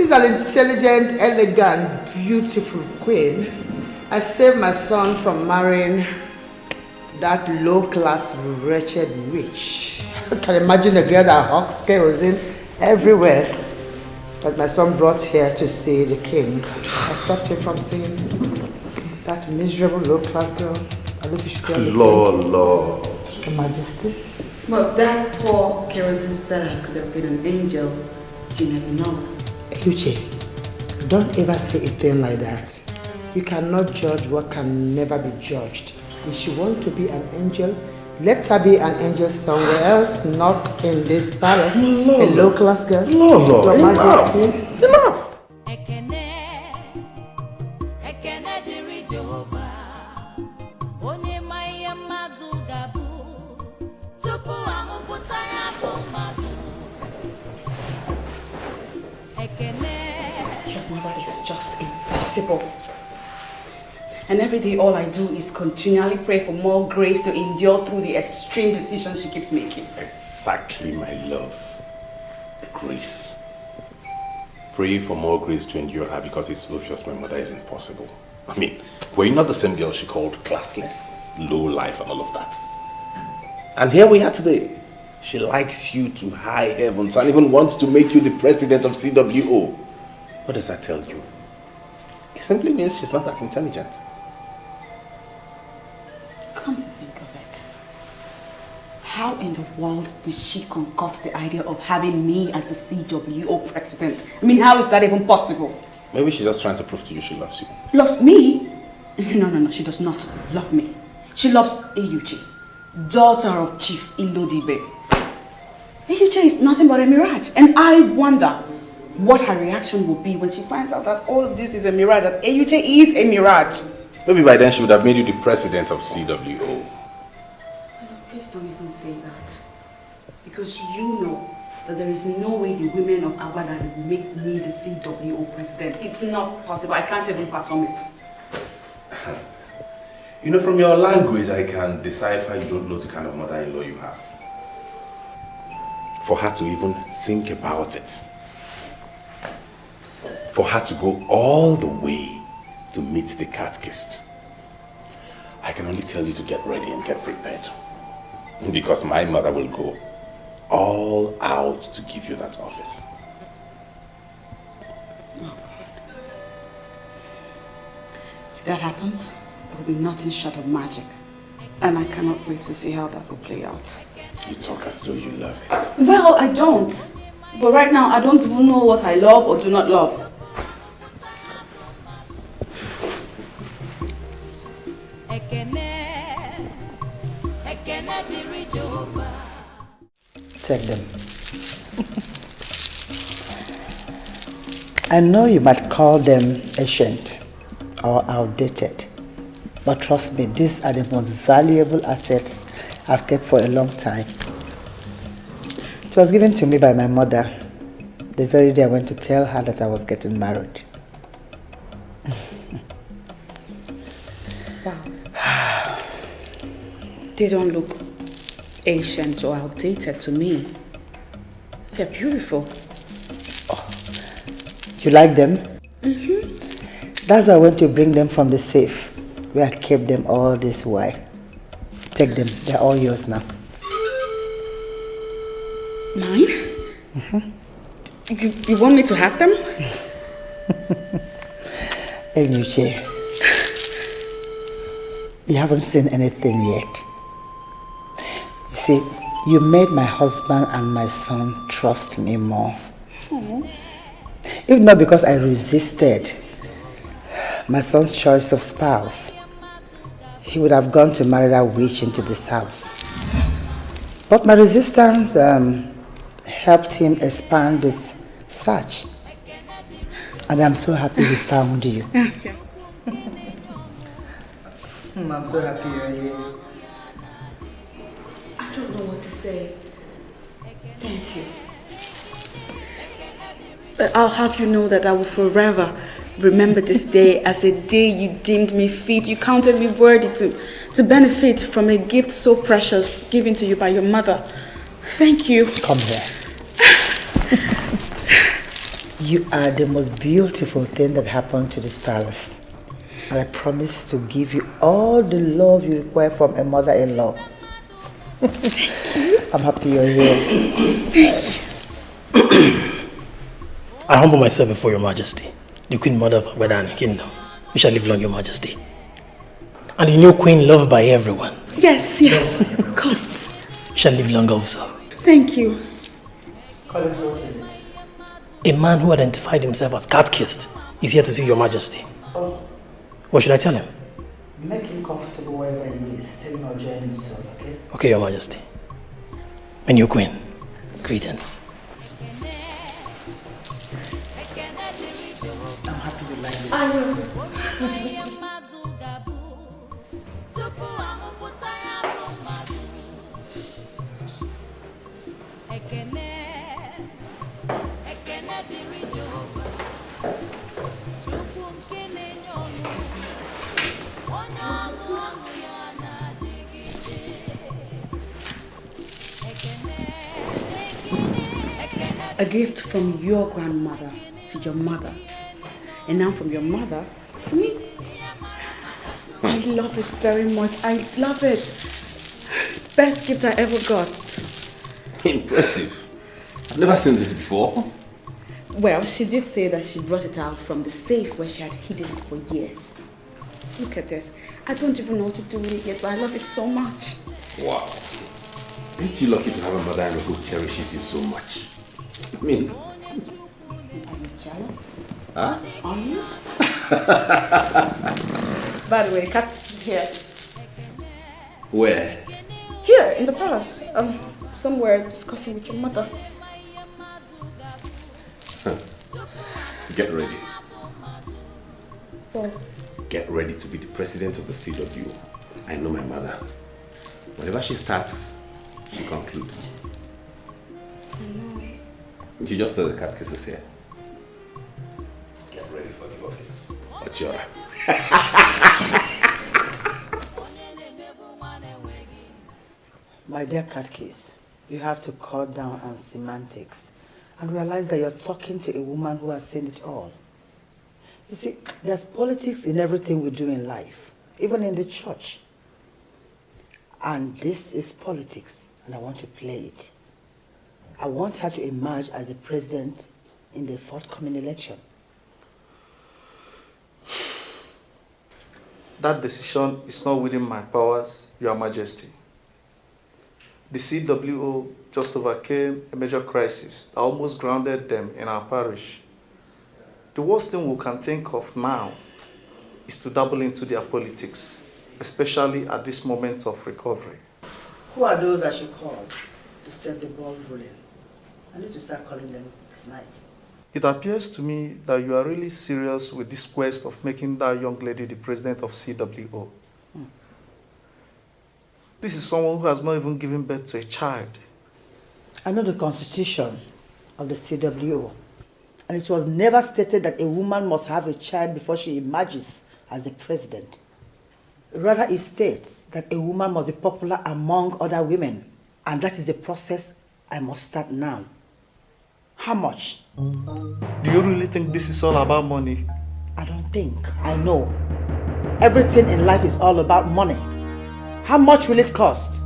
She's an intelligent, elegant, beautiful queen. I saved my son from marrying that low-class, wretched witch. I can imagine a girl that hawks kerosene everywhere. But my son brought here to see the king. I stopped him from seeing that miserable low-class girl. At least you should tell me. Lord. Your Majesty. Well, that poor kerosene seller could have been an angel. You never know. Uche, don't ever say a thing like that. You cannot judge what can never be judged. If she wants to be an angel, let her be an angel somewhere else, not in this palace. A low-class girl. Lord, Your Majesty. Enough. It's just impossible. And every day all I do is continually pray for more grace to endure through the extreme decisions she keeps making. Exactly, my love. Grace. Pray for more grace to endure her because it's obvious my mother is impossible. I mean, were you not the same girl she called classless, low life and all of that? And here we are today. She likes you to high heavens and even wants to make you the president of CWO. What does that tell you? It simply means she's not that intelligent. Come to think of it, how in the world did she concoct the idea of having me as the CWO president? I mean, how is that even possible? Maybe she's just trying to prove to you she loves you. Loves me? No, she does not love me. She loves Eyuche, daughter of Chief Ilodibe. Eyuche is nothing but a mirage, and I wonder what her reaction will be when she finds out that all of this is a mirage, that Eyuche is a mirage. Maybe by then she would have made you the president of CWO. Please don't even say that. Because you know that there is no way the women of Abada will make me the CWO president. It's not possible. I can't even fathom it. You know, from your language, I can decipher you don't know the kind of mother-in-law you have. For her to even think about it. For her to go all the way to meet the catechist. I can only tell you to get ready and get prepared. Because my mother will go all out to give you that office. Oh God. If that happens, it will be nothing short of magic. And I cannot wait to see how that will play out. You talk as though you love it. Well, I don't. But right now, I don't even know what I love or do not love. Take them. I know you might call them ancient or outdated, but trust me, these are the most valuable assets I've kept for a long time. It was given to me by my mother the very day I went to tell her that I was getting married. Wow. They don't look ancient or outdated to me. They're beautiful. Oh. You like them? Mm-hmm. That's why I went to bring them from the safe where I kept them all this while. Take them, they're all yours now. Mine? Mm-hmm. You want me to have them? Enyuche, you haven't seen anything yet. You see, you made my husband and my son trust me more. Oh. If not because I resisted my son's choice of spouse, he would have gone to marry that witch into this house. But my resistance helped him expand this search. And I'm so happy we found you. I'm so happy you're here. I don't know what to say. Thank you. But I'll have you know that I will forever remember this day as a day you deemed me fit. You counted me worthy to benefit from a gift so precious given to you by your mother. Thank you. Come here. You are the most beautiful thing that happened to this palace. And I promise to give you all the love you require from a mother-in-law. I'm happy you're here. I humble myself before your majesty, the Queen Mother of Agbada and Kingdom. You shall live long, your majesty. And the new queen loved by everyone. Yes, yes. God. You shall live long also. Thank you. A man who identified himself as cat-kissed is here to see your majesty. Oh. What should I tell him? Make him comfortable wherever he is. Tell him I'll join him soon, okay? Okay, your majesty. My new queen, greetings. I'm happy you like it. I will. A gift from your grandmother to your mother, and now from your mother to me. I love it very much. I love it. Best gift I ever got. Impressive. I've never seen this before. Well, she did say that she brought it out from the safe where she had hidden it for years. Look at this. I don't even know what to do with it yet, but I love it so much. Wow. Ain't you lucky to have a mother-in-law who cherishes you so much? I mean... Are you jealous? Huh? Are you? By the way, Kat's here. Where? Here, in the palace. Somewhere discussing with your mother. Get ready. What? Get ready to be the president of the CW. I know my mother. Whenever she starts, she concludes. I know. You just saw the cat kisses here. Get ready for the office. Ochora. My dear Catkis, you have to cut down on semantics and realize that you're talking to a woman who has seen it all. You see, there's politics in everything we do in life, even in the church. And this is politics, and I want to play it. I want her to emerge as the president in the forthcoming election. That decision is not within my powers, Your Majesty. The CWO just overcame a major crisis that almost grounded them in our parish. The worst thing we can think of now is to dabble into their politics, especially at this moment of recovery. Who are those I should call to set the ball rolling? I need to start calling them this night. It appears to me that you are really serious with this quest of making that young lady the president of CWO. This is someone who has not even given birth to a child. I know the constitution of the CWO, and it was never stated that a woman must have a child before she emerges as the president. Rather, it states that a woman must be popular among other women, and that is the process I must start now. How much? Do you really think this is all about money? I don't think. I know. Everything in life is all about money. How much will it cost?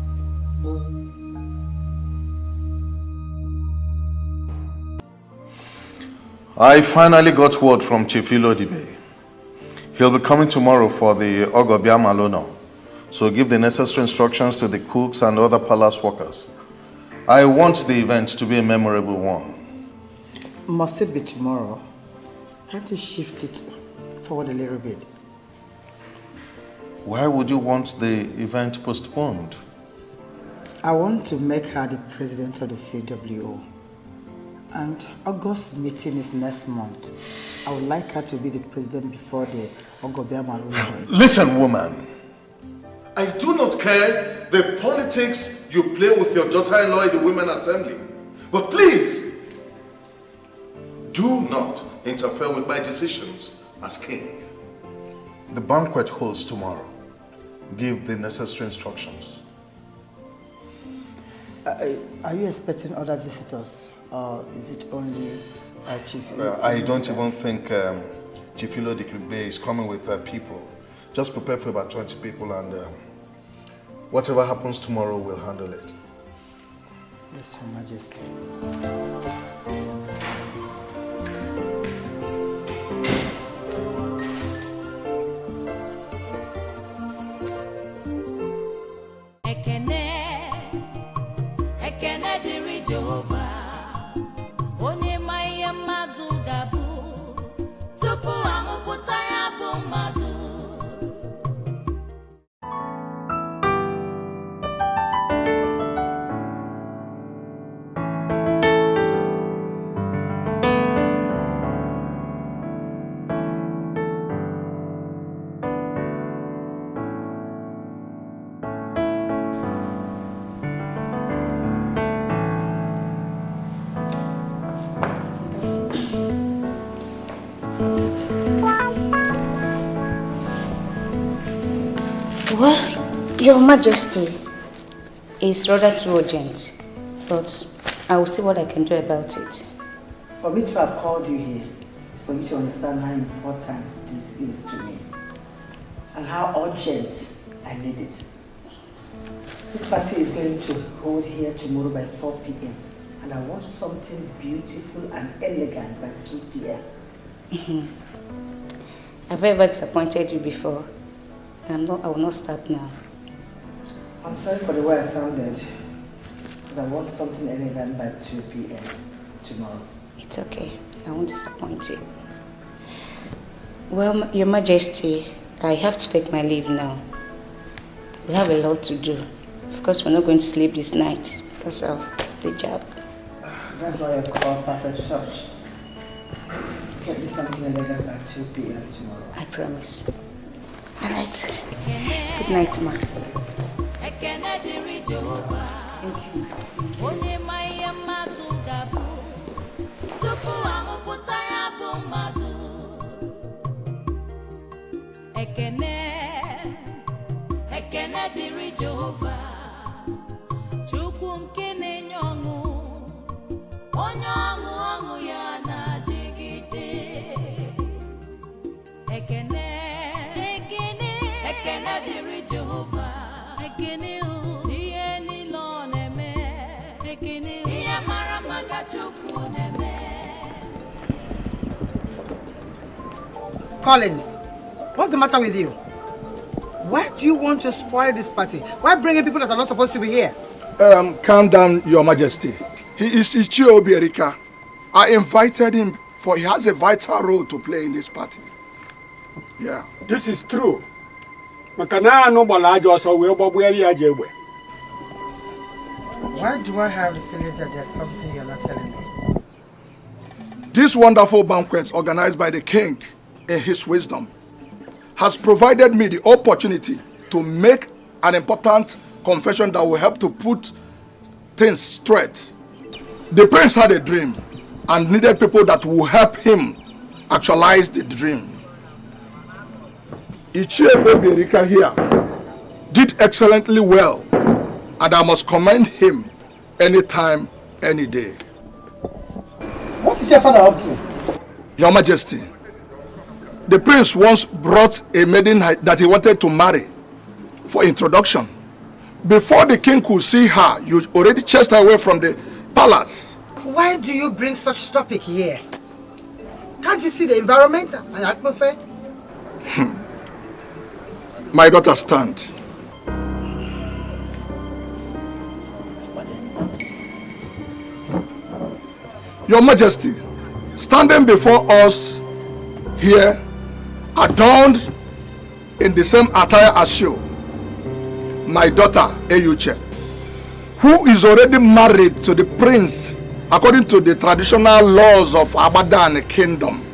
I finally got word from Chief Ilodibe. He'll be coming tomorrow for the Ogobia Malono, so give the necessary instructions to the cooks and other palace workers. I want the event to be a memorable one. Must it be tomorrow? Can't you shift it forward a little bit? Why would you want the event postponed? I want to make her the president of the CWO. And August meeting is next month. I would like her to be the president before the Ogobia Maruno. Listen, woman. I do not care the politics you play with your daughter-in-law in the Women's Assembly. But please, do not interfere with my decisions as king. The banquet holds tomorrow. Give the necessary instructions. Are you expecting other visitors, or is it only Chief. I don't even think Chief Ilo Dikribe is coming with people. Just prepare for about 20 people and whatever happens tomorrow, we'll handle it. Yes, Your Majesty. Ekene diri Jehovah, onye ma ihe mmadụ ga-abụ, tupu amụpụta ya bụ mmadụ. Well, Your Majesty, it's rather too urgent, but I will see what I can do about it. For me to have called you here, for you to understand how important this is to me, and how urgent I need it. This party is going to hold here tomorrow by 4 p.m. and I want something beautiful and elegant by 2 p.m. Have I ever disappointed you before? I will not start now. I'm sorry for the way I sounded, but I want something elegant by 2 p.m. tomorrow. It's okay. I won't disappoint you. Well, Your Majesty, I have to take my leave now. We have a lot to do. Of course, we're not going to sleep this night because of the job. That's why I call perfect touch. Get me something elegant by 2 p.m. tomorrow. I promise. All right. Good night, ma. Collins, what's the matter with you? Why do you want to spoil this party? Why bring in people that are not supposed to be here? Calm down, Your Majesty. He is Ichie Obierika. I invited him for he has a vital role to play in this party. Yeah. This is true. Why do I have the feeling that there's something you're not telling me? This wonderful banquet organized by the king in his wisdom has provided me the opportunity to make an important confession that will help to put things straight. The prince had a dream and needed people that will help him actualize the dream. Ichie Obierika here did excellently well, and I must commend him anytime, any day. What is your father up to? Your Majesty, the prince once brought a maiden that he wanted to marry for introduction. Before the king could see her, you already chased her away from the palace. Why do you bring such topic here? Can't you see the environment and atmosphere? My daughter, stand. Your Majesty, standing before us here, adorned in the same attire as you, my daughter Eyuche, who is already married to the prince according to the traditional laws of Abadan kingdom,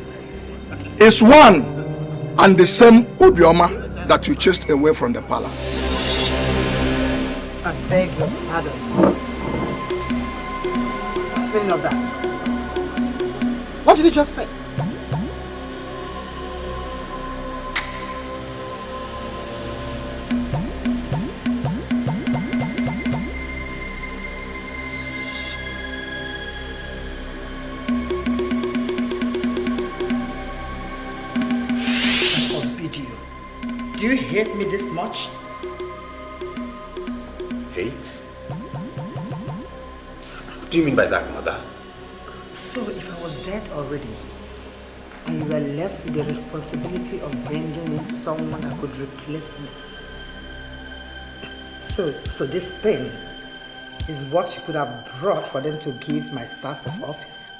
is one and the same Obioma that you chased away from the palace. I beg your pardon. What's the meaning of that? What did you just say? Do you hate me this much? Hate? What do you mean by that, Mother? So if I was dead already, and you were left with the responsibility of bringing in someone that could replace me. So this thing is what you could have brought for them to give my staff of office.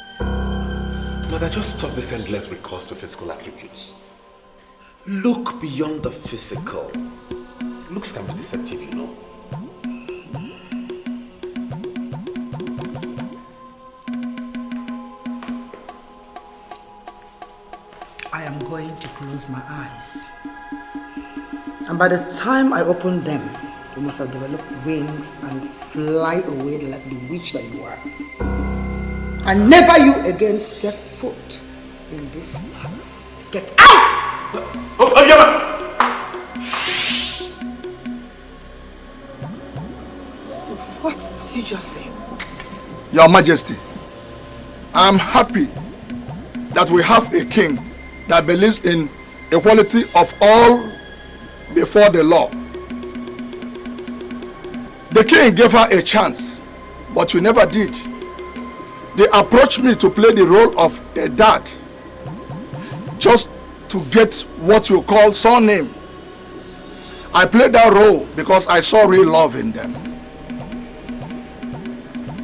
Mother, just stop this endless recourse to physical attributes. Look beyond the physical. Looks can be deceptive, you know. I am going to close my eyes. And by the time I open them, you must have developed wings and fly away like the witch that you are. And never you again step foot in this palace. Get out! What did you just say? Your Majesty, I am happy that we have a king that believes in equality of all before the law. The king gave her a chance, but you never did. They approached me to play the role of a dad, just to get what you call surname. I played that role because I saw real love in them.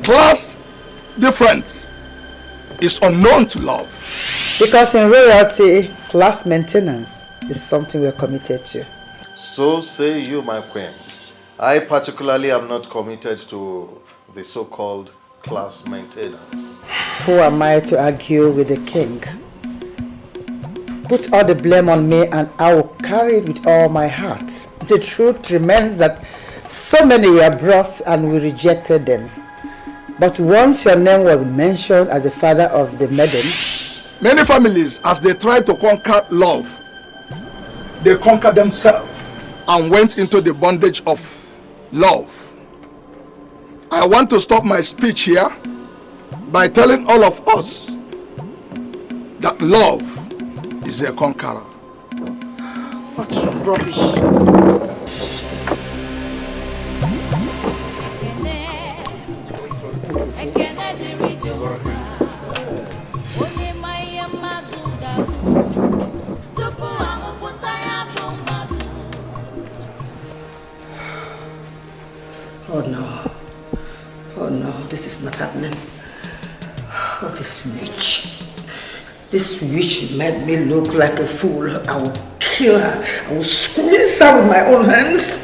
Class difference is unknown to love. Because in royalty, class maintenance is something we are committed to. So say you, my queen. I particularly am not committed to the so-called class maintenance. Who am I to argue with the king? Put all the blame on me and I will carry it with all my heart. The truth remains that so many were brought and we rejected them. But once your name was mentioned as the father of the maiden, many families, as they tried to conquer love, they conquered themselves and went into the bondage of love. I want to stop my speech here by telling all of us that love is a conqueror. What rubbish. Oh no. Oh no, this is not happening. Oh, this witch. This witch made me look like a fool. I will kill her. I will squeeze her with my own hands.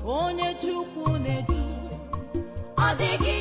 Onye Chukwu na-edu, ọ dịghị